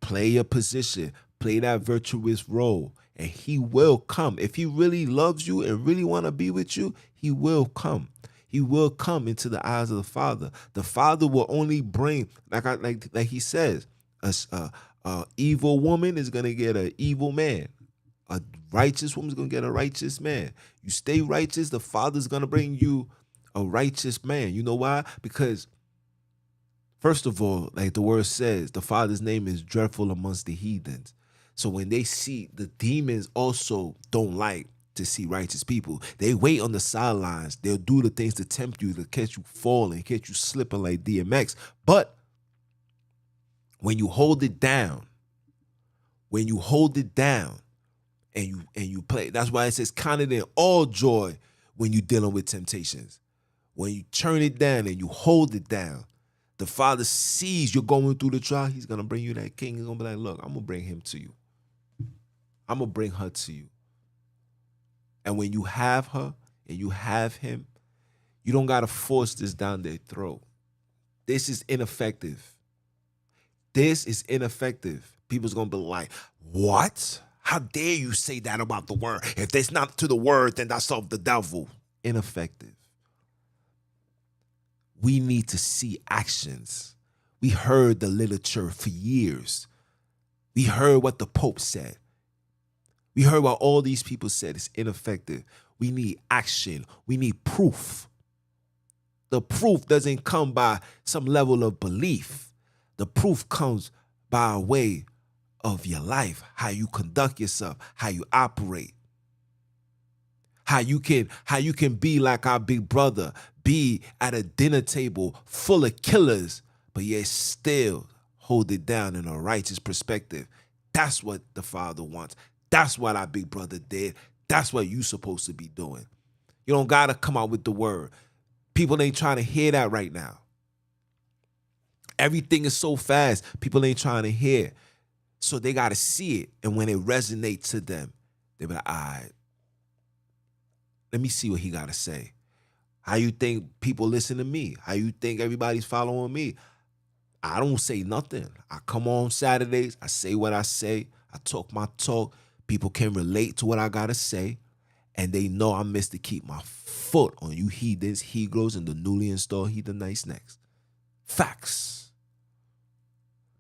Play your position. Play that virtuous role. And he will come. If he really loves you and really want to be with you, he will come. He will come into the eyes of the Father. The Father will only bring, like he says, a evil woman is gonna get an evil man. A righteous woman is gonna get a righteous man. You stay righteous, the Father's gonna bring you a righteous man. You know why? Because first of all, like the word says, the Father's name is dreadful amongst the heathens. So when they see, the demons also don't like to see righteous people. They wait on the sidelines. They'll do the things to tempt you, to catch you falling, catch you slipping like DMX. But when you hold it down, and you play, that's why it says, count it in all joy when you're dealing with temptations. When you turn it down and you hold it down, the Father sees you're going through the trial. He's going to bring you that king. He's going to be like, look, I'm going to bring him to you. I'm going to bring her to you. And when you have her and you have him, you don't got to force this down their throat. This is ineffective. This is ineffective. People's going to be like, what? How dare you say that about the word? If it's not to the word, then that's of the devil. Ineffective. We need to see actions. We heard the literature for years. We heard what the Pope said. We heard what all these people said. It's ineffective. We need action. We need proof. The proof doesn't come by some level of belief. The proof comes by way of your life, how you conduct yourself, how you operate. How you can be like our big brother, be at a dinner table full of killers, but yet still hold it down in a righteous perspective. That's what the Father wants. That's what our big brother did. That's what you supposed to be doing. You don't got to come out with the word. People ain't trying to hear that right now. Everything is so fast, people ain't trying to hear. So they got to see it. And when it resonates to them, they be like, all right, let me see what he got to say. How you think people listen to me? How you think everybody's following me? I don't say nothing. I come on Saturdays. I say what I say. I talk my talk. People can relate to what I got to say. And they know I miss to keep my foot on you heathens, Hebrews, and the newly installed heathenites next. Facts.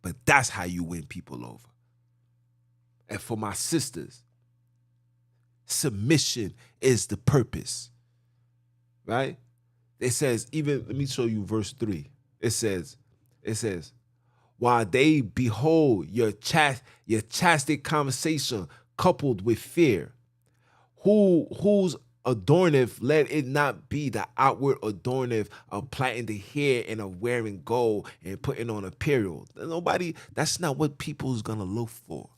But that's how you win people over. And for my sisters, submission is the purpose. Right? It says, let me show you verse 3. It says, while they behold your chastic conversation coupled with fear. Who's adorneth, let it not be the outward adorneth of plaiting the hair and of wearing gold and putting on apparel. Nobody, that's not what people's gonna look for.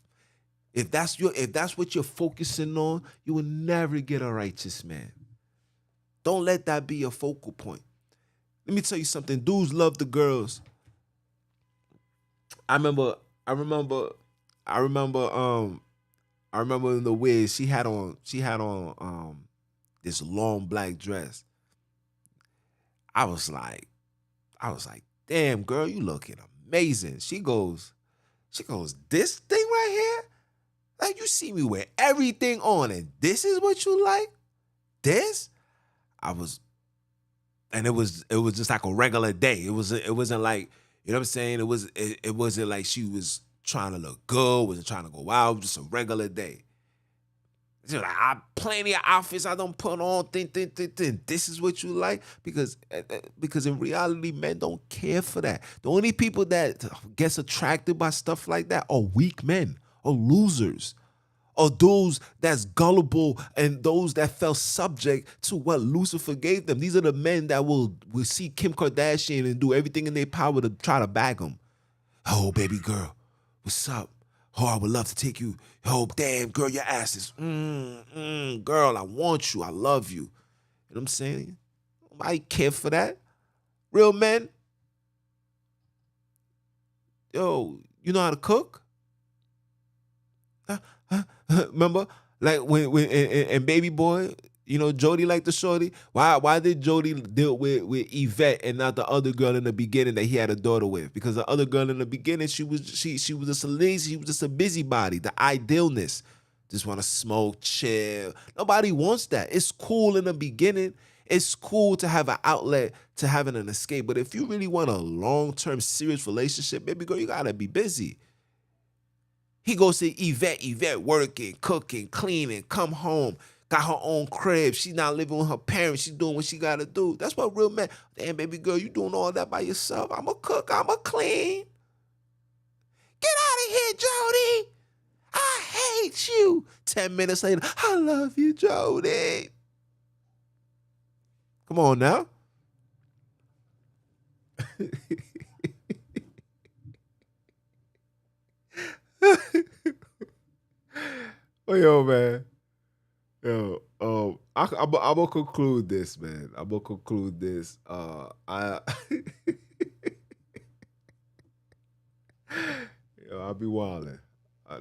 If that's what you're focusing on, you will never get a righteous man. Don't let that be your focal point. Let me tell you something. Dudes love the girls. I remember, I remember, I remember, I remember in the way she had on this long black dress. I was like, I was like, damn girl, you looking amazing. She goes, this thing right here? Like you see me with everything on and this is what you like? This? I was it was just like a regular day. It wasn't like, you know what I'm saying? It wasn't like she was trying to look good, wasn't trying to go out, just a regular day. She's like, I plenty of outfits I don't put on. Think. This is what you like because in reality, men don't care for that. The only people that gets attracted by stuff like that are weak men or losers or those that's gullible and those that fell subject to what Lucifer gave them. These are the men that will see Kim Kardashian and do everything in their power to try to bag them. Oh, baby girl, what's up? Oh, I would love to take you. Oh, damn, girl, your ass is, girl, I want you. I love you. You know what I'm saying? Nobody care for that. Real men, yo, you know how to cook? Remember? Like when and Baby Boy, Jody liked the shorty. Why did Jody deal with Yvette and not the other girl in the beginning that he had a daughter with? Because the other girl in the beginning, she was just a lazy, she was just a busybody, the idealness. Just want to smoke, chill. Nobody wants that. It's cool in the beginning. It's cool to have an outlet, to having an escape. But if you really want a long-term serious relationship, baby girl, you gotta be busy. He goes to Yvette working, cooking, cleaning, come home, got her own crib. She's not living with her parents. She's doing what she got to do. That's what real men, damn, baby girl, you doing all that by yourself. I'm a cook. I'm a clean. Get out of here, Jody. I hate you. 10 minutes later, I love you, Jody. Come on now. Oh, yo, man. Yo, I'm gonna conclude this, man. I'm gonna conclude this. I, yo, I'll be wilding. I,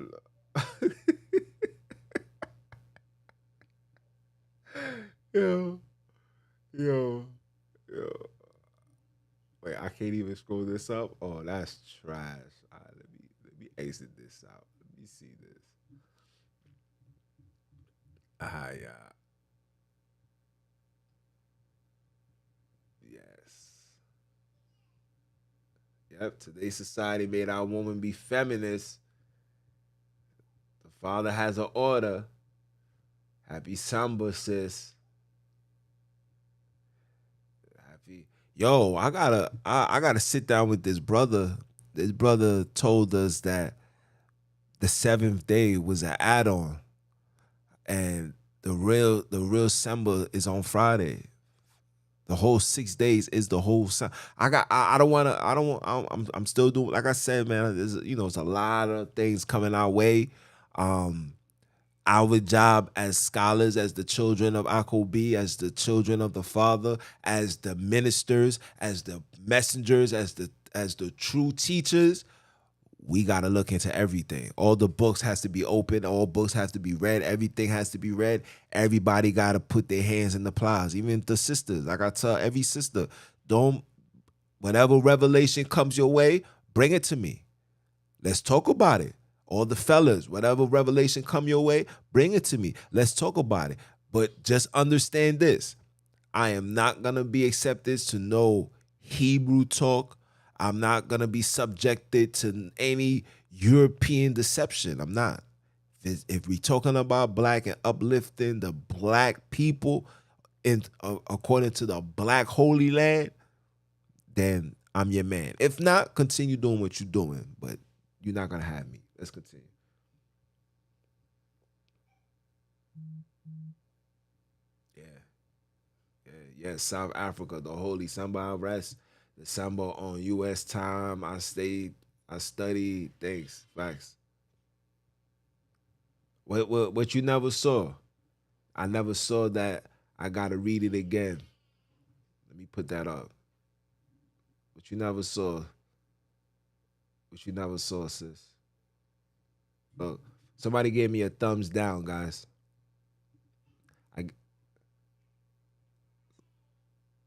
yo, yo, yo. Wait, I can't even scroll this up. Oh, that's trash. All right, let me exit this out. Let me see this. Ah, yeah. Yes. Yep. Today's society made our woman be feminist. The father has an order. Happy samba, sis. Happy. Yo, I gotta sit down with this brother. This brother told us that the seventh day was an add-on, and the real samba is on Friday. The whole 6 days is the whole. I don't want to. I don't. Want- I'm still doing. Like I said, man. It's a lot of things coming our way. Um, our job as scholars, as the children of Akobi, as the children of the Father, as the ministers, as the messengers, as the true teachers, we got to look into everything. All the books has to be open. All books have to be read. Everything has to be read. Everybody got to put their hands in the plows. Even the sisters. Like I tell every sister, don't, whatever revelation comes your way, bring it to me. Let's talk about it. All the fellas, whatever revelation come your way, bring it to me. Let's talk about it. But just understand this. I am not going to be accepted to no Hebrew talk. I'm not going to be subjected to any European deception. I'm not. If we're talking about black and uplifting the black people according to the black holy land, then I'm your man. If not, continue doing what you're doing, but you're not going to have me. Let's continue. Yes, South Africa, the holy samba rest, the samba on U.S. time. I studied things, facts. What you never saw? I never saw that. I gotta read it again. Let me put that up. What you never saw? What you never saw, sis? Look, somebody gave me a thumbs down, guys. I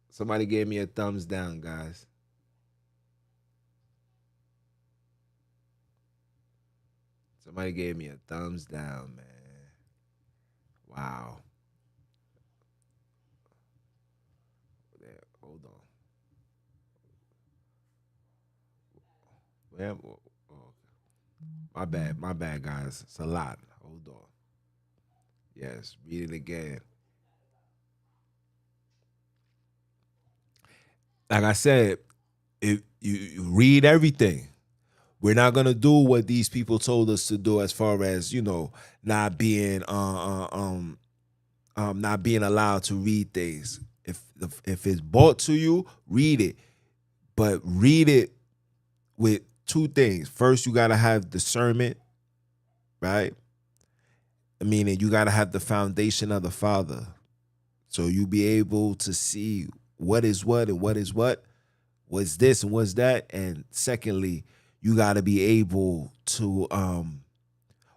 Somebody gave me a thumbs down, guys. Somebody gave me a thumbs down, man. Wow. There, hold on. Where, oh, my bad, guys. It's a lot. Hold on. Yes, read it again. Like I said, if you read everything, we're not gonna do what these people told us to do, as far as not being not being allowed to read things. If it's brought to you, read it, but read it with two things. First, you gotta have discernment, right? Meaning you gotta have the foundation of the Father, so you be able to see what is what and what is what's this and what's that. And secondly, you gotta be able to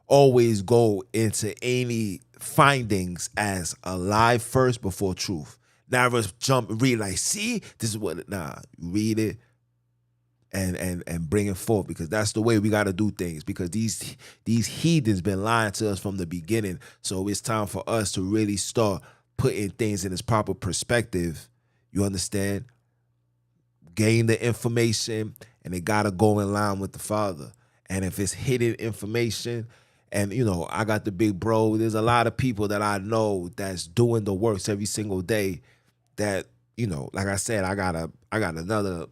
always go into any findings as a lie first before truth. Never jump and read like, see, this is what. Nah, read it and bring it forth, because that's the way we got to do things. Because these heathens been lying to us from the beginning. So it's time for us to really start putting things in its proper perspective. You understand? Gain the information, and it gotta go in line with the Father. And if it's hidden information, and I got the big bro, there's a lot of people that I know that's doing the works every single day. That like I said, I got another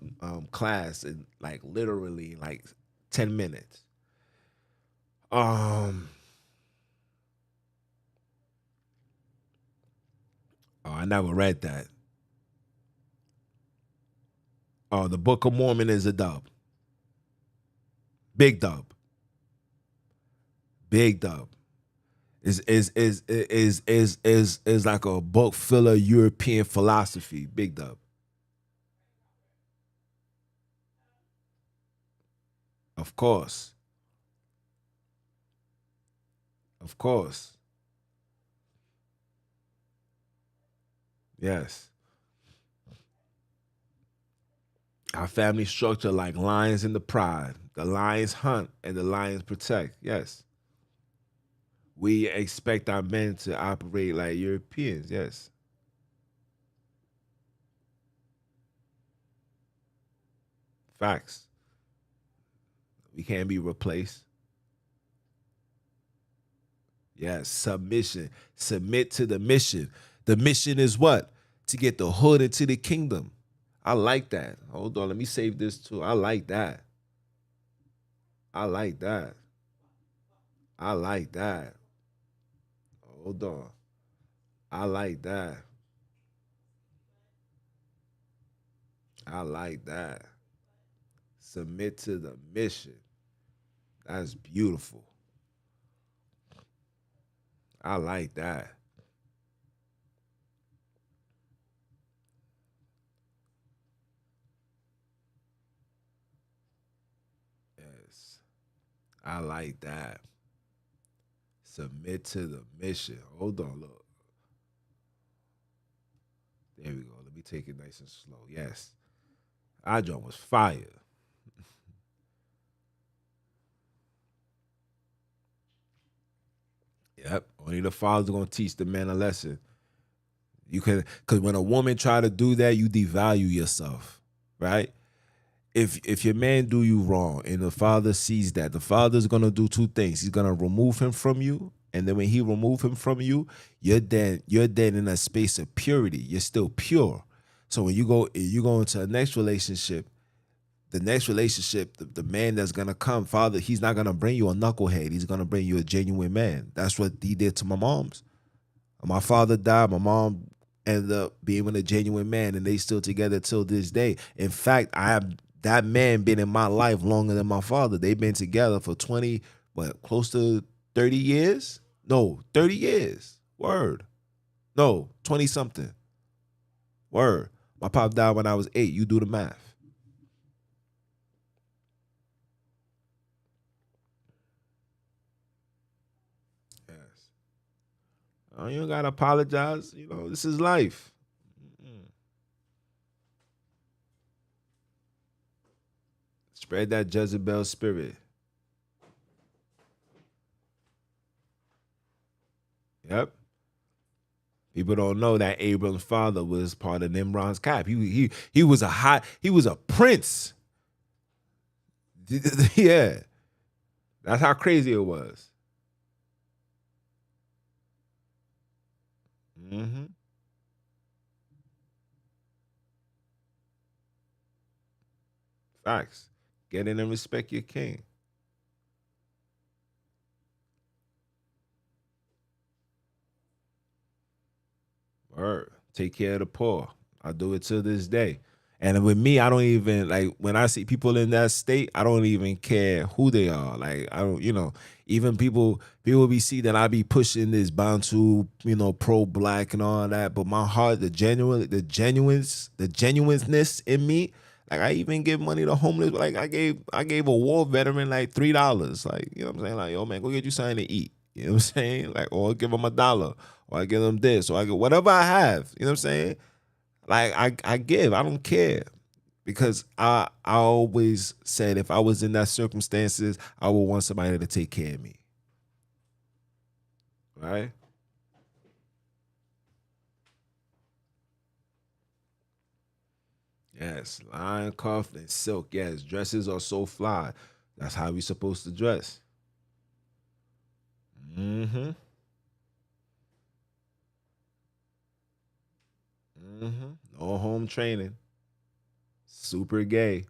class in like literally like 10 minutes. Um, oh, I never read that. Oh, the Book of Mormon is a dub, big dub, big dub. Is like a book full of European philosophy. Big dub. Of course. Of course. Yes. Our family structure like lions in the pride. The lions hunt and the lions protect. Yes. We expect our men to operate like Europeans. Yes. Facts. We can't be replaced. Yes. Submission. Submit to the mission. The mission is what? To get the hood into the kingdom. I like that. Hold on. Let me save this too. I like that. I like that. I like that. Hold on. I like that. I like that. Submit to the mission. That's beautiful. I like that. Yes. I like that. Submit to the mission. Hold on, look. There we go. Let me take it nice and slow. Yes. Our joint was fire. Yep. Only the father's gonna teach the man a lesson. You can, because when a woman try to do that, you devalue yourself, right? If your man do you wrong and the father sees that, the father's gonna do two things. He's gonna remove him from you, and then when he remove him from you, you're then in a space of purity. You're still pure. So when you go into a next relationship, the next relationship, the man that's gonna come, father, he's not gonna bring you a knucklehead. He's gonna bring you a genuine man. That's what he did to my mom's. My father died. My mom ended up being with a genuine man, and they still together till this day. In fact, I have that man been in my life longer than my father. They've been together for 20, what, close to 30 years? No, 30 years. Word. No, 20 something. Word. My pop died when I was 8. You do the math. Yes. Oh, you don't gotta apologize. You know, this is life. Mm-mm. Spread that Jezebel spirit. Yep. People don't know that Abram's father was part of Nimrod's cap. He was a he was a prince. Yeah. That's how crazy it was. Hmm. Facts. Get in and respect your king. Word. Take care of the poor. I do it to this day. And with me, I don't even like when I see people in that state, I don't even care who they are. Like I don't, even people be see that I be pushing this bantu, pro black and all that. But my heart, the genuineness in me, like I even give money to homeless. Like I gave a war veteran like $3. Like, you know what I'm saying? Like, yo man, go get you something to eat. You know what I'm saying? Like, or give them $1, or I give them this, or I get whatever I have. You know what I'm saying? Like I give. I don't care. Because I always said if I was in that circumstances, I would want somebody to take care of me. Right? Yes. Lion, cuff, and silk. Yes. Dresses are so fly. That's how we supposed to dress. Mm-hmm. Mm-hmm. No home training. Super gay.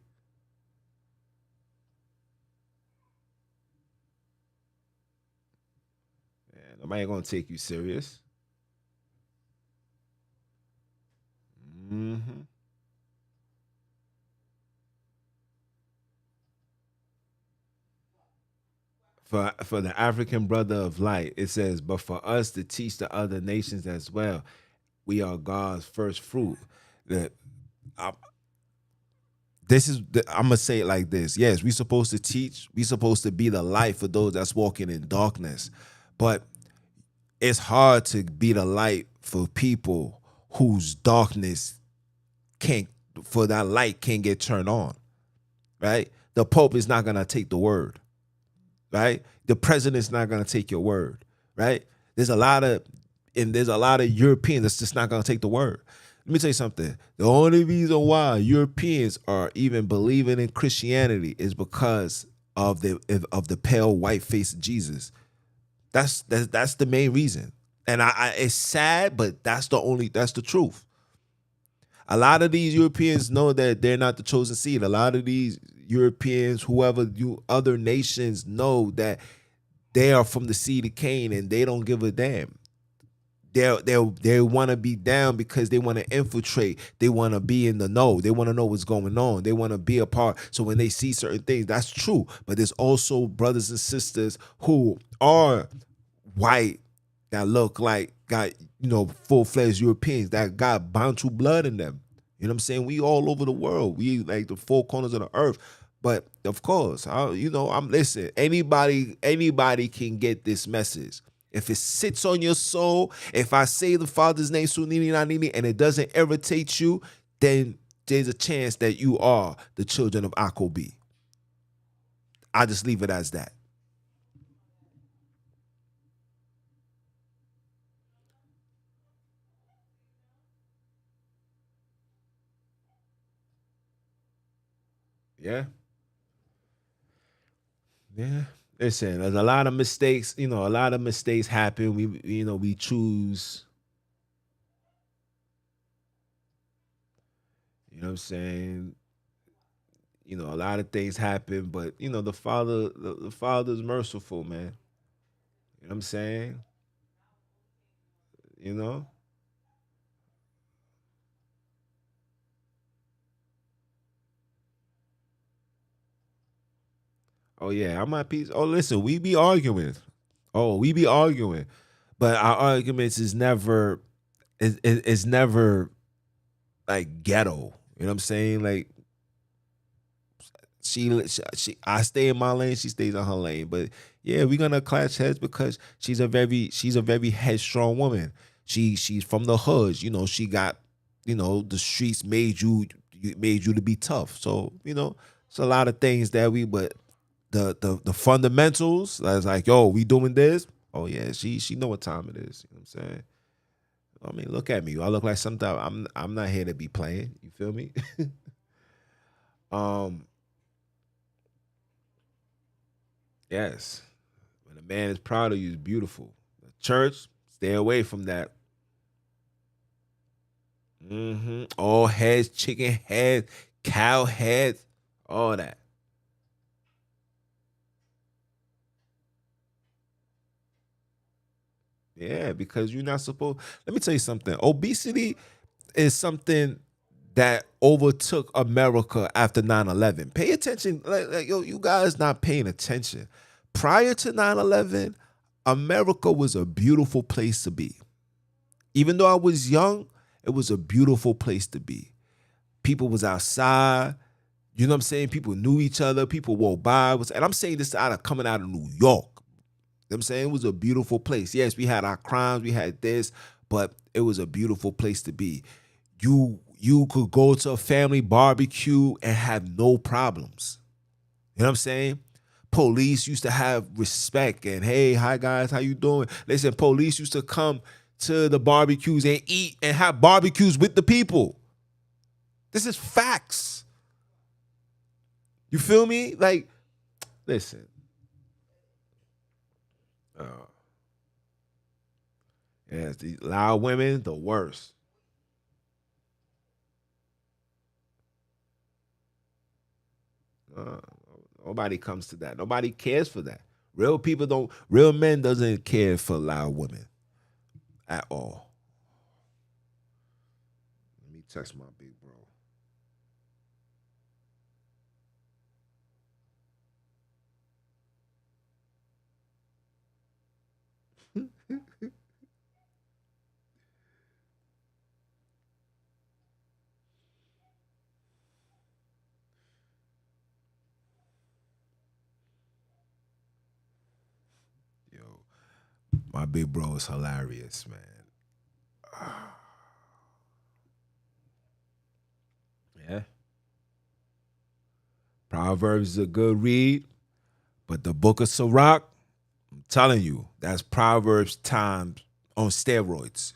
Man, nobody gonna take you serious. Mm-hmm. For the African brother of light, it says, but for us to teach the other nations as well, we are God's first fruit. That I, I'm gonna say it like this. Yes, we supposed to teach. We supposed to be the light for those that's walking in darkness. But it's hard to be the light for people whose darkness can't for that light can't get turned on. Right? The Pope is not gonna take the word. Right? The president's not gonna take your word. Right? There's a lot of there's a lot of Europeans that's just not gonna take the word. Let me tell you something. The only reason why Europeans are even believing in Christianity is because of the pale white face of Jesus. That's the main reason. And I it's sad, but that's the truth. A lot of these Europeans know that they're not the chosen seed. A lot of these Europeans, whoever you other nations know that they are from the seed of Cain and they don't give a damn. They want to be down because they want to infiltrate. They want to be in the know. They want to know what's going on. They want to be a part. So when they see certain things, that's true. But there's also brothers and sisters who are white that look like got full fledged Europeans that got Bantu blood in them. You know what I'm saying? We all over the world. We like the four corners of the earth. But of course, I'm listen. Anybody can get this message. If it sits on your soul, if I say the Father's name, Sonini, Nanini, and it doesn't irritate you, then there's a chance that you are the children of Akobi. I just leave it as that. Yeah. Yeah. Listen, there's a lot of mistakes, a lot of mistakes happen. We choose, you know what I'm saying? A lot of things happen, but the father's merciful, man. You know what I'm saying? You know? Oh yeah, I'm at peace. Oh listen, we be arguing. Oh, we be arguing, but our arguments is never it's never like ghetto. You know what I'm saying? Like I stay in my lane, she stays in her lane. But yeah, we're gonna clash heads because she's a very headstrong woman. She's from the hoods, you know. She got, you know, the streets made you to be tough. So you know, it's a lot of things that we. But the fundamentals, I was like, yo, we doing this. Oh yeah, she know what time it is. You know what I'm saying? I mean, look at me. I look like sometimes I'm not here to be playing. You feel me? um, yes. When a man is proud of you, it's beautiful. The church, stay away from that. All heads, chicken heads, cow heads, all that. Yeah, because you're not supposed. Let me tell you something. Obesity is something that overtook America after 9/11. Pay attention. Yo, you guys not paying attention. Prior to 9/11, America was a beautiful place to be. Even though I was young, it was a beautiful place to be. People was outside. You know what I'm saying? People knew each other. People walked by. And I'm saying this out of coming out of New York. You know what I'm saying? It was a beautiful place. Yes, we had our crimes, we had this, but it was a beautiful place to be. You could go to a family barbecue and have no problems. You know what I'm saying? Police used to have respect and hey, hi guys, how you doing? Listen, police used to come to the barbecues and eat and have barbecues with the people. This is facts. You feel me? Like, listen. Uh, yes, these loud women, the worst. Uh, Nobody comes to that. Nobody cares for that. Real people don't. Real men doesn't care for loud women at all. Let me text my big bro. Yo, my big bro is hilarious, man. Yeah, Proverbs is a good read, but the Book of Sirach, I'm telling you, that's Proverbs times on steroids.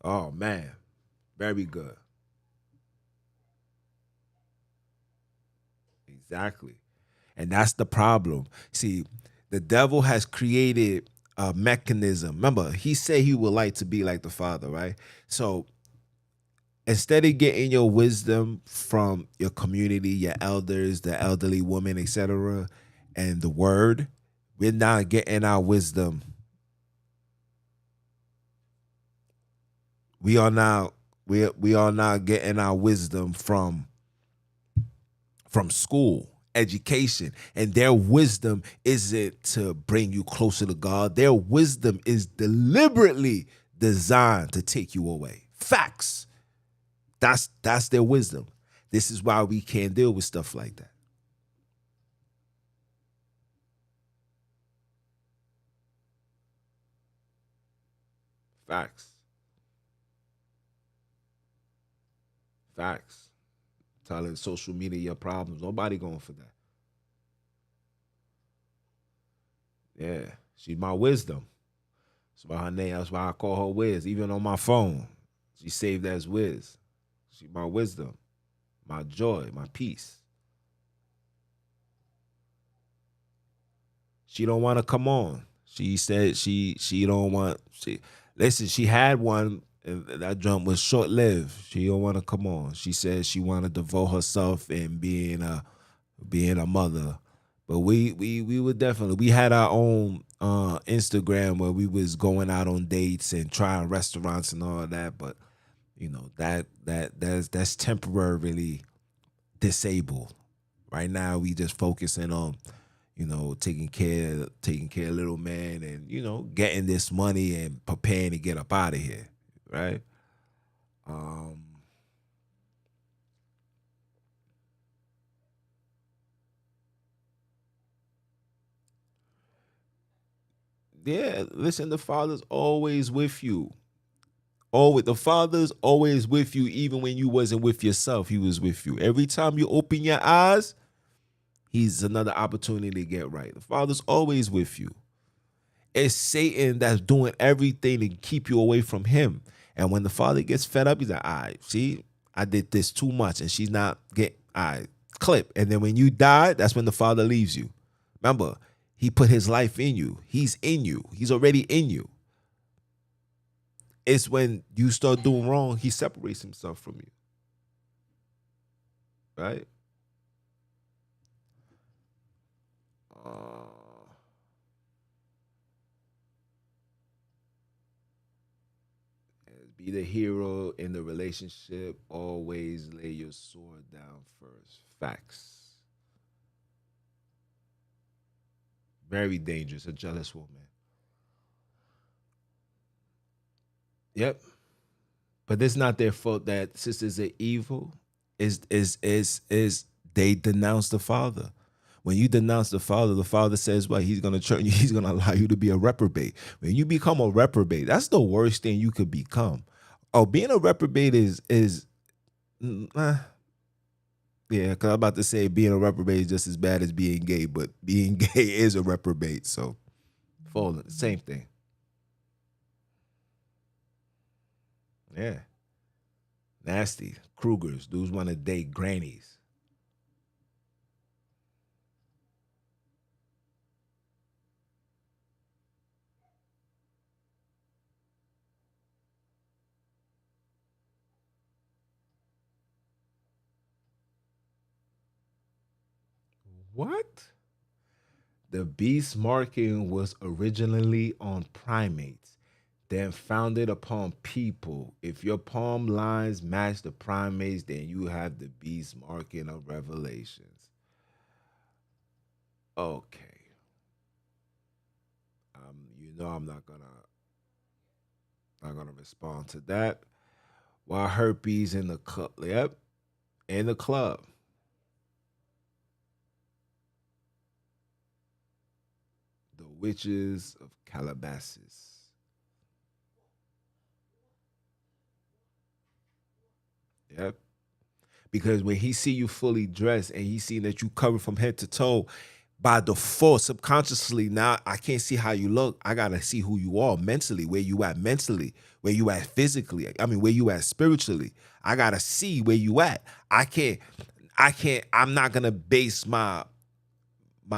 Oh man, very good. Exactly. And that's the problem. See, the devil has created a mechanism. Remember, he said he would like to be like the Father, right? So instead of getting your wisdom from your community, your elders, the elderly woman, etc., and the word, we're not getting our wisdom. We are now we are not getting our wisdom from school, education, and their wisdom isn't to bring you closer to God. Their wisdom is deliberately designed to take you away. Facts. That's their wisdom. This is why we can't deal with stuff like that. Facts. Facts. Telling social media your problems. Nobody going for that. Yeah. She's my wisdom. That's why her name, that's why I call her Wiz. Even on my phone. She saved as Wiz. She's my wisdom, my joy, my peace. She don't want to come on. She said she don't want she listen, she had one and that jump was short lived. She don't want to come on. She said she want to devote herself in being a mother. But we would definitely we had our own Instagram where we was going out on dates and trying restaurants and all that, but you know that's temporarily disabled. Right now we just focusing on, taking care of little man, and getting this money and preparing to get up out of here, right? Um, yeah, listen, the Father's always with you. Always, the Father's always with you, even when you wasn't with yourself. He was with you. Every time you open your eyes, He's another opportunity to get right. The Father's always with you. It's Satan that's doing everything to keep you away from Him. And when the Father gets fed up, He's like, all right, see, I did this too much, and she's not getting, all right, clip. And then when you die, that's when the Father leaves you. Remember, He put His life in you. He's in you. He's already in you. It's when you start doing wrong, He separates Himself from you, right? Uh, be the hero in the relationship. Always lay your sword down first. Facts. Very dangerous. A jealous woman. Yep. But it's not their fault that sisters are evil. Is they denounce the Father. When you denounce the Father says what? He's gonna turn you, He's gonna allow you to be a reprobate. When you become a reprobate, that's the worst thing you could become. Oh, being a reprobate is yeah, because I'm about to say being a reprobate is just as bad as being gay, but being gay is a reprobate, so falling, same thing. Yeah. Nasty. Krugers. Dudes want to date grannies. What? The beast marking was originally on primates, then founded upon people. If your palm lines match the primates, then you have the beast marking of Revelations. Okay. I'm not gonna respond to that. While herpes in the club, yep, in the club, the witches of Calabasas. Yep. Because when he see you fully dressed and he see that you covered from head to toe, by default, subconsciously, now I can't see how you look. I gotta see who you are mentally, where you at mentally, where you at physically. I mean, where you at spiritually. I gotta see where you at. I'm not gonna base my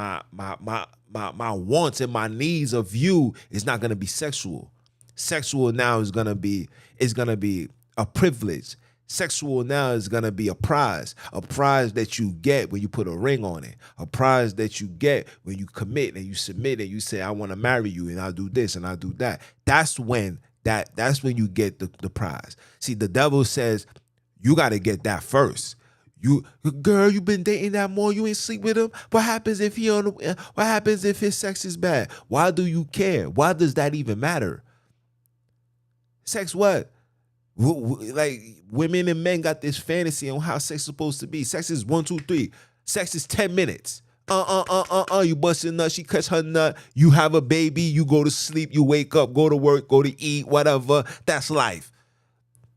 wants and my needs of you is not gonna be sexual. Sexual now is gonna be a privilege. Sexual now is gonna be a prize that you get when you put a ring on it, a prize that you get when you commit and you submit and you say, I want to marry you and I'll do this and I'll do that. That's when you get the prize. See, the devil says you got to get that first. You girl, you been dating that more. You ain't sleep with him. What happens if what happens if his sex is bad? Why do you care? Why does that even matter? Sex what? Like women and men got this fantasy on how sex is supposed to be. Sex is 1, 2, 3. Sex is 10 minutes. You bust a nut, she cuts her nut, you have a baby, you go to sleep, you wake up, go to work, go to eat, whatever. That's life.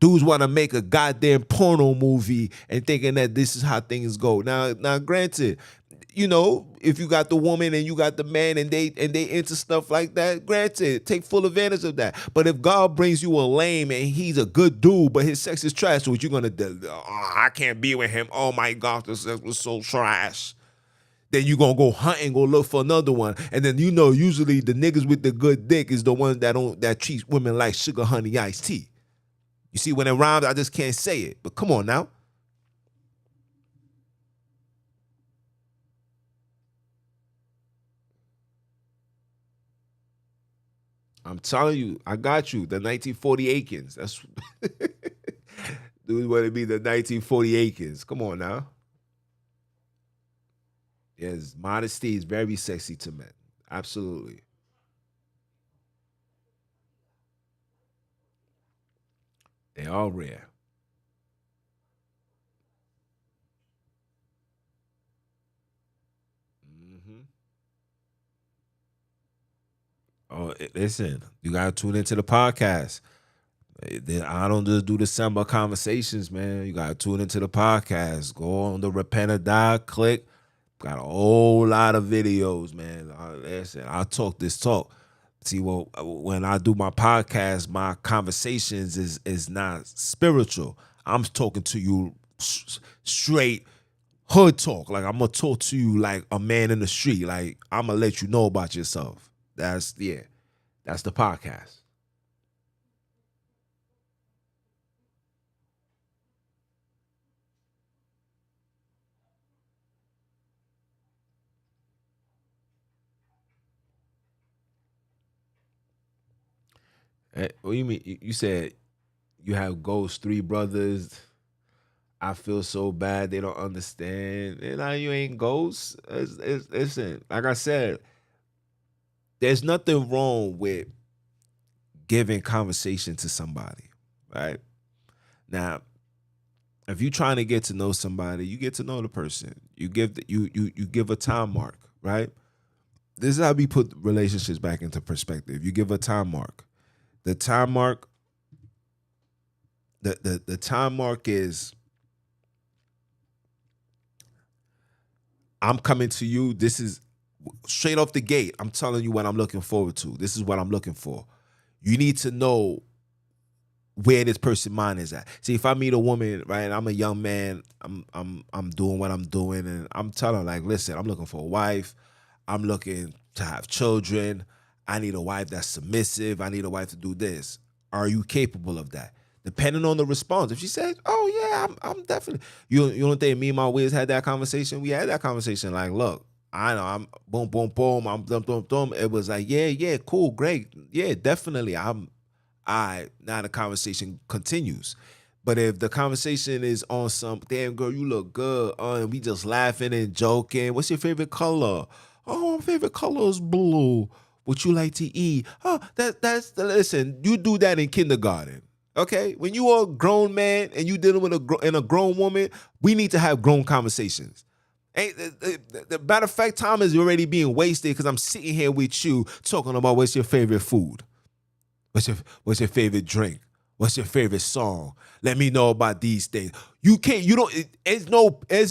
Dudes want to make a goddamn porno movie and thinking that this is how things go. Now, granted, if you got the woman and you got the man and they into stuff like that, granted, take full advantage of that. But if God brings you a lame and he's a good dude, but his sex is trash, so what you gonna do? Oh, I can't be with him. Oh my gosh, the sex was so trash. Then you gonna go hunt and go look for another one. And then usually the niggas with the good dick is the ones that treat women like sugar honey iced tea. You see, when it rhymes, I just can't say it. But come on now. I'm telling you, I got you. The 1940 Aikens. That's dude want to be the 1940 Aikens. Come on now. Yes, modesty is very sexy to men. Absolutely. They are rare. Hmm. Oh, listen, you gotta tune into the podcast. I don't just do the samba conversations, man. You gotta tune into the podcast. Go on the Repent or Die, click. Got a whole lot of videos, man. Listen, I talk this talk. See, well, when I do my podcast, my conversations is not spiritual. I'm talking to you straight hood talk. Like I'm gonna talk to you like a man in the street. Like I'm gonna let you know about yourself. That's yeah. That's the podcast. What do you mean? You said you have ghosts, three brothers. I feel so bad they don't understand. And now you ain't ghosts. Listen, like I said, there's nothing wrong with giving conversation to somebody, right? Now, if you're trying to get to know somebody, you get to know the person. You give you give a time mark, right? This is how we put relationships back into perspective. You give a time mark. The time mark, the time mark is I'm coming to you. This is straight off the gate. I'm telling you what I'm looking forward to. This is what I'm looking for. You need to know where this person mind is at. See, if I meet a woman, right, I'm a young man, I'm doing what I'm doing, and I'm telling her, like, listen, I'm looking for a wife. I'm looking to have children. I need a wife that's submissive. I need a wife to do this. Are you capable of that? Depending on the response. If she says, "Oh yeah, I'm definitely," you don't think me and my Wiz had that conversation? We had that conversation. Like, look, I know I'm boom, boom, boom. I'm dum, dum, dum. It was like, yeah, yeah, cool, great, yeah, definitely. Now the conversation continues. But if the conversation is on some damn girl, you look good, and we just laughing and joking. What's your favorite color? Oh, my favorite color is blue. What you like to eat? Oh, that's listen. You do that in kindergarten, okay? When you are a grown man and you dealing with a grown woman, we need to have grown conversations. Ain't the matter of fact, time is already being wasted because I'm sitting here with you talking about what's your favorite food. What's your favorite drink? What's your favorite song? Let me know about these things. You can't. You don't. It's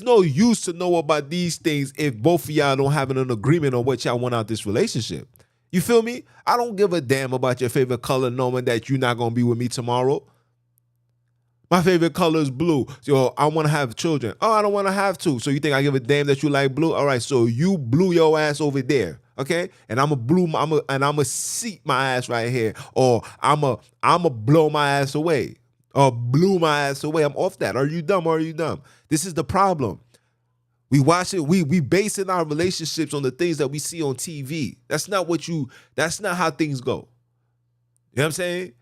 no use to know about these things if both of y'all don't have an agreement on what y'all want out this relationship. You feel me? I don't give a damn about your favorite color, knowing that you're not gonna be with me tomorrow. My favorite color is blue. So I want to have children. Oh, I don't want to have two. So you think I give a damn that you like blue? All right. So you blew your ass over there. Okay. And I'm a seat my ass right here. Or I'm a blow my ass away. Or blew my ass away. I'm off that. Are you dumb or are you dumb? This is the problem. We watch it. We basing our relationships on the things that we see on TV. That's not how things go. You know what I'm saying?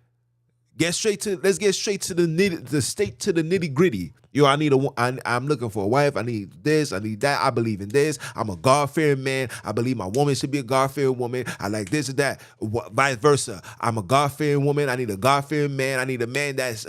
Let's get straight to the nitty gritty. Yo, I'm looking for a wife. I need this. I need that. I believe in this. I'm a God-fearing man. I believe my woman should be a God-fearing woman. I like this and that. Vice versa. I'm a God-fearing woman. I need a God-fearing man. I need a man that's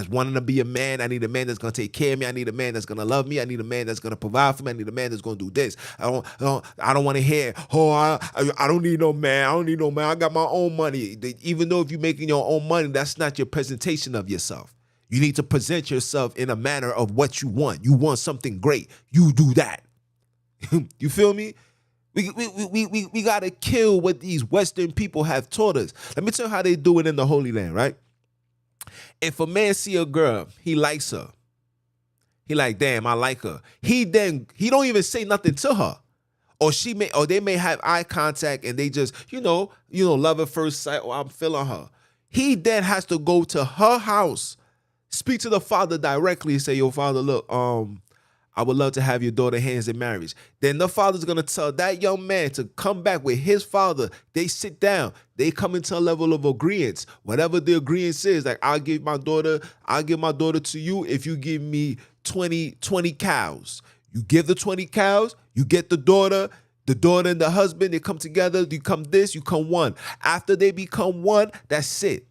wanting to be a man. I need a man that's gonna take care of me. I need a man that's gonna love me. I need a man that's gonna provide for me. I need a man that's gonna do this. I don't want to hear. Oh, I don't need no man. I don't need no man. I got my own money. Even though if you're making your own money, that's not your presentation of yourself. You need to present yourself in a manner of what you want. You want something great. You do that. You feel me? We gotta kill what these Western people have taught us. Let me tell you how they do it in the Holy Land, right? If a man see a girl, he likes her. He like, damn, I like her. He don't even say nothing to her. Or they may have eye contact and they just, love at first sight, or I'm feeling her. He then has to go to her house, speak to the father directly and say, yo, father, look, I would love to have your daughter hands in marriage. Then the father's gonna tell that young man to come back with his father. They sit down, they come into a level of agreement. Whatever the agreement is, like I'll give my daughter to you if you give me 20 cows. You give the 20 cows, you get the daughter and the husband, they come together, you come this, you come one. After they become one, that's it.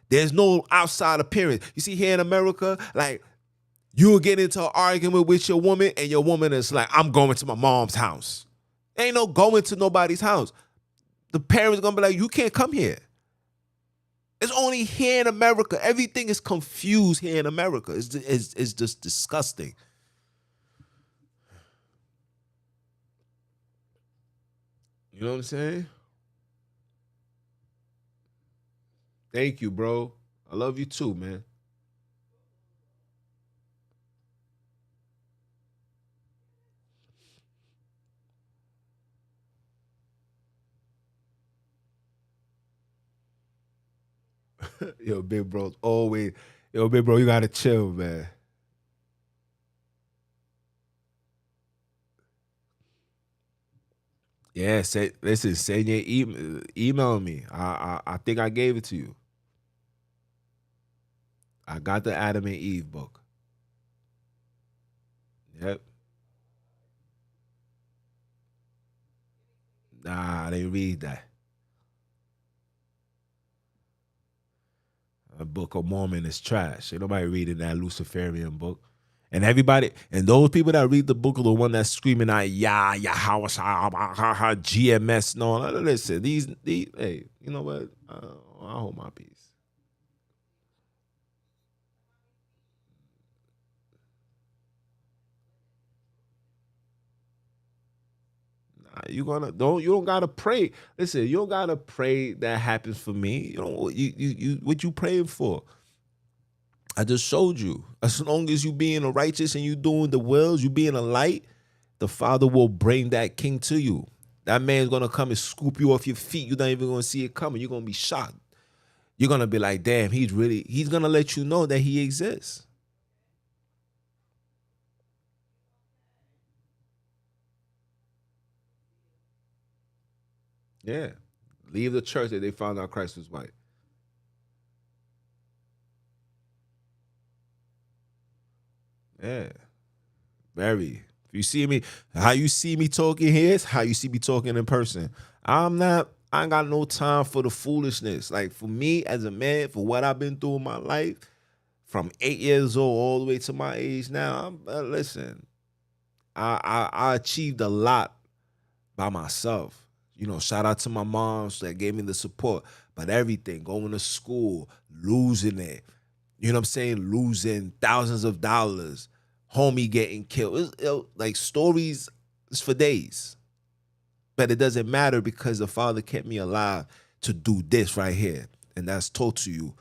There's no outside appearance. You see, here in America, like, you'll get into an argument with your woman, and your woman is like, I'm going to my mom's house. Ain't no going to nobody's house. The parents gonna be like, you can't come here. It's only here in America. Everything is confused here in America. It's just disgusting. You know what I'm saying? Thank you, bro. I love you too, man. Yo, big bro's always, yo, big bro, you gotta chill, man. Yeah, listen, send your email me. I think I gave it to you. I got the Adam and Eve book. Yep. Nah, they read that. A Book of Mormon is trash. Ain't nobody reading that Luciferian book. And everybody, and those people that read the book are the one that's screaming out, yeah, how, GMS. No, listen, these, hey, you know what? I hold my peace. You don't gotta pray. Listen, you don't gotta pray that happens for me. You know you what you praying for? I just showed you. As long as you being a righteous and you doing the wills, you being a light, the Father will bring that king to you. That man's gonna come and scoop you off your feet. You're not even gonna see it coming. You're gonna be shocked. You're gonna be like, damn, he's gonna let you know that he exists. Yeah. Leave the church that they found out Christ was white. Yeah. Very. If you see me, how you see me talking here is how you see me talking in person. I ain't got no time for the foolishness. Like, for me as a man, for what I've been through in my life, from 8 years old all the way to my age now, listen, I achieved a lot by myself. You know, shout out to my moms that gave me the support. But everything, going to school, losing it, you know what I'm saying? Losing thousands of dollars, homie getting killed. Like, stories is for days. But it doesn't matter because the Father kept me alive to do this right here. And that's told to you.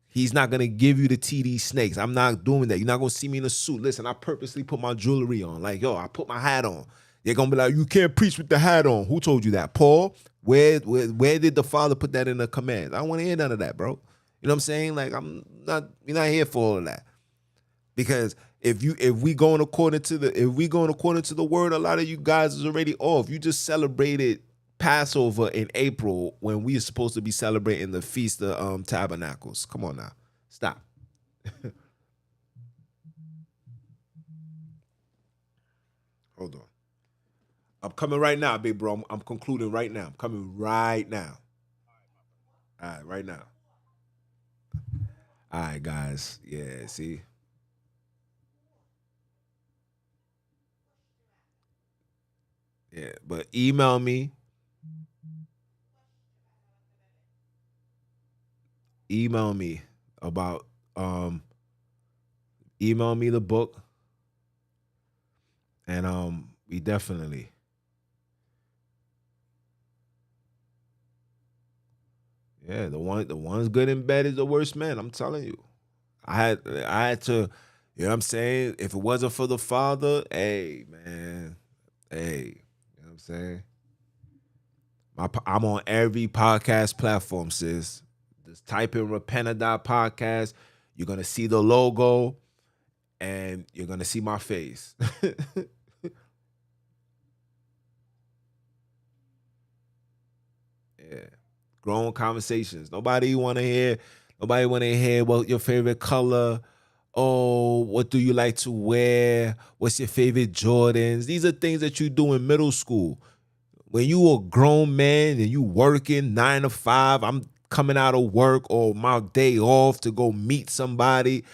He's not gonna give you the TD snakes. I'm not doing that. You're not gonna see me in a suit. Listen, I purposely put my jewelry on. Like, yo, I put my hat on. They're gonna be like, you can't preach with the hat on. Who told you that? Paul? Where did the Father put that in the command? I don't want to hear none of that, bro. You know what I'm saying? Like, you're not here for all of that. Because if we going according to the word, a lot of you guys is already off. You just celebrated Passover in April when we are supposed to be celebrating the Feast of Tabernacles. Come on now. Stop. Hold on. I'm coming right now, big bro. I'm concluding right now. I'm coming right now. All right, right now. All right, guys. Yeah, see? Yeah, but email me about um email me the book, and we definitely, yeah, the one's good in bed is the worst man. I'm telling you. I had to, you know what I'm saying? If it wasn't for the Father, hey man, hey, you know what I'm saying? I'm on every podcast platform, sis. Just type in Repent Podcast. You're gonna see the logo and you're gonna see my face. Yeah. Grown conversations. Nobody wanna hear what your favorite color. Oh, what do you like to wear? What's your favorite Jordans? These are things that you do in middle school. When you a grown man and you working 9 to 5, I'm coming out of work or my day off to go meet somebody.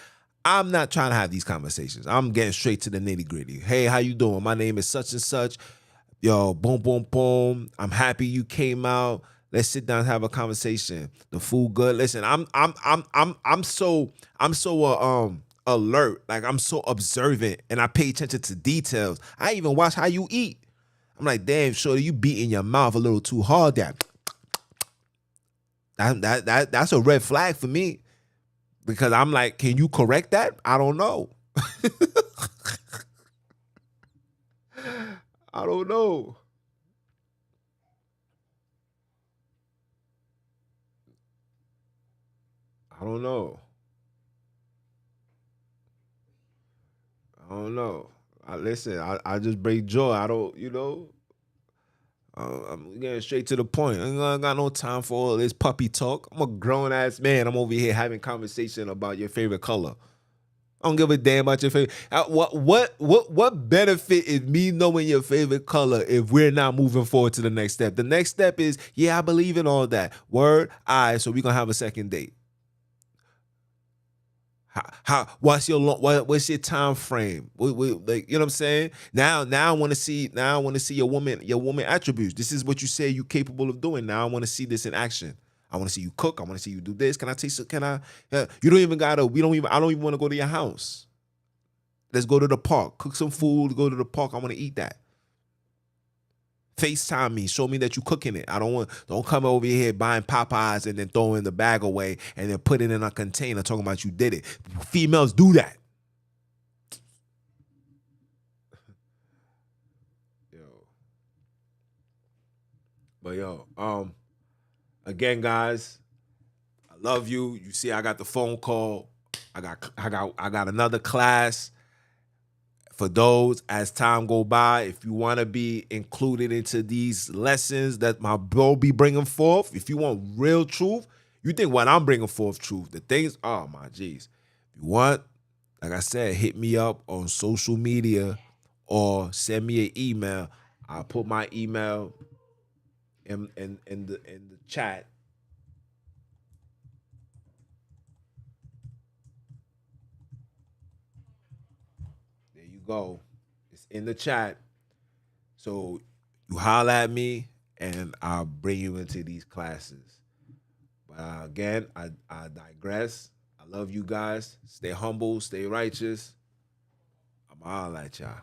I'm not trying to have these conversations. I'm getting straight to the nitty gritty. Hey, how you doing? My name is such and such. Yo, boom, boom, boom. I'm happy you came out. Let's sit down and have a conversation. The food good. Listen, I'm so alert. Like I'm so observant and I pay attention to details. I even watch how you eat. I'm like, damn, shorty, you beating your mouth a little too hard. That's a red flag for me because I'm like, can you correct that? I don't know. I don't know. I don't know. I don't know. Listen, I just break joy. I don't, I'm getting straight to the point. I ain't got no time for all this puppy talk. I'm a grown ass man. I'm over here having conversation about your favorite color. I don't give a damn about your favorite. What benefit is me knowing your favorite color if we're not moving forward to the next step? The next step is, yeah, I believe in all that. Word, all right, so we're gonna have a second date. What's your what's your time frame? Like, you know what I'm saying? Now I want to see your woman attributes. This is what you say you're capable of doing. Now I want to see this in action. I want to see you cook. I want to see you do this. Can I taste? Can I? You don't even gotta. We don't even. I don't even want to go to your house. Let's go to the park. Cook some food. Go to the park. I want to eat that. FaceTime me, show me that you cooking it. Don't come over here buying Popeyes and then throwing the bag away and then put it in a container talking about you did it. Females do that. Yo. But yo, again, guys, I love you. You see, I got the phone call. I got another class. For those, as time go by, if you want to be included into these lessons that my bro be bringing forth, if you want real truth, you think what I'm bringing forth truth, the things, oh my jeez. If you want, like I said, hit me up on social media or send me an email. I'll put my email in the chat. There you go. It's in the chat. So you holler at me and I'll bring you into these classes. But again, I digress. I love you guys. Stay humble, stay righteous. I'm all at y'all.